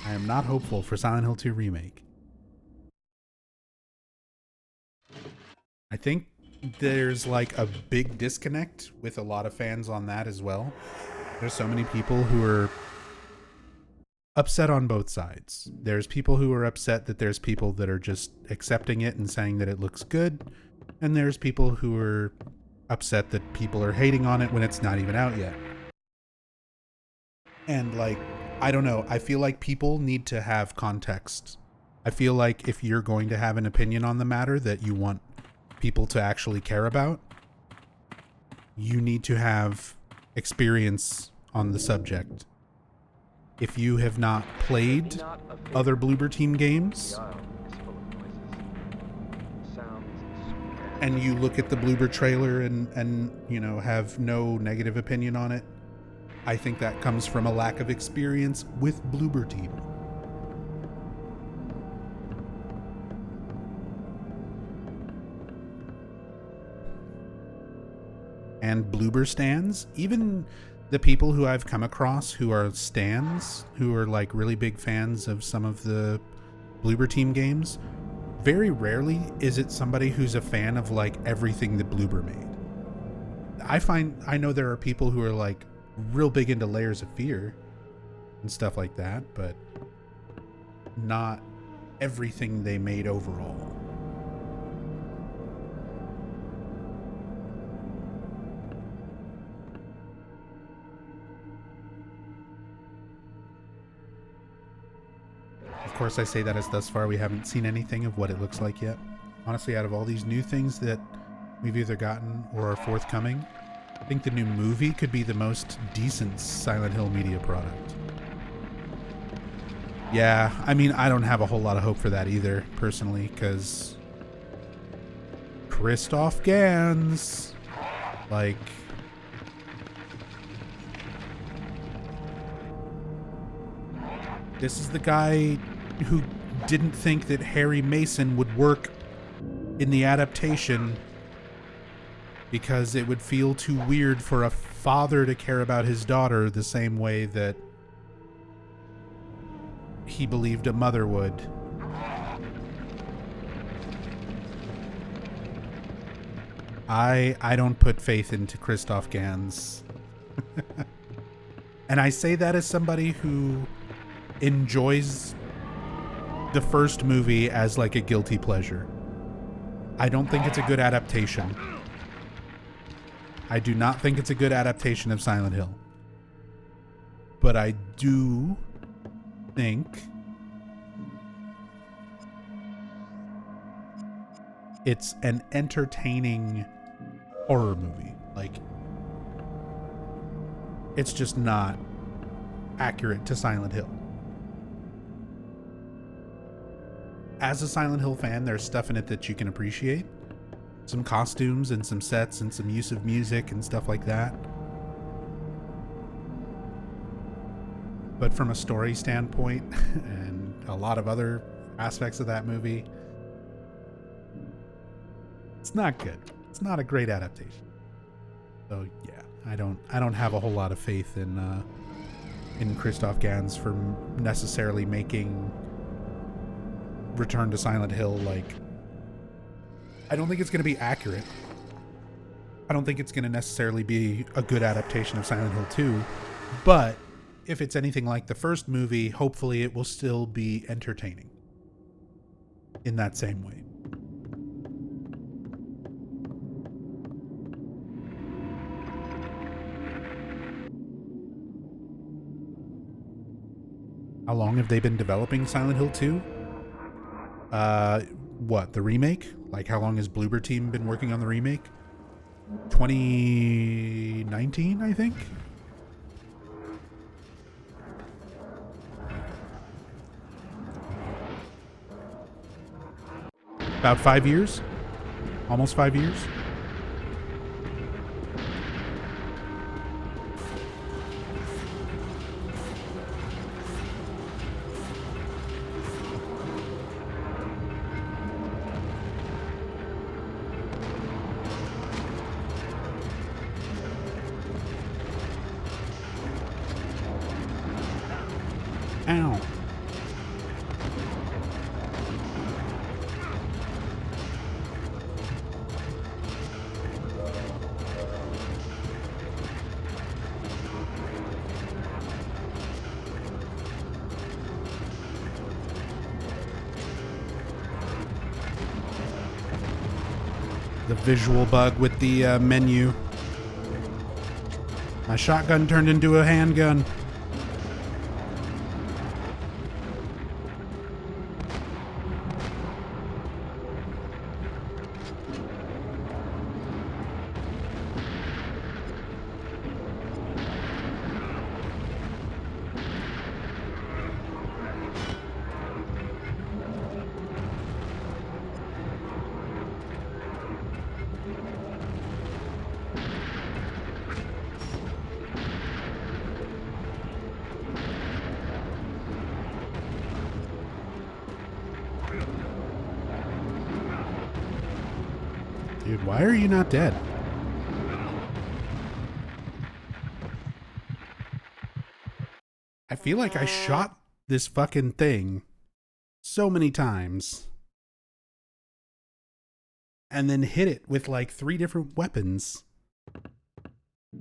Speaker 1: I am not hopeful for Silent Hill 2 Remake. I think there's like a big disconnect with a lot of fans on that as well. There's so many people who are upset on both sides. There's people who are upset that there's people that are just accepting it and saying that it looks good. And there's people who are upset that people are hating on it when it's not even out yet. And like, I don't know. I feel like people need to have context. I feel like if you're going to have an opinion on the matter that you want people to actually care about, you need to have experience on the subject. If you have not played other Bloober Team games and you look at the Bloober trailer and you know, have no negative opinion on it, I think that comes from a lack of experience with Bloober Team. And Bloober stans, even the people who I've come across who are stans, who are like really big fans of some of the Bloober Team games, very rarely is it somebody who's a fan of like everything that Bloober made. I know there are people who are like real big into Layers of Fear and stuff like that, but not everything they made overall. Of course, I say that as thus far we haven't seen anything of what it looks like yet. Honestly, out of all these new things that we've either gotten or are forthcoming, I think the new movie could be the most decent Silent Hill media product. Yeah, I mean, I don't have a whole lot of hope for that either, personally, because Christoph Gans, like, this is the guy who didn't think that Harry Mason would work in the adaptation because it would feel too weird for a father to care about his daughter the same way that he believed a mother would. I don't put faith into Christoph Gans. And I say that as somebody who enjoys the first movie as like a guilty pleasure. I don't think it's a good adaptation. I do not think it's a good adaptation of Silent Hill. But I do think it's an entertaining horror movie. Like, it's just not accurate to Silent Hill. As a Silent Hill fan, there's stuff in it that you can appreciate. Some costumes and some sets and some use of music and stuff like that. But from a story standpoint and a lot of other aspects of that movie, it's not good. It's not a great adaptation. So yeah, I don't have a whole lot of faith in Christoph Gans for necessarily making Return to Silent Hill, like, I don't think it's going to be accurate. I don't think it's going to necessarily be a good adaptation of Silent Hill 2, but if it's anything like the first movie, hopefully it will still be entertaining in that same way. How long have they been developing Silent Hill 2? What, the remake? Like, how long has Bloober Team been working on the remake? 2019, I think? About 5 years? Almost 5 years? Ow. The visual bug with the menu. My shotgun turned into a handgun. Dude, why are you not dead? I feel like I shot this fucking thing so many times and then hit it with like 3 different weapons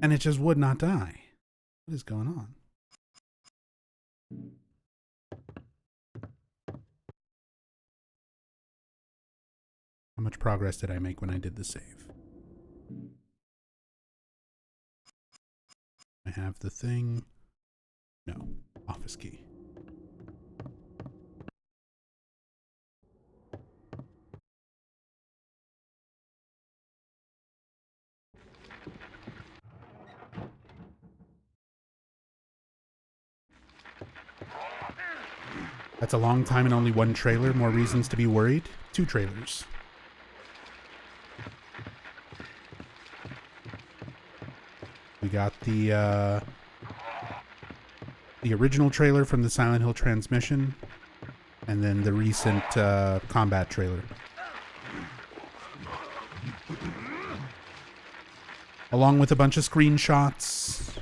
Speaker 1: and it just would not die. What is going on? How much progress did I make when I did the save? I have the thing. No. Office key. That's a long time and only one trailer. More reasons to be worried. 2 trailers. We got the original trailer from the Silent Hill transmission, and then the recent combat trailer. Along with a bunch of screenshots.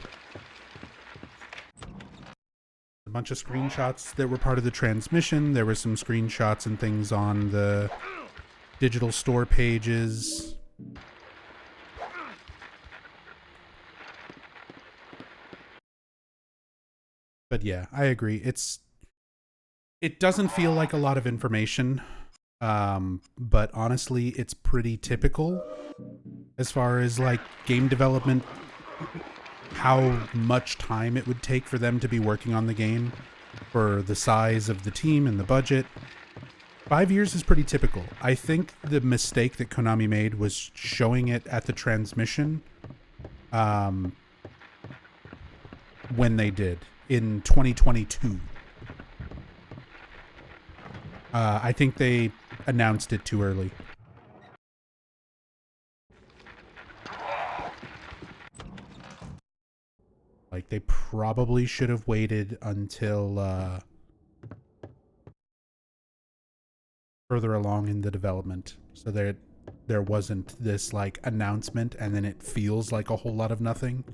Speaker 1: A bunch of screenshots that were part of the transmission. There were some screenshots and things on the digital store pages. But yeah, I agree. It doesn't feel like a lot of information, but honestly, it's pretty typical as far as like game development, how much time it would take for them to be working on the game for the size of the team and the budget. 5 years is pretty typical. I think the mistake that Konami made was showing it at the transmission when they did in 2022. I think they announced it too early. Like, they probably should have waited until further along in the development, so that there wasn't this, like, announcement and then it feels like a whole lot of nothing.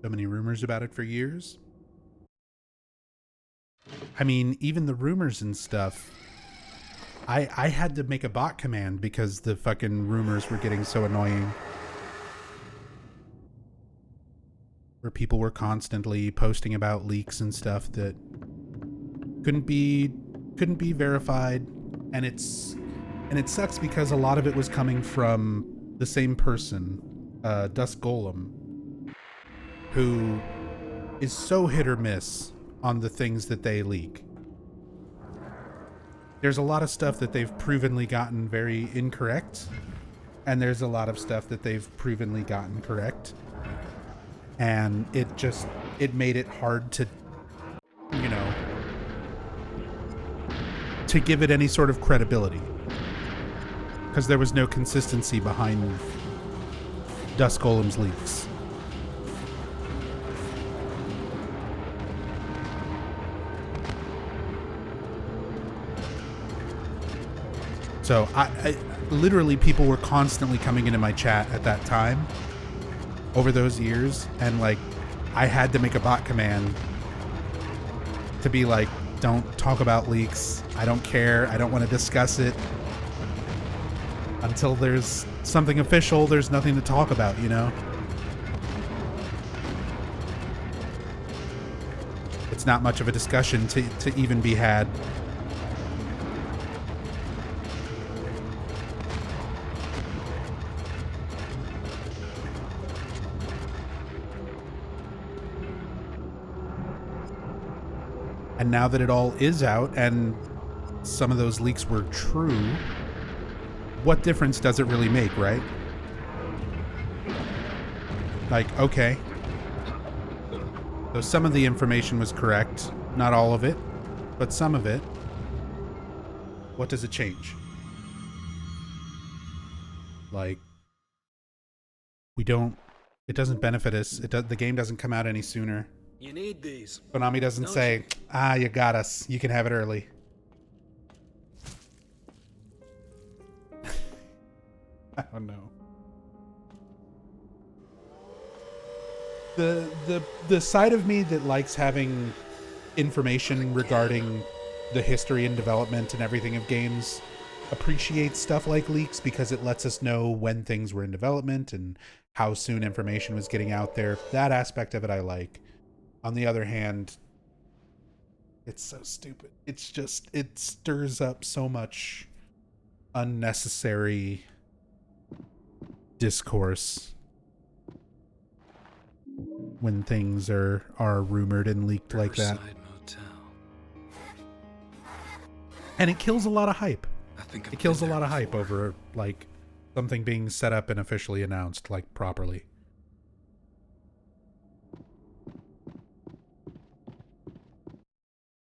Speaker 1: So many rumors about it for years. I mean, even the rumors and stuff, I had to make a bot command because the fucking rumors were getting so annoying. Where people were constantly posting about leaks and stuff that couldn't be verified, and it sucks because a lot of it was coming from the same person, Dusk Golem, who is so hit or miss on the things that they leak. There's a lot of stuff that they've provenly gotten very incorrect, and there's a lot of stuff that they've provenly gotten correct. And it made it hard to, you know, to give it any sort of credibility. Because there was no consistency behind Dusk Golem's leaks. So I literally, people were constantly coming into my chat at that time over those years, and like I had to make a bot command to be like, don't talk about leaks. I don't care. I don't want to discuss it. Until there's something official, there's nothing to talk about, you know? It's not much of a discussion to even be had. And now that it all is out and some of those leaks were true, what difference does it really make, right? Like, okay. So some of the information was correct. Not all of it, but some of it. What does it change? Like, it doesn't benefit us. The game doesn't come out any sooner.
Speaker 5: You need these.
Speaker 1: Konami doesn't say, you got us. You can have it early. I don't know. The side of me that likes having information regarding the history and development and everything of games appreciates stuff like leaks because it lets us know when things were in development and how soon information was getting out there. That aspect of it I like. On the other hand, it's so stupid. It's just, it stirs up so much unnecessary discourse. when things are rumored and leaked like that.
Speaker 5: Riverside Motel.
Speaker 1: And it kills a lot of hype.
Speaker 5: I think I've
Speaker 1: It kills a
Speaker 5: been there
Speaker 1: lot of hype
Speaker 5: before.
Speaker 1: over like something being set up and officially announced like properly.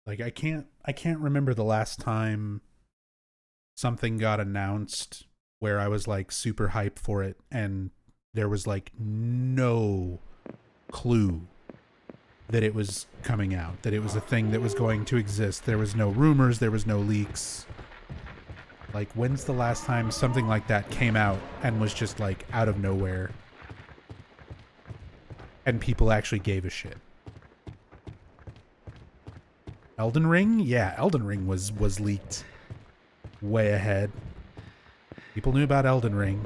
Speaker 1: Like I can't remember the last time something got announced where I was like super hyped for it and there was like no clue that it was coming out, that it was a thing that was going to exist. There was no rumors, there was no leaks. Like, when's the last time something like that came out and was just like out of nowhere and people actually gave a shit? Elden Ring? Yeah, Elden Ring was leaked way ahead. People knew about Elden Ring.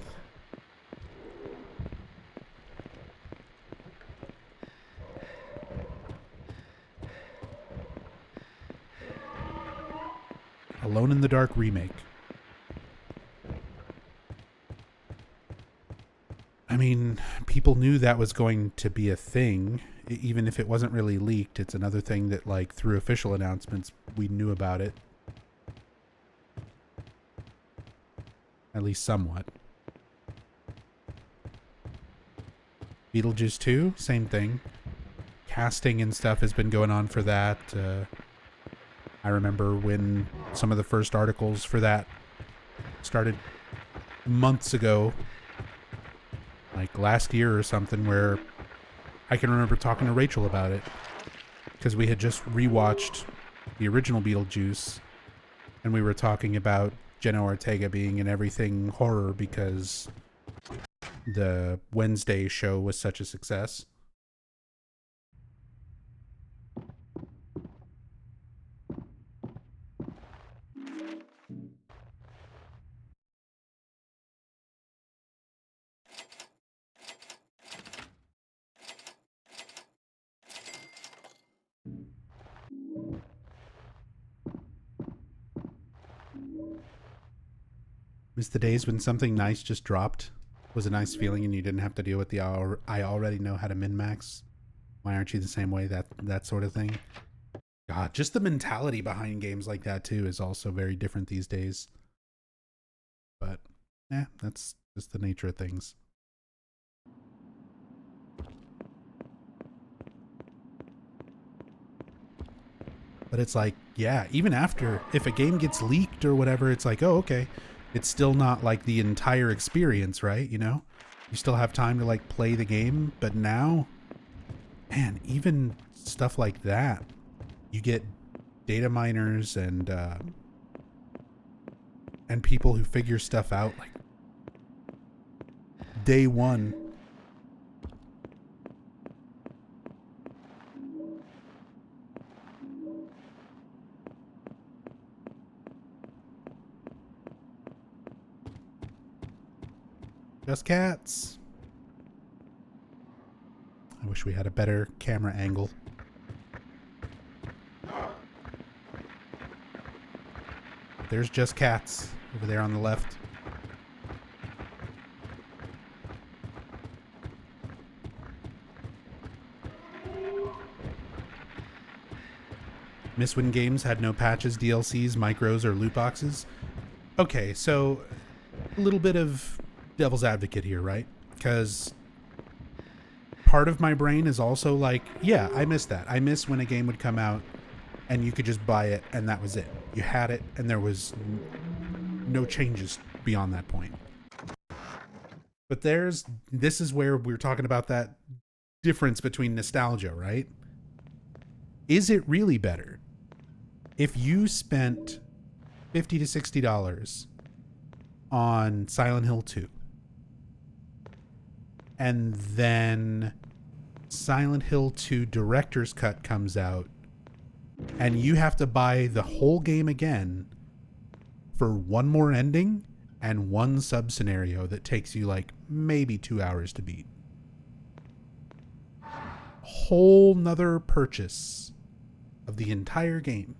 Speaker 1: Alone in the Dark remake. I mean, people knew that was going to be a thing, even if it wasn't really leaked. It's another thing that, like, through official announcements, we knew about it. At least somewhat. Beetlejuice 2, same thing. Casting and stuff has been going on for that. I remember when some of the first articles for that started months ago, like last year or something, where I can remember talking to Rachel about it because we had just rewatched the original Beetlejuice and we were talking about Jenna Ortega being in everything horror because the Wednesday show was such a success. Miss the days when something nice just dropped. Was a nice feeling and you didn't have to deal with the I already know how to min-max. Why aren't you the same way? That sort of thing. God, just the mentality behind games like that too is also very different these days. But yeah, that's just the nature of things. But it's like, yeah, even after, if a game gets leaked or whatever, it's like, oh, okay. It's still not like the entire experience, right? You know? You still have time to like play the game, but now, man, even stuff like that, you get data miners and people who figure stuff out like day one. Just cats. I wish we had a better camera angle. There's just cats over there on the left. Miss when games had no patches, DLCs, micros, or loot boxes. Okay, so a little bit of devil's advocate here, right? Because part of my brain is also like, yeah, I miss that. I miss when a game would come out and you could just buy it and that was it. You had it and there was no changes beyond that point. But this is where we're talking about that difference between nostalgia, right? Is it really better if you spent $50 to $60 on Silent Hill 2 and then Silent Hill 2 Director's Cut comes out and you have to buy the whole game again for one more ending and one sub scenario that takes you like maybe 2 hours to beat? Whole nother purchase of the entire game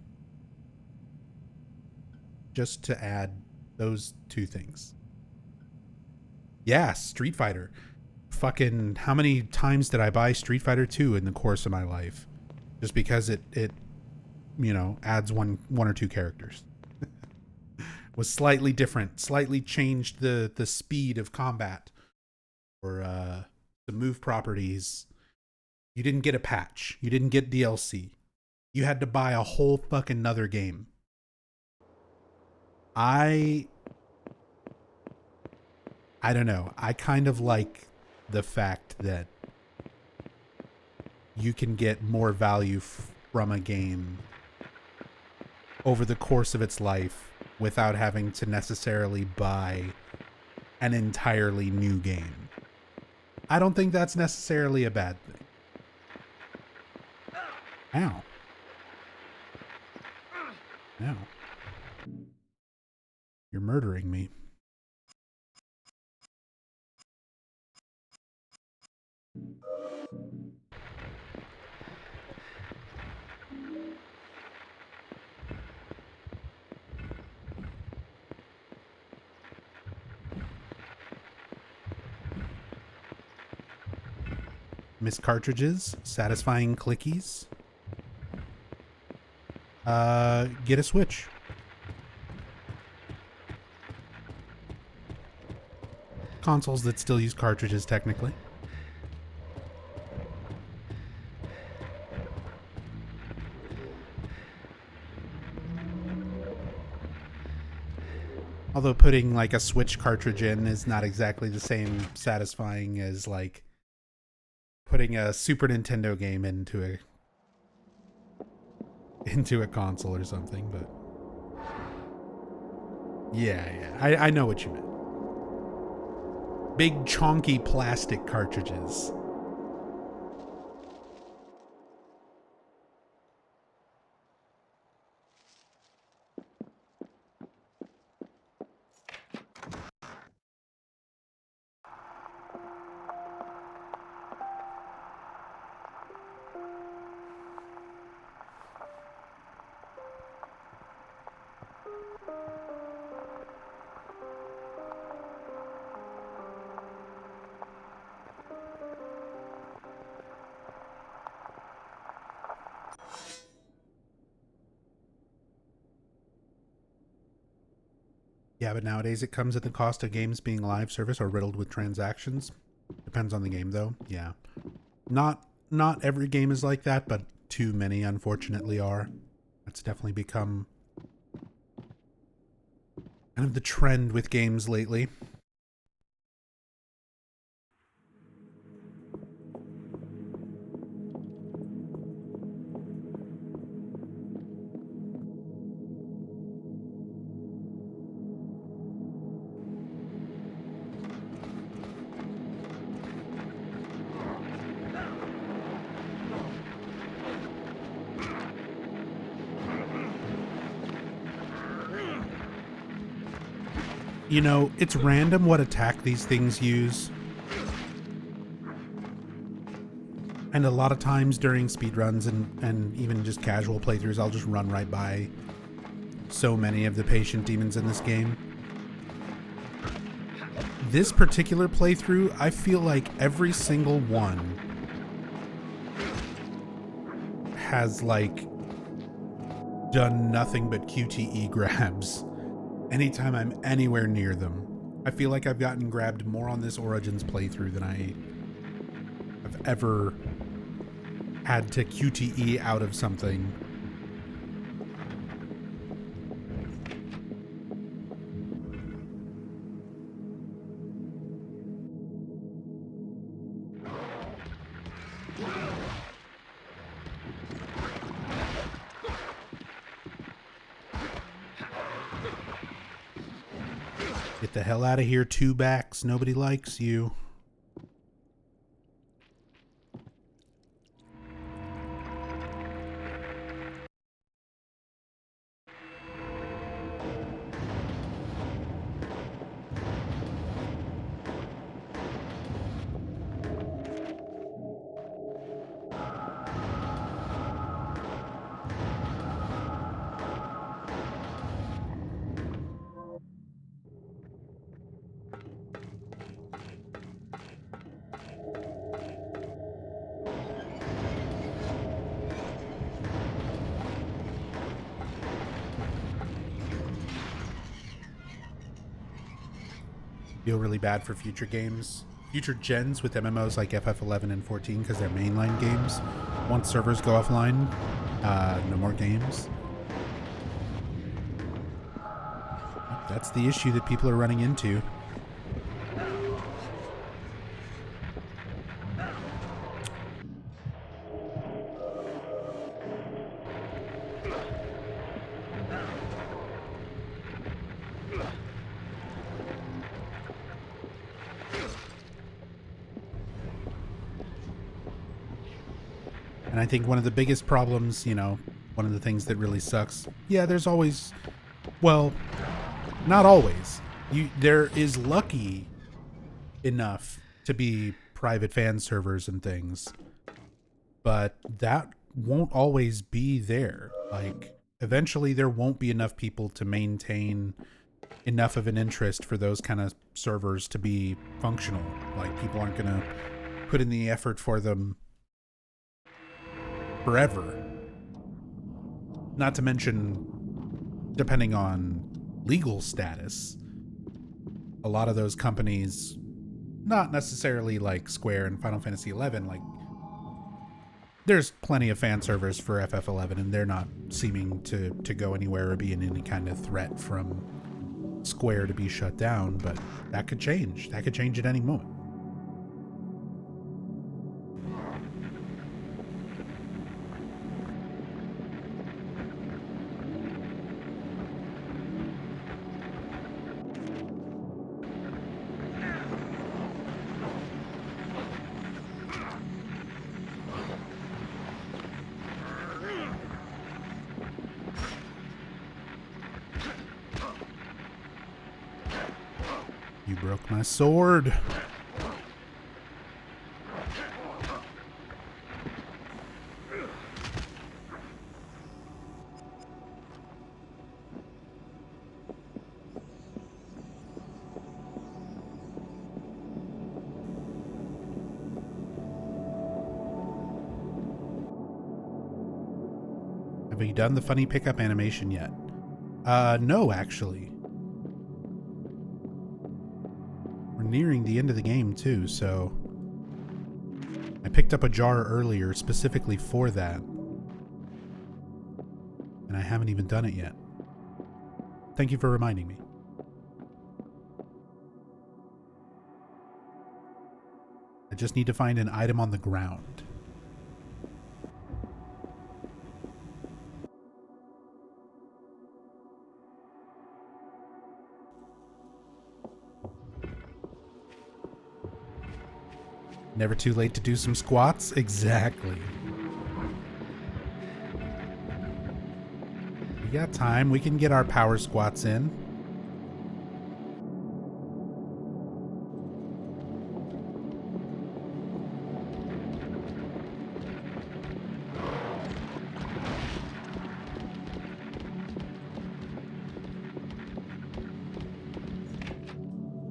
Speaker 1: just to add those two things. Yeah, Street Fighter. fucking, how many times did I buy Street Fighter 2 in the course of my life? Just because it you know, adds one or two characters. Was slightly different, slightly changed the speed of combat or the move properties. You didn't get a patch. You didn't get DLC. You had to buy a whole fucking nother game. I don't know. I kind of like the fact that you can get more value from a game over the course of its life without having to necessarily buy an entirely new game. I don't think that's necessarily a bad thing. Ow. Ow. You're murdering me. Miss cartridges, satisfying clickies. Get a Switch. Consoles that still use cartridges, technically. Although putting like a Switch cartridge in is not exactly the same satisfying as like putting a Super Nintendo game into a console or something, but yeah, I know what you meant. Big chonky plastic cartridges. Yeah, but nowadays it comes at the cost of games being live service or riddled with transactions. Depends on the game, though. Yeah. Not every game is like that, but too many, unfortunately, are. That's definitely become kind of the trend with games lately. You know, it's random what attack these things use. And a lot of times during speedruns and even just casual playthroughs, I'll just run right by so many of the patient demons in this game. This particular playthrough, I feel like every single one has like done nothing but QTE grabs. Anytime I'm anywhere near them, I feel like I've gotten grabbed more on this Origins playthrough than I have ever had to QTE out of something. Get the hell out of here, two backs. Nobody likes you. Feel really bad for future games, future gens with MMOs like FF11 and 14 because they're mainline games. Once servers go offline, no more games. That's the issue that people are running into. And I think one of the biggest problems, you know, one of the things that really sucks, yeah, there's always, well, not always. There is lucky enough to be private fan servers and things, but that won't always be there. Like, eventually there won't be enough people to maintain enough of an interest for those kind of servers to be functional. Like, people aren't going to put in the effort for them forever. Not to mention, depending on legal status, a lot of those companies, not necessarily like Square and Final Fantasy XI, like, there's plenty of fan servers for FF11 and they're not seeming to go anywhere or be in any kind of threat from Square to be shut down, but that could change. That could change at any moment. You broke my sword. Have you done the funny pickup animation yet? No, actually. We're nearing the end of the game too, so I picked up a jar earlier specifically for that, and I haven't even done it yet. Thank you for reminding me. I just need to find an item on the ground. Never too late to do some squats? Exactly. We got time. We can get our power squats in.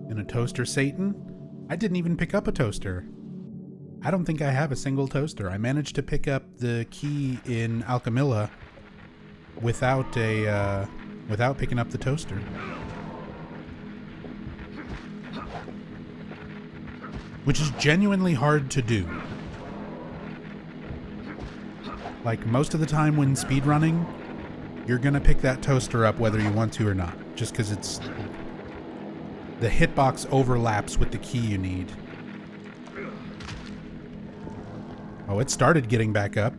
Speaker 1: And a toaster, Satan? I didn't even pick up a toaster. I don't think I have a single toaster. I managed to pick up the key in Alchemilla without picking up the toaster. Which is genuinely hard to do. Like, most of the time when speedrunning, you're gonna pick that toaster up whether you want to or not. Just because it's... the hitbox overlaps with the key you need. Oh, it started getting back up.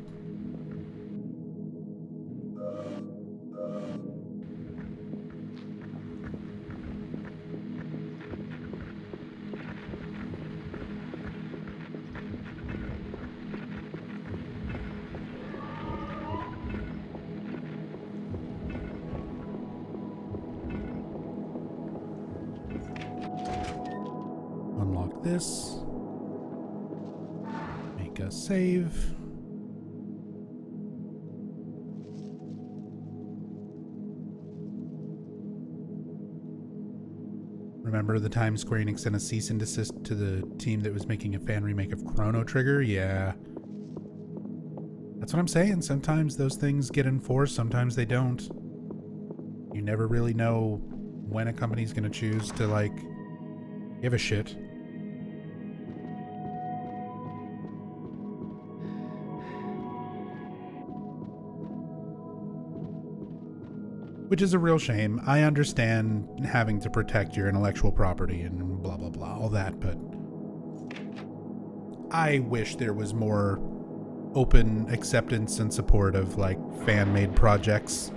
Speaker 1: Unlock this. Make a save. Remember the time Square Enix sent a cease and desist to the team that was making a fan remake of Chrono Trigger? Yeah. That's what I'm saying. Sometimes those things get enforced, sometimes they don't. You never really know when a company's going to choose to, like, Give a shit. Which is a real shame. I understand having to protect your intellectual property and blah, blah, blah, all that, but I wish there was more open acceptance and support of, like, fan-made projects.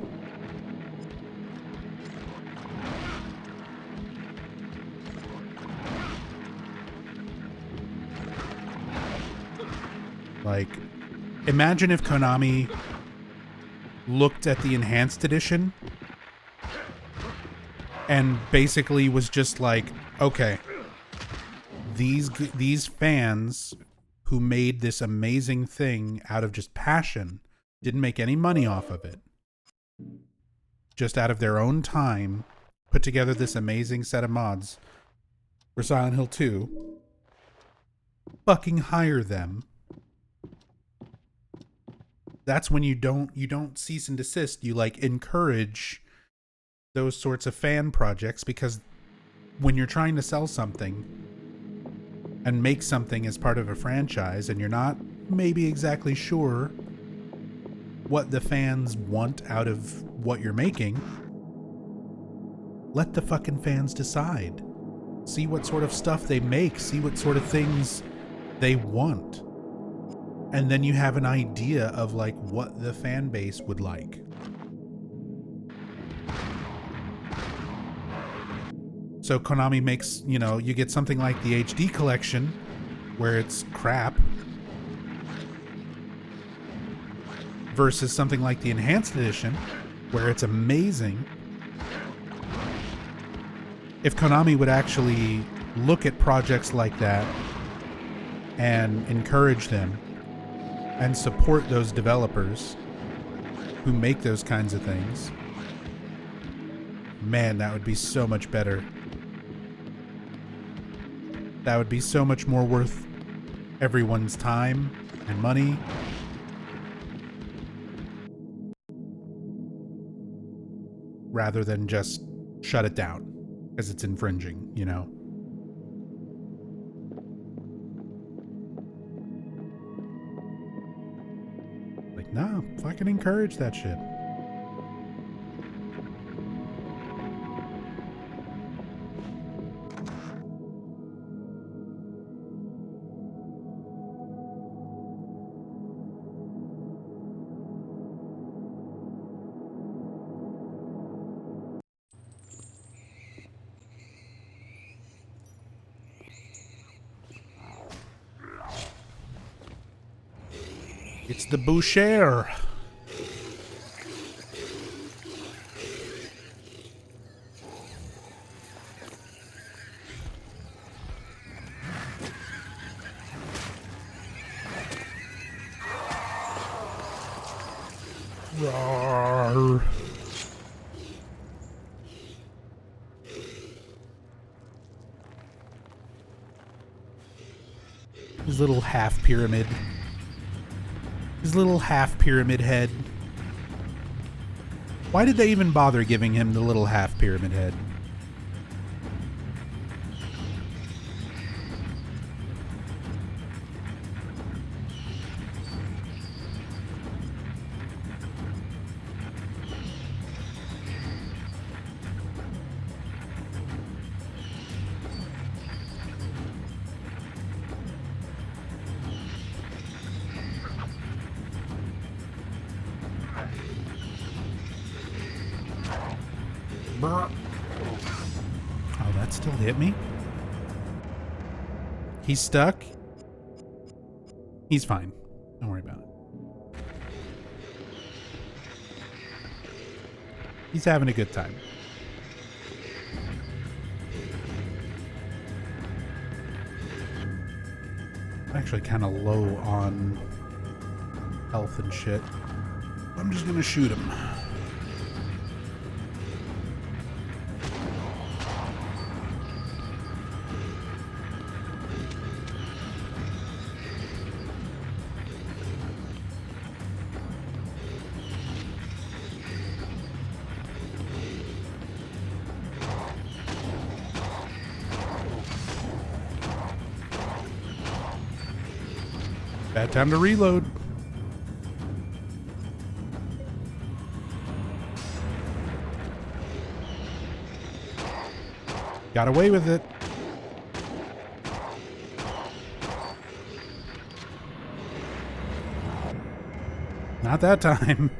Speaker 1: Like, imagine if Konami looked at the Enhanced Edition and basically was just like, okay, these fans who made this amazing thing out of just passion, didn't make any money off of it, just out of their own time, put together this amazing set of mods for Silent Hill 2, fucking hire them. That's when you don't cease and desist. You, like, encourage those sorts of fan projects, because when you're trying to sell something and make something as part of a franchise and you're not maybe exactly sure what the fans want out of what you're making, let the fucking fans decide. See what sort of stuff they make, see what sort of things they want. And then you have an idea of, like, what the fan base would like. So Konami makes, you know, you get something like the HD collection, where it's crap, versus something like the Enhanced Edition, where it's amazing. If Konami would actually look at projects like that and encourage them and support those developers who make those kinds of things, man, that would be so much better. That would be so much more worth everyone's time and money. Rather than just shut it down because it's infringing, you know? Like, nah, fucking encourage that shit. It's the Boucher. Roar. His little half pyramid. His little half pyramid head. Why did they even bother giving him the little half pyramid head? Oh, that still hit me? He's stuck? He's fine. Don't worry about it. He's having a good time. I'm actually kind of low on health and shit. I'm just gonna shoot him. Bad time to reload. Got away with it. Not that time.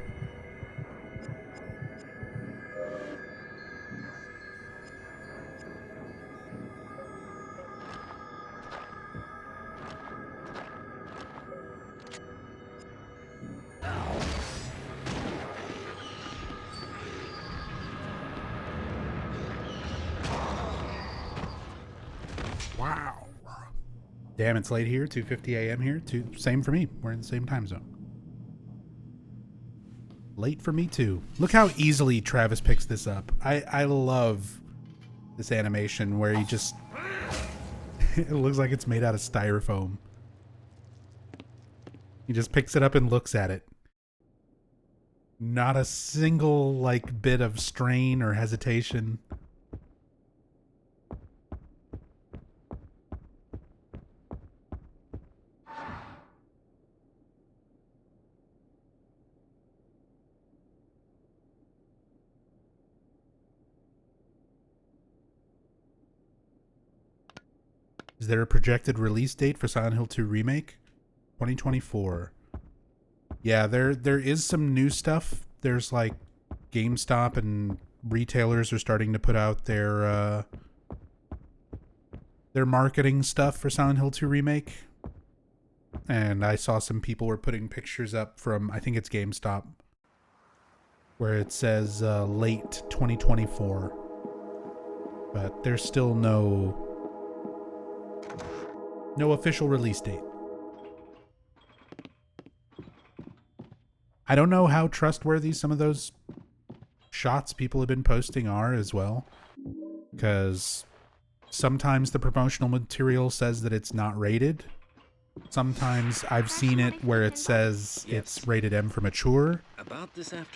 Speaker 1: Wow. Damn, it's late here. 2:50 a.m. here. Same for me. We're in the same time zone. Late for me too. Look how easily Travis picks this up. I love this animation where he just it looks like it's made out of styrofoam. He just picks it up and looks at it. Not a single like bit of strain or hesitation. Is there a projected release date for Silent Hill 2 Remake? 2024. Yeah, there is some new stuff. There's like GameStop and retailers are starting to put out their marketing stuff for Silent Hill 2 Remake. And I saw some people were putting pictures up from, I think it's GameStop, where it says late 2024. But there's still no official release date. I don't know how trustworthy some of those shots people have been posting are as well, because sometimes the promotional material says that it's not rated. Sometimes I've seen it where it says it's rated M for mature,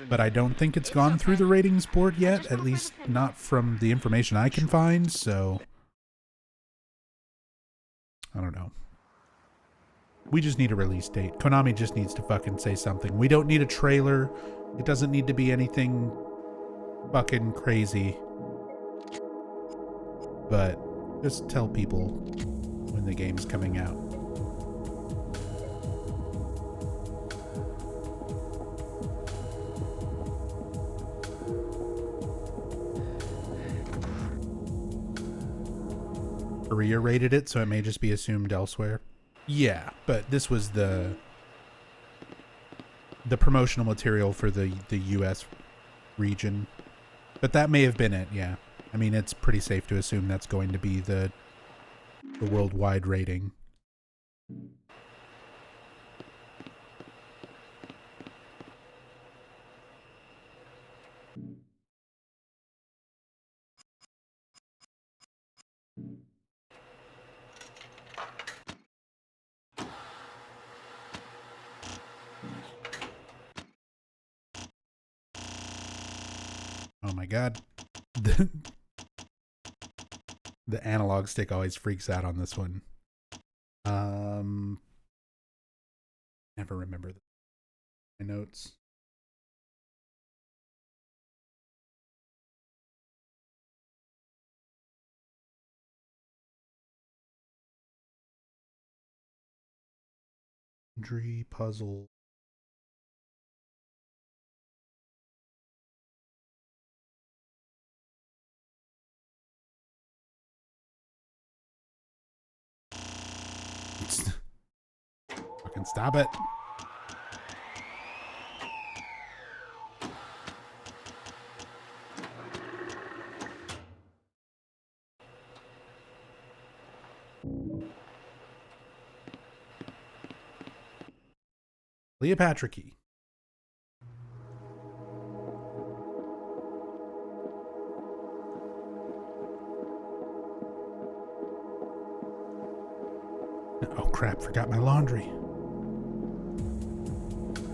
Speaker 1: but I don't think it's gone through the ratings board yet, at least not from the information I can find, so I don't know. We just need a release date. Konami just needs to fucking say something. We don't need a trailer. It doesn't need to be anything fucking crazy. But just tell people when the game's coming out. Korea rated it, so it may just be assumed elsewhere. Yeah, but this was the promotional material for the US region. But that may have been it, yeah. I mean, it's pretty safe to assume that's going to be the worldwide rating. Oh my god. The analog stick always freaks out on this one. Never remember my notes. Laundry puzzle. Fucking stop it. Cleopatra key. Oh crap, forgot my laundry.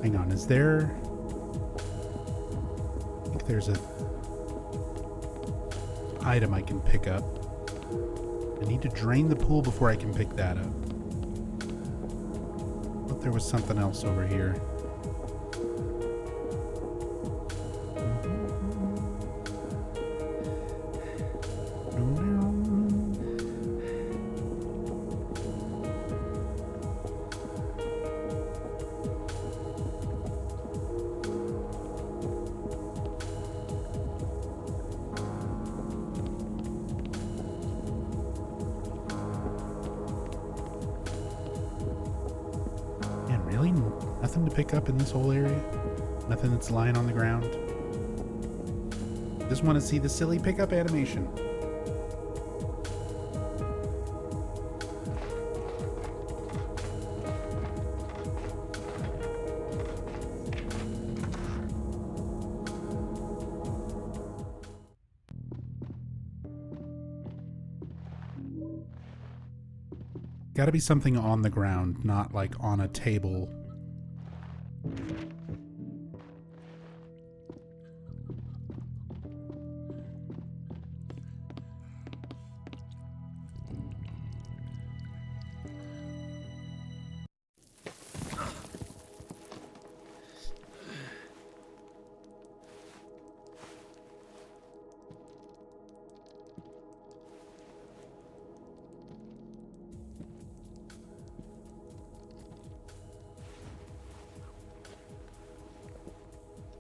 Speaker 1: Hang on, is there... I think there's a item I can pick up. I need to drain the pool before I can pick that up. thought there was something else over here. Man, really? Nothing to pick up in this whole area? Nothing that's lying on the ground? Just want to see the silly pickup animation. Gotta be something on the ground, not like on a table.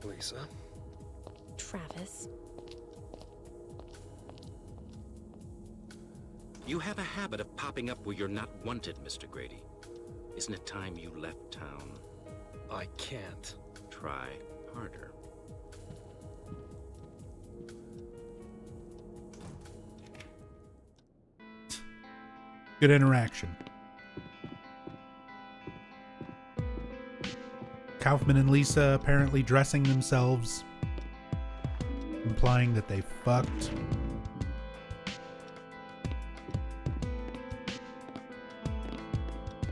Speaker 5: Lisa?
Speaker 10: Travis.
Speaker 8: You have a habit of popping up where you're not wanted, Mr. Grady. Isn't it time you left town?
Speaker 5: I can't.
Speaker 8: Try harder.
Speaker 1: Good interaction. Kaufman and Lisa apparently dressing themselves, implying that they fucked.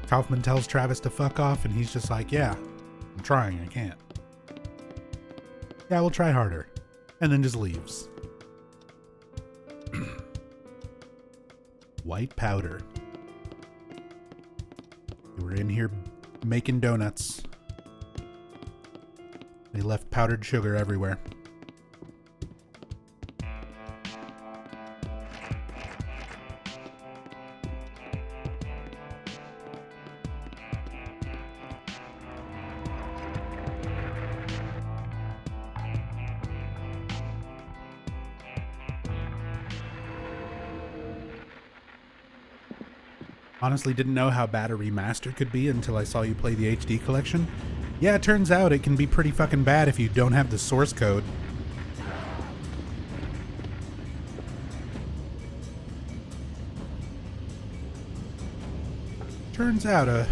Speaker 1: Kaufman tells Travis to fuck off, and he's just like, yeah, I'm trying, I can't. Yeah, we'll try harder. And then just leaves. White powder. They were in here making donuts. They left powdered sugar everywhere. Honestly didn't know how bad a remaster could be until I saw you play the HD collection. Yeah, it turns out it can be pretty fucking bad if you don't have the source code. Turns out a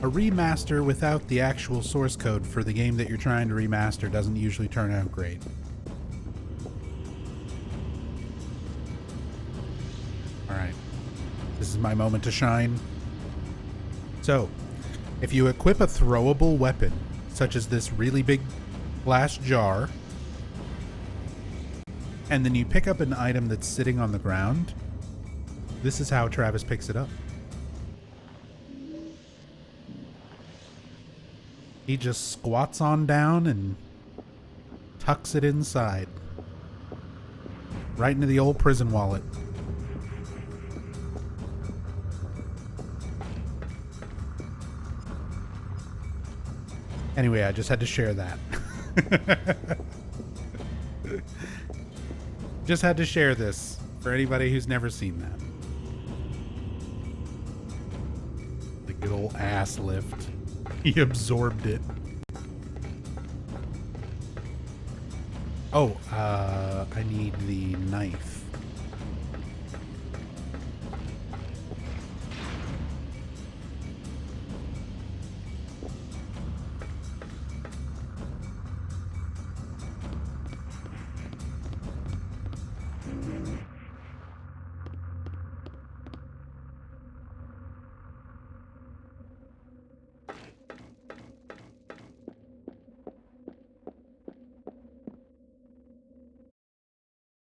Speaker 1: remaster without the actual source code for the game that you're trying to remaster doesn't usually turn out great. Alright. This is my moment to shine. So, if you equip a throwable weapon, such as this really big glass jar, and then you pick up an item that's sitting on the ground, this is how Travis picks it up. He just squats on down and tucks it inside. Right into the old prison wallet. Anyway, I just had to share that. Just had to share this for anybody who's never seen that. The good old ass lift. He absorbed it. Oh, I need the knife.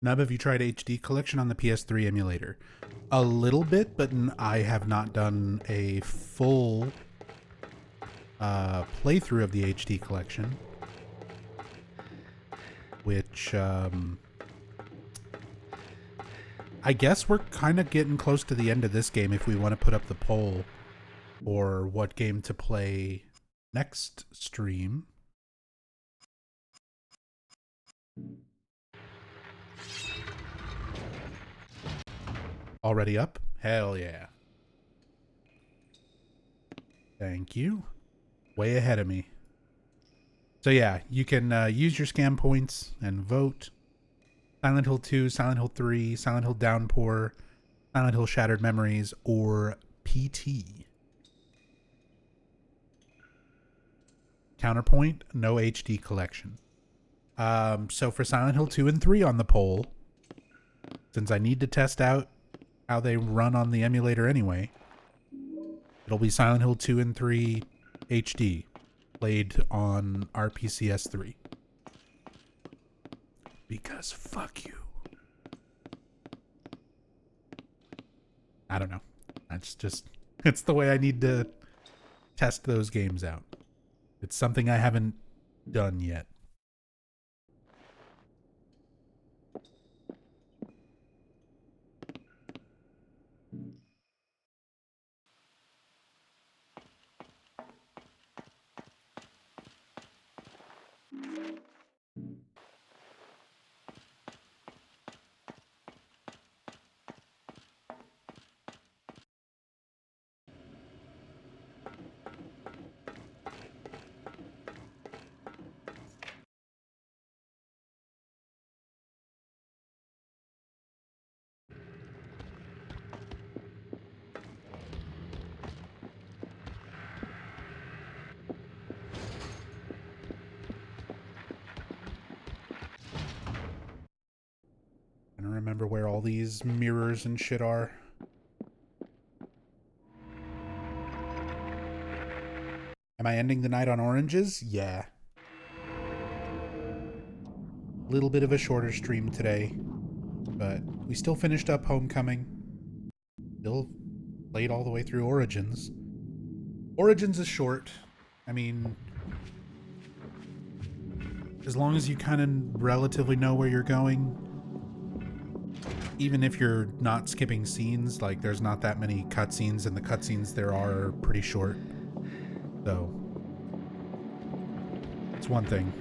Speaker 1: Nub, have you tried HD Collection on the PS3 emulator? A little bit, but I have not done a full playthrough of the HD collection, which I guess we're kind of getting close to the end of this game if we want to put up the poll for what game to play next stream. Already up? Hell yeah. Thank you. Way ahead of me. So yeah, you can use your scam points and vote. Silent Hill 2, Silent Hill 3, Silent Hill Downpour, Silent Hill Shattered Memories, or PT. Counterpoint, no HD collection. So for Silent Hill 2 and 3 on the poll, since I need to test out how they run on the emulator anyway, it'll be Silent Hill 2 and 3 HD, played on RPCS 3. Because fuck you. I don't know. It's the way I need to test those games out. It's something I haven't done yet. I don't remember where all these mirrors and shit are. Am I ending the night on oranges? Yeah. A little bit of a shorter stream today, but we still finished up Homecoming. Still played all the way through Origins. Origins is short. I mean, as long as you kind of relatively know where you're going, even if you're not skipping scenes, like there's not that many cutscenes, and the cutscenes there are pretty short. So, it's one thing.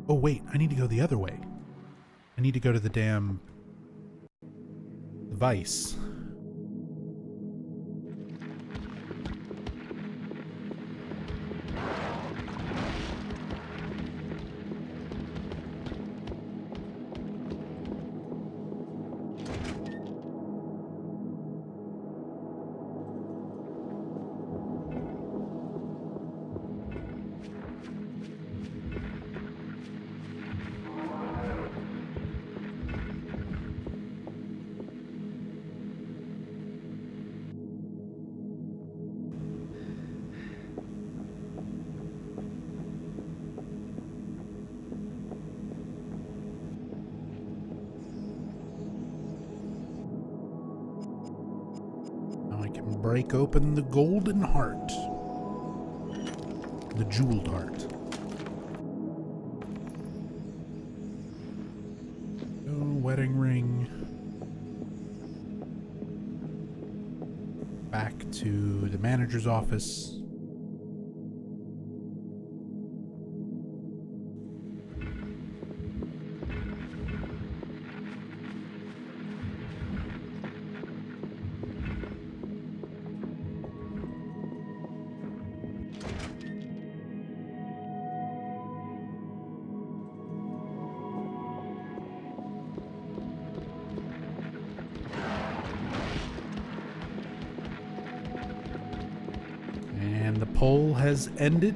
Speaker 1: Oh wait, I need to go the other way. I need to go to the damn device. Break open the golden heart. The jeweled heart. Oh, wedding ring. Back to the manager's office. Poll has ended.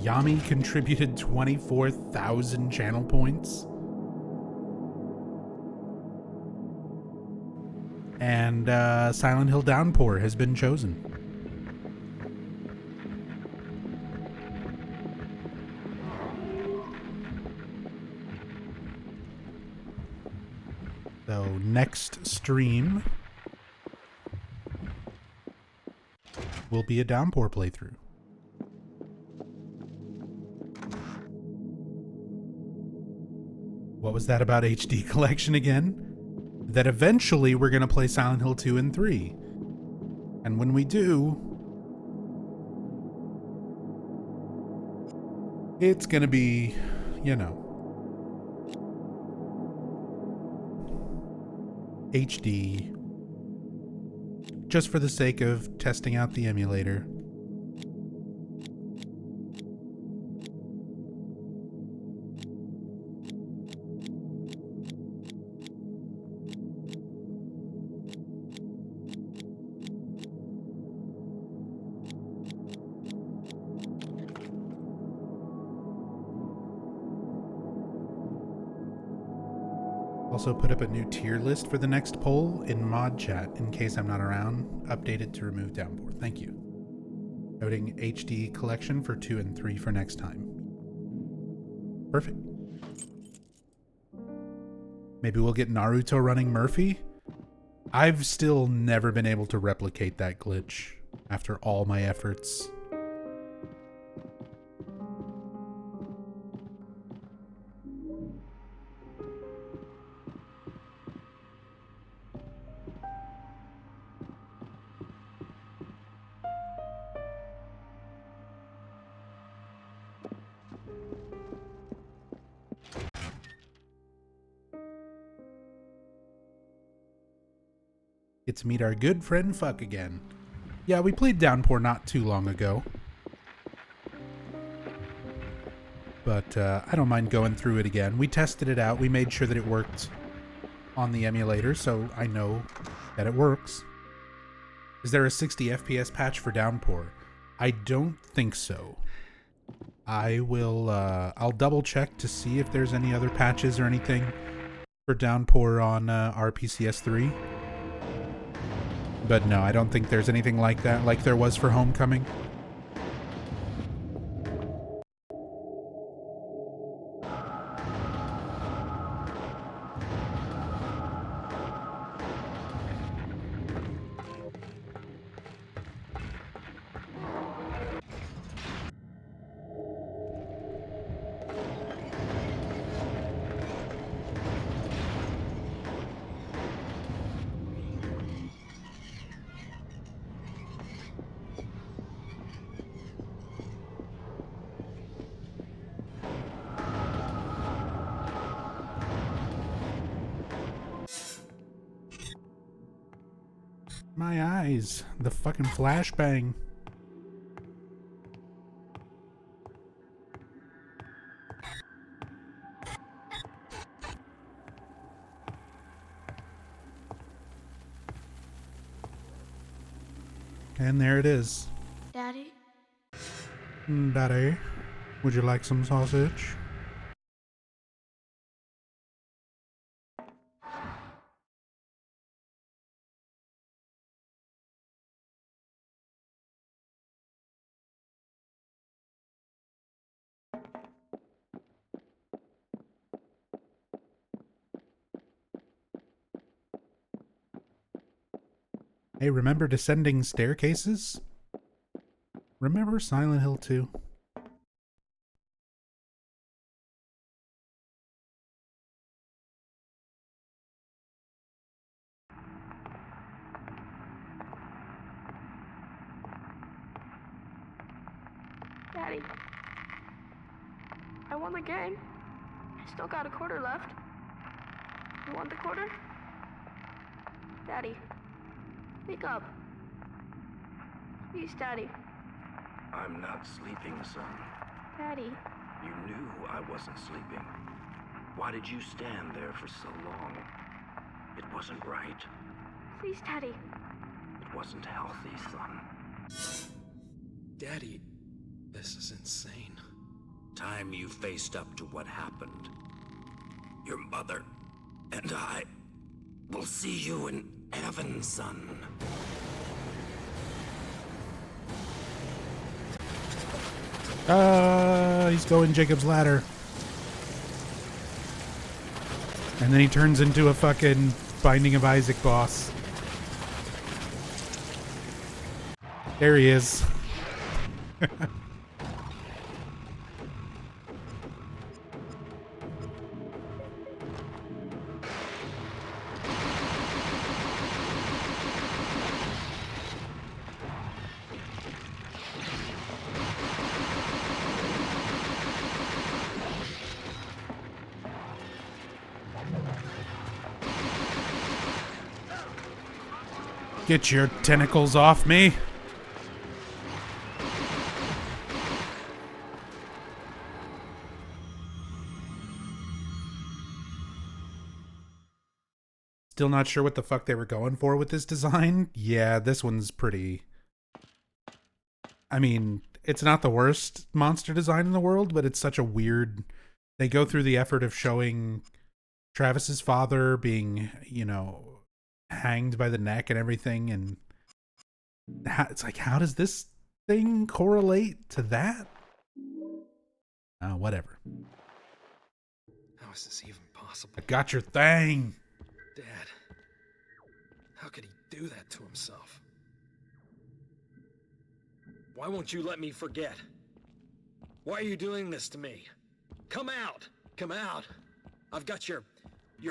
Speaker 1: Yami contributed 24,000 channel points. And Silent Hill Downpour has been chosen. So next stream will be a Downpour playthrough. What was that about HD collection again? That eventually we're going to play Silent Hill 2 and 3. And when we do, it's going to be, you know, HD, just for the sake of testing out the emulator. Also put up a new tier list for the next poll in mod chat in case I'm not around. Updated to remove Downpour. Thank you. Noting HD collection for 2 and 3 for next time. Perfect. Maybe we'll get Naruto running Murphy? I've still never been able to replicate that glitch after all my efforts. Get to meet our good friend Fuck again. Yeah, we played Downpour not too long ago. But I don't mind going through it again. We tested it out. We made sure that it worked on the emulator, so I know that it works. Is there a 60 FPS patch for Downpour? I don't think so. I will, I'll double check to see if there's any other patches or anything for Downpour on RPCS 3. But no, I don't think there's anything like that, like there was for Homecoming. My eyes, the fucking flashbang. And there it is.
Speaker 3: Daddy?
Speaker 1: Daddy, would you like some sausage? Hey, remember descending staircases? Remember Silent Hill 2?
Speaker 3: Daddy. I won the game. I still got a quarter left. You want the quarter? Daddy. Wake up. Please, Daddy.
Speaker 12: I'm not sleeping, son.
Speaker 3: Daddy.
Speaker 12: You knew I wasn't sleeping. Why did you stand there for so long? It wasn't right.
Speaker 3: Please, Daddy.
Speaker 12: It wasn't healthy, son.
Speaker 5: Daddy, this is insane.
Speaker 8: Time you faced up to what happened. Your mother and I will see you in heaven, son.
Speaker 1: He's going Jacob's Ladder. And then he turns into a fucking Binding of Isaac boss. There he is. Get your tentacles off me. Still not sure what the fuck they were going for with this design. Yeah, this one's pretty... I mean, it's not the worst monster design in the world, but it's such a weird... They go through the effort of showing Travis's father being, you know, hanged by the neck and everything, and it's like, how does this thing correlate to that? Whatever.
Speaker 5: How is this even possible?
Speaker 1: I got your thing.
Speaker 5: Dad, how could he do that to himself? Why won't you let me forget? Why are you doing this to me? Come out! Come out! I've got your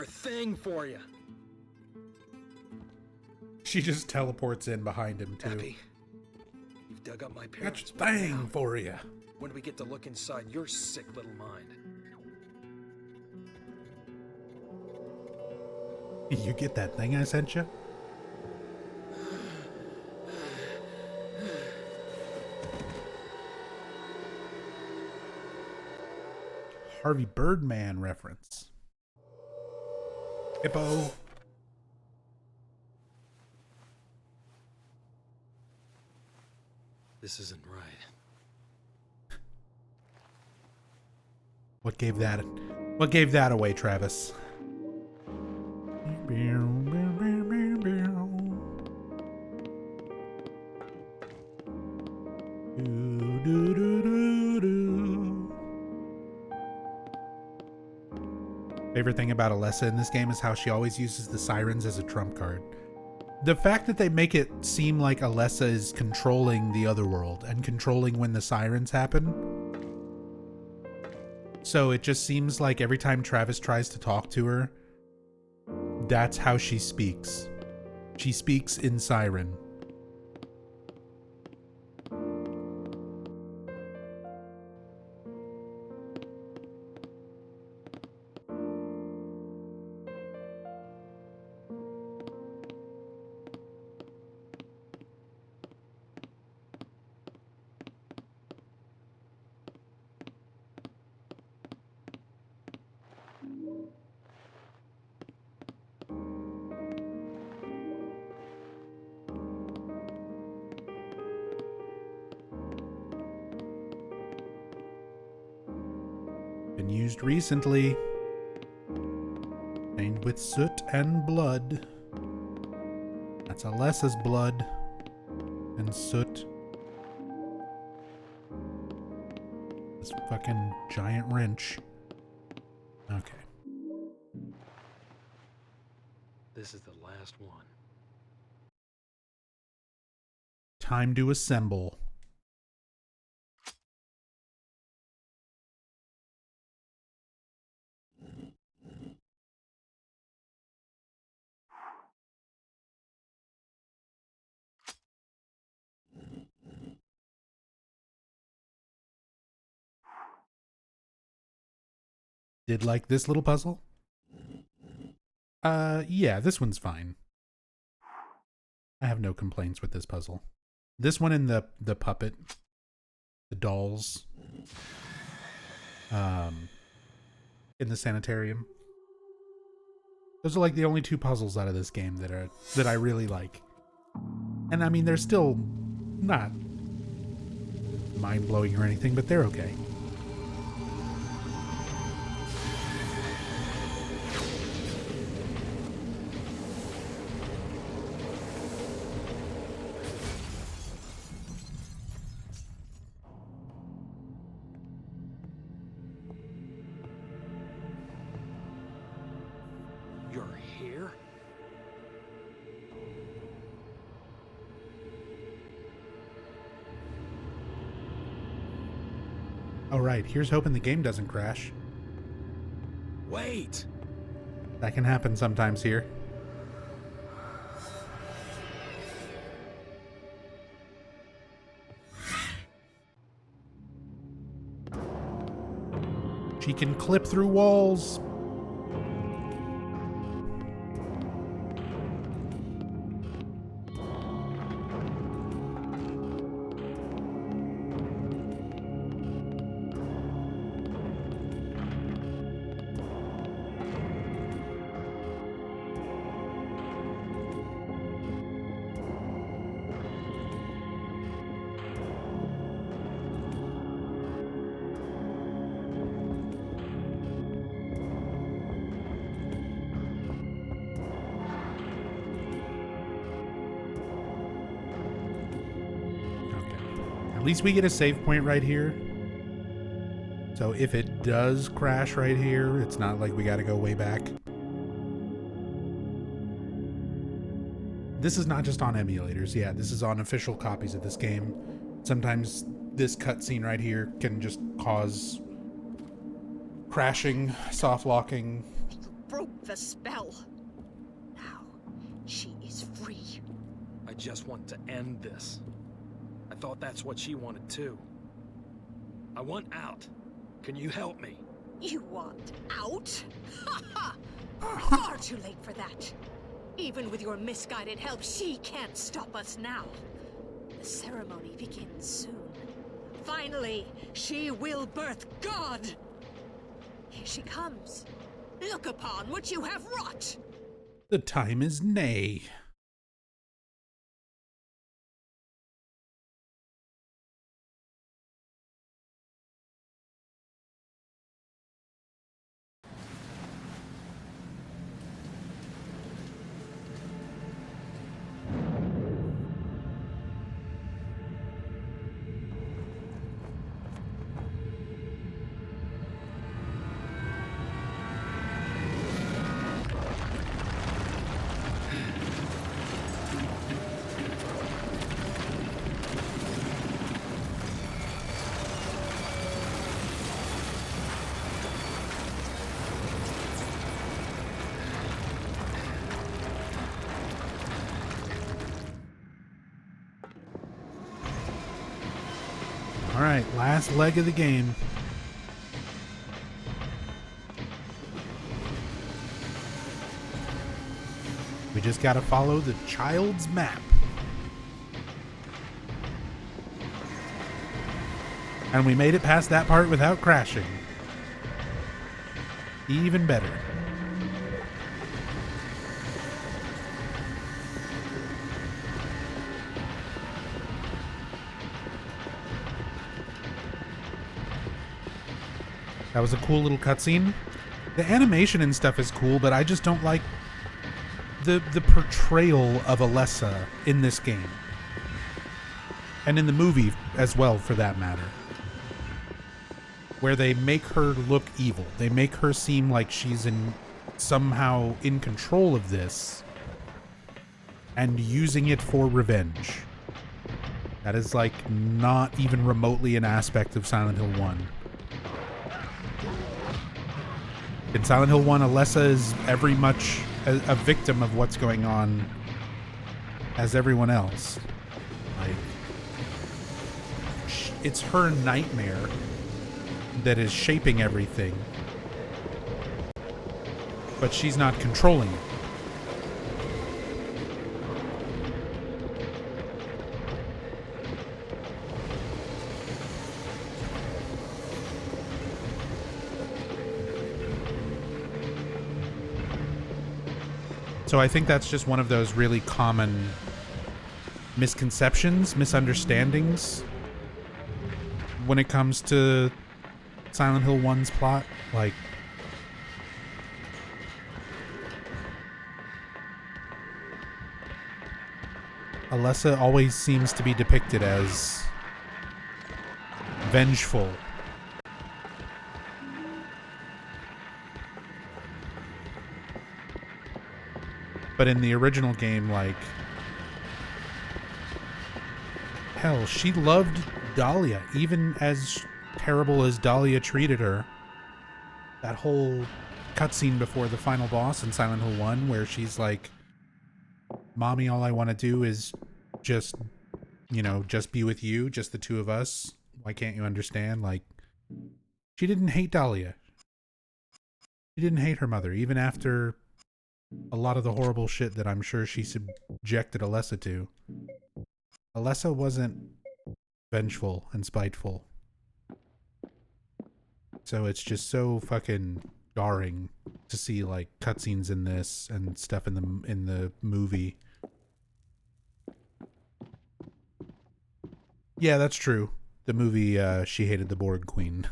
Speaker 5: thing for you.
Speaker 1: She just teleports in behind him, too.
Speaker 5: Abby, you've dug up my parents.
Speaker 1: Got your thing for you.
Speaker 5: When do we get to look inside your sick little mind?
Speaker 1: You get that thing I sent you? Harvey Birdman reference. Hippo.
Speaker 5: This isn't right.
Speaker 1: What gave that away, Travis? Favorite thing about Alessa in this game is how she always uses the sirens as a trump card. The fact that they make it seem like Alessa is controlling the other world and controlling when the sirens happen. So it just seems like every time Travis tries to talk to her, that's how she speaks. She speaks in siren. Been used recently. Stained with soot and blood. That's Alessa's blood and soot. This fucking giant wrench. Okay.
Speaker 5: This is the last one.
Speaker 1: Time to assemble. Did like this little puzzle? Yeah, this one's fine. I have no complaints with this puzzle. This one and the puppet, the dolls, in the sanitarium. Those are like the only two puzzles out of this game that I really like. And I mean, they're still not mind-blowing or anything, but they're okay. Oh, right. Here's hoping the game doesn't crash.
Speaker 5: Wait!
Speaker 1: That can happen sometimes here. She can clip through walls. At least we get a save point right here. So if it does crash right here, it's not like we gotta go way back. This is not just on emulators. Yeah, this is on official copies of this game. Sometimes this cutscene right here can just cause crashing, soft locking.
Speaker 6: You broke the spell. Now, she is free.
Speaker 5: I just want to end this. I thought that's what she wanted too. I want out. Can you help me?
Speaker 6: You want out? Ha ha! Far too late for that. Even with your misguided help, she can't stop us now. The ceremony begins soon. Finally, she will birth God. Here she comes. Look upon what you have wrought.
Speaker 1: The time is nay. All right, last leg of the game. We just gotta follow the child's map. And we made it past that part without crashing. Even better. That was a cool little cutscene. The animation and stuff is cool, but I just don't like the portrayal of Alessa in this game. And in the movie as well, for that matter. Where they make her look evil. They make her seem like she's somehow in control of this and using it for revenge. That is like not even remotely an aspect of Silent Hill 1. In Silent Hill 1, Alessa is every much a victim of what's going on as everyone else. Like, it's her nightmare that is shaping everything, but she's not controlling it. So I think that's just one of those really common misconceptions, misunderstandings when it comes to Silent Hill 1's plot. Like, Alessa always seems to be depicted as vengeful. But in the original game, like, hell, she loved Dahlia, even as terrible as Dahlia treated her. That whole cutscene before the final boss in Silent Hill 1 where she's like, Mommy, all I want to do is just, just be with you, just the two of us. Why can't you understand? Like, she didn't hate Dahlia. She didn't hate her mother, even after a lot of the horrible shit that I'm sure she subjected Alessa to. Alessa wasn't vengeful and spiteful. So it's just so fucking jarring to see like cutscenes in this and stuff in the movie. Yeah, that's true. The movie, she hated the Borg Queen.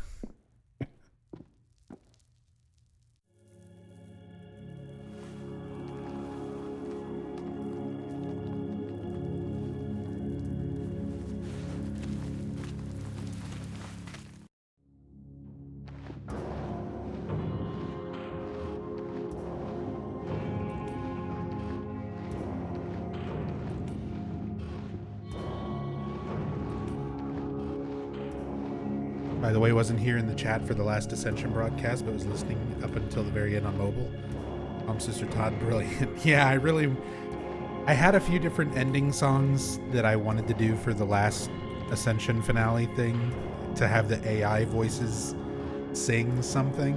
Speaker 1: By the way, wasn't here in the chat for the last Ascension broadcast, but was listening up until the very end on mobile. Sister Todd, brilliant. Yeah, I had a few different ending songs that I wanted to do for the last Ascension finale thing, to have the AI voices sing something.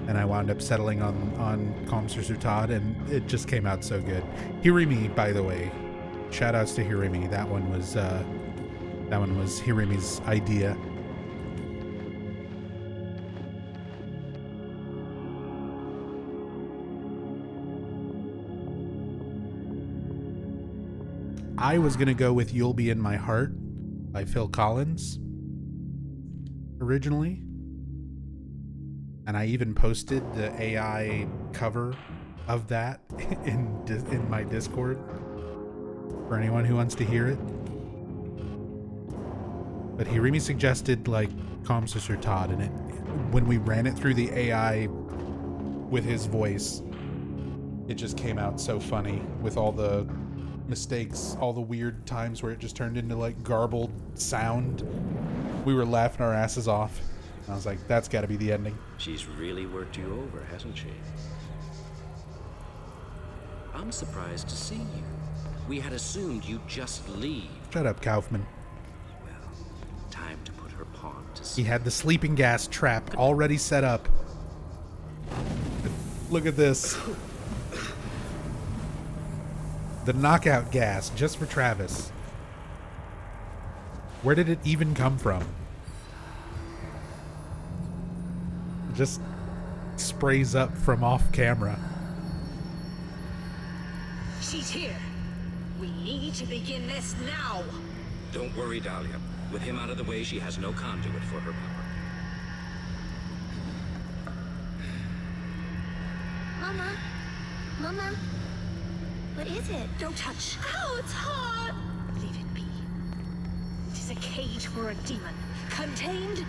Speaker 1: And I wound up settling on Calm Sister Todd, and it just came out so good. Hirimi, by the way. Shout outs to Hirimi. That one was Hirimi's idea. I was going to go with You'll Be in My Heart by Phil Collins originally. And I even posted the AI cover of that in my Discord for anyone who wants to hear it. But Hirimi suggested like Calm Sister Todd, and when we ran it through the AI with his voice, it just came out so funny with all the mistakes, all the weird times where it just turned into like garbled sound. We were laughing our asses off. I was like, that's got to be the ending.
Speaker 8: She's really worked you over, hasn't she? I'm surprised to see you. We had assumed you'd just leave.
Speaker 1: Shut up, Kaufman.
Speaker 8: Well, time to put her pawn to sleep.
Speaker 1: He had the sleeping gas trap already set up. Look at this. The knockout gas, just for Travis. Where did it even come from? It just sprays up from off camera.
Speaker 6: She's here. We need to begin this now.
Speaker 8: Don't worry, Dahlia. With him out of the way, she has no conduit for her power.
Speaker 3: Mama? Mama? What is it?
Speaker 6: Don't touch.
Speaker 3: Ow, it's hot!
Speaker 6: Leave it be. It is a cage for a demon. Contained,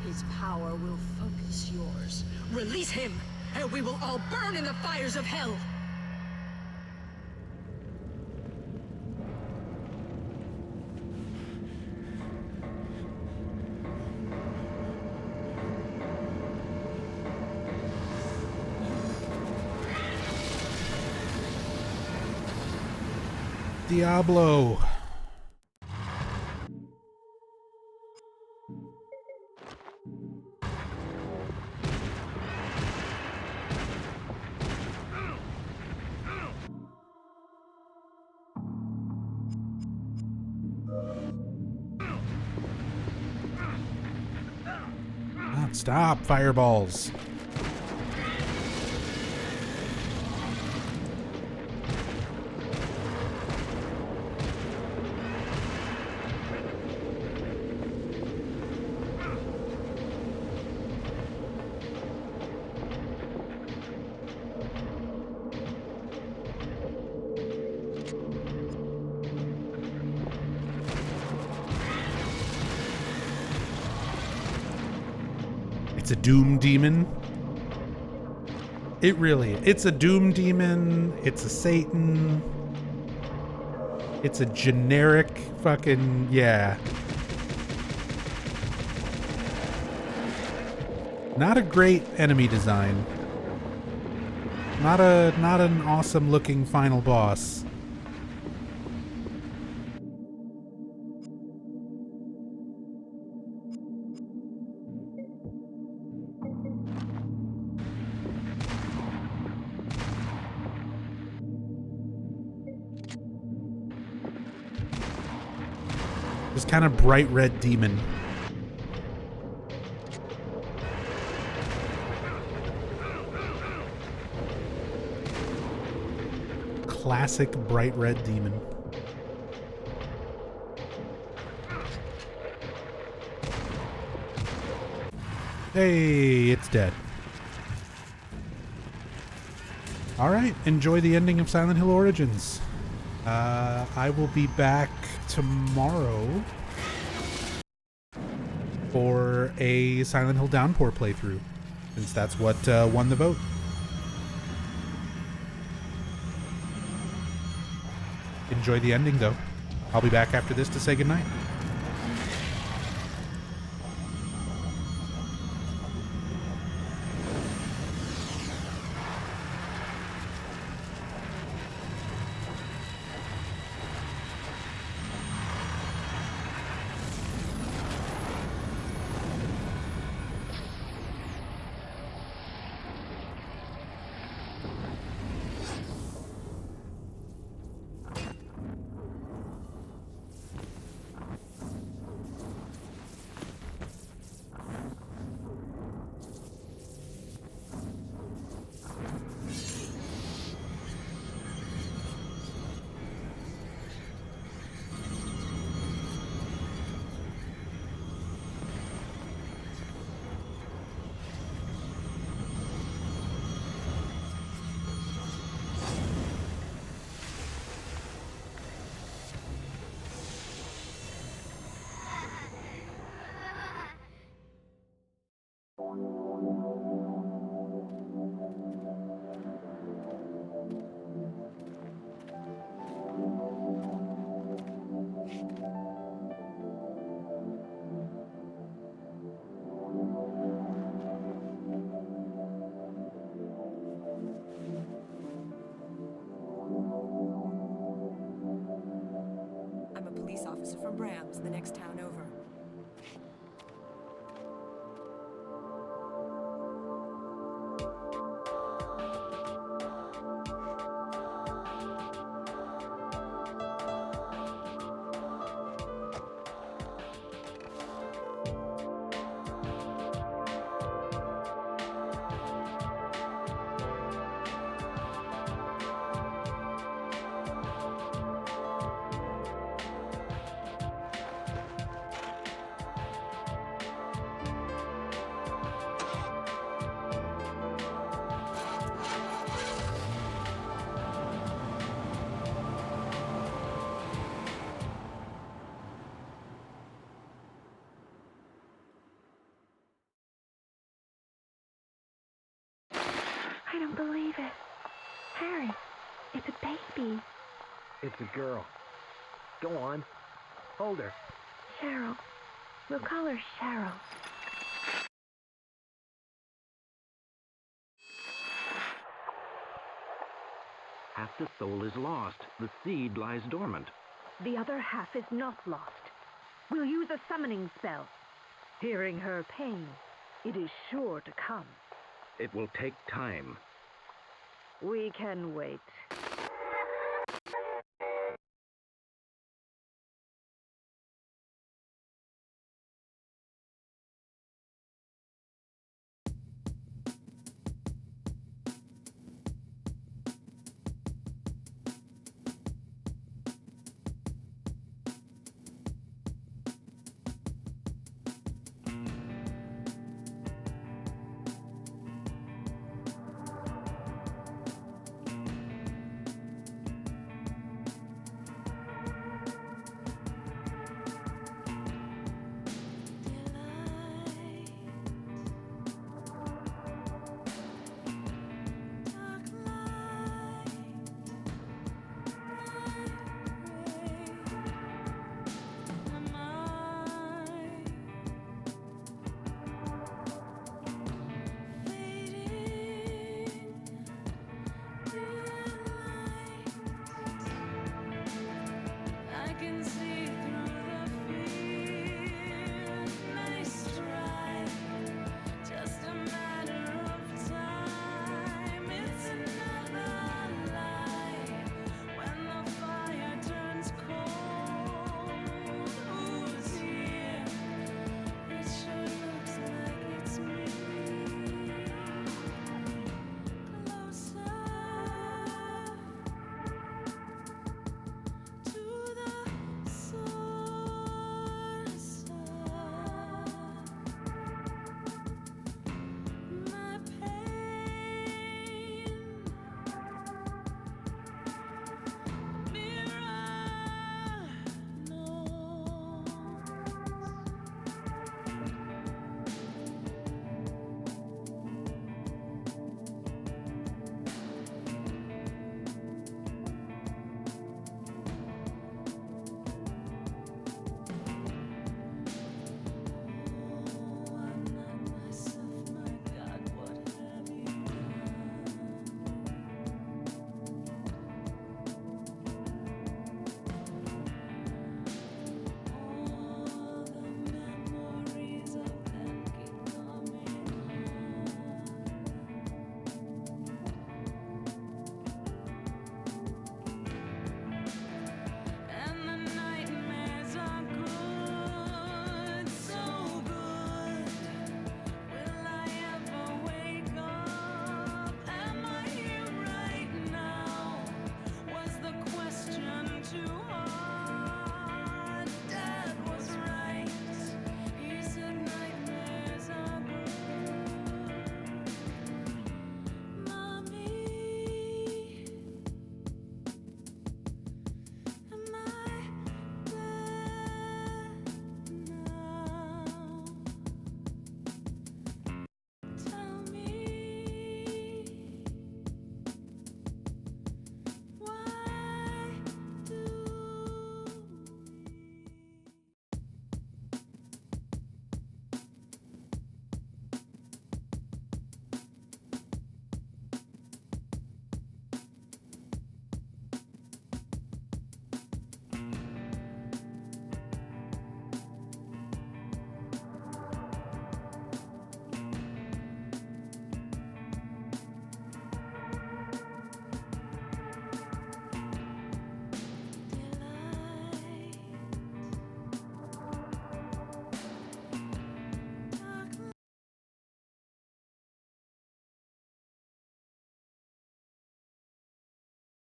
Speaker 6: his power will focus yours. Release him, and we will all burn in the fires of hell.
Speaker 1: Diablo. Stop, fireballs. It's a doom demon. It's a doom demon. It's a Satan. It's a generic fucking, yeah. Not a great enemy design. Not an awesome looking final boss. This kind of bright red demon. Classic bright red demon. Hey, it's dead. Alright, enjoy the ending of Silent Hill Origins. I will be back tomorrow for a Silent Hill Downpour playthrough, since that's what won the vote. Enjoy the ending, though. I'll be back after this to say goodnight.
Speaker 6: I'm a police officer from Brams, the next town over.
Speaker 11: I don't believe it. Harry, it's a baby.
Speaker 12: It's a girl. Go on. Hold her.
Speaker 11: Cheryl. We'll call her Cheryl.
Speaker 12: Half the soul is lost. The seed lies dormant.
Speaker 13: The other half is not lost. We'll use a summoning spell. Hearing her pain, it is sure to come.
Speaker 12: It will take time.
Speaker 13: We can wait.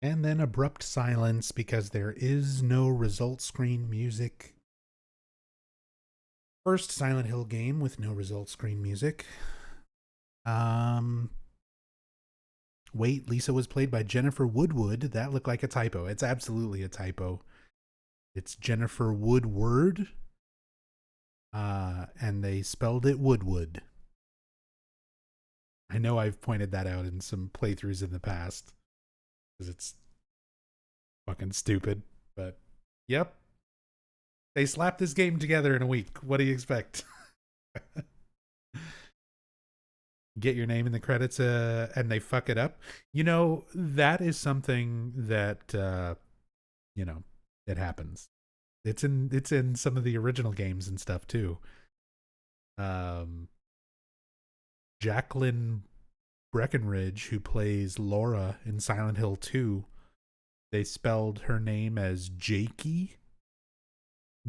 Speaker 1: And then abrupt silence because there is no result screen music. First Silent Hill game with no result screen music. Wait, Lisa was played by Jennifer Woodward. That looked like a typo. It's absolutely a typo. It's Jennifer Woodward. And they spelled it Woodwood. I know I've pointed that out in some playthroughs in the past. Because it's fucking stupid. But, yep. They slapped this game together in a week. What do you expect? Get your name in the credits and they fuck it up. You know, that is something that, you know, it happens. It's in some of the original games and stuff too. Jacqueline Breckenridge, who plays Laura in Silent Hill 2, they spelled her name as Jakey,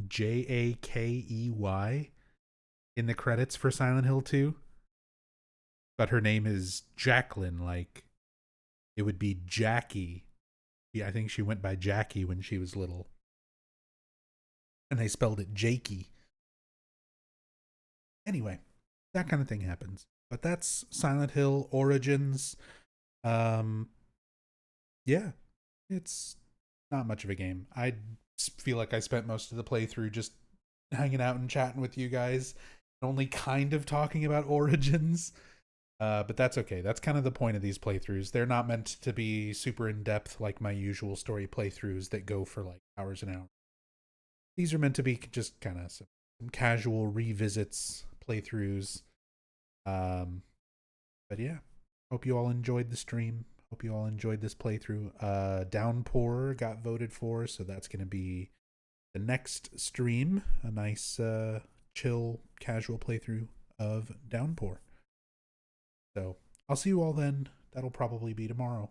Speaker 1: Jakey, in the credits for Silent Hill 2. But her name is Jacqueline, like it would be Jackie. Yeah, I think she went by Jackie when she was little. And they spelled it Jakey. Anyway, that kind of thing happens. But that's Silent Hill Origins. Yeah, it's not much of a game. I feel like I spent most of the playthrough just hanging out and chatting with you guys, only kind of talking about Origins. But that's okay. That's kind of the point of these playthroughs. They're not meant to be super in-depth like my usual story playthroughs that go for like hours and hours. These are meant to be just kind of some casual revisits, playthroughs. But yeah, hope you all enjoyed the stream. Hope you all enjoyed this playthrough. Downpour got voted for, so that's going to be the next stream. A nice, chill, casual playthrough of Downpour. So I'll see you all then. That'll probably be tomorrow.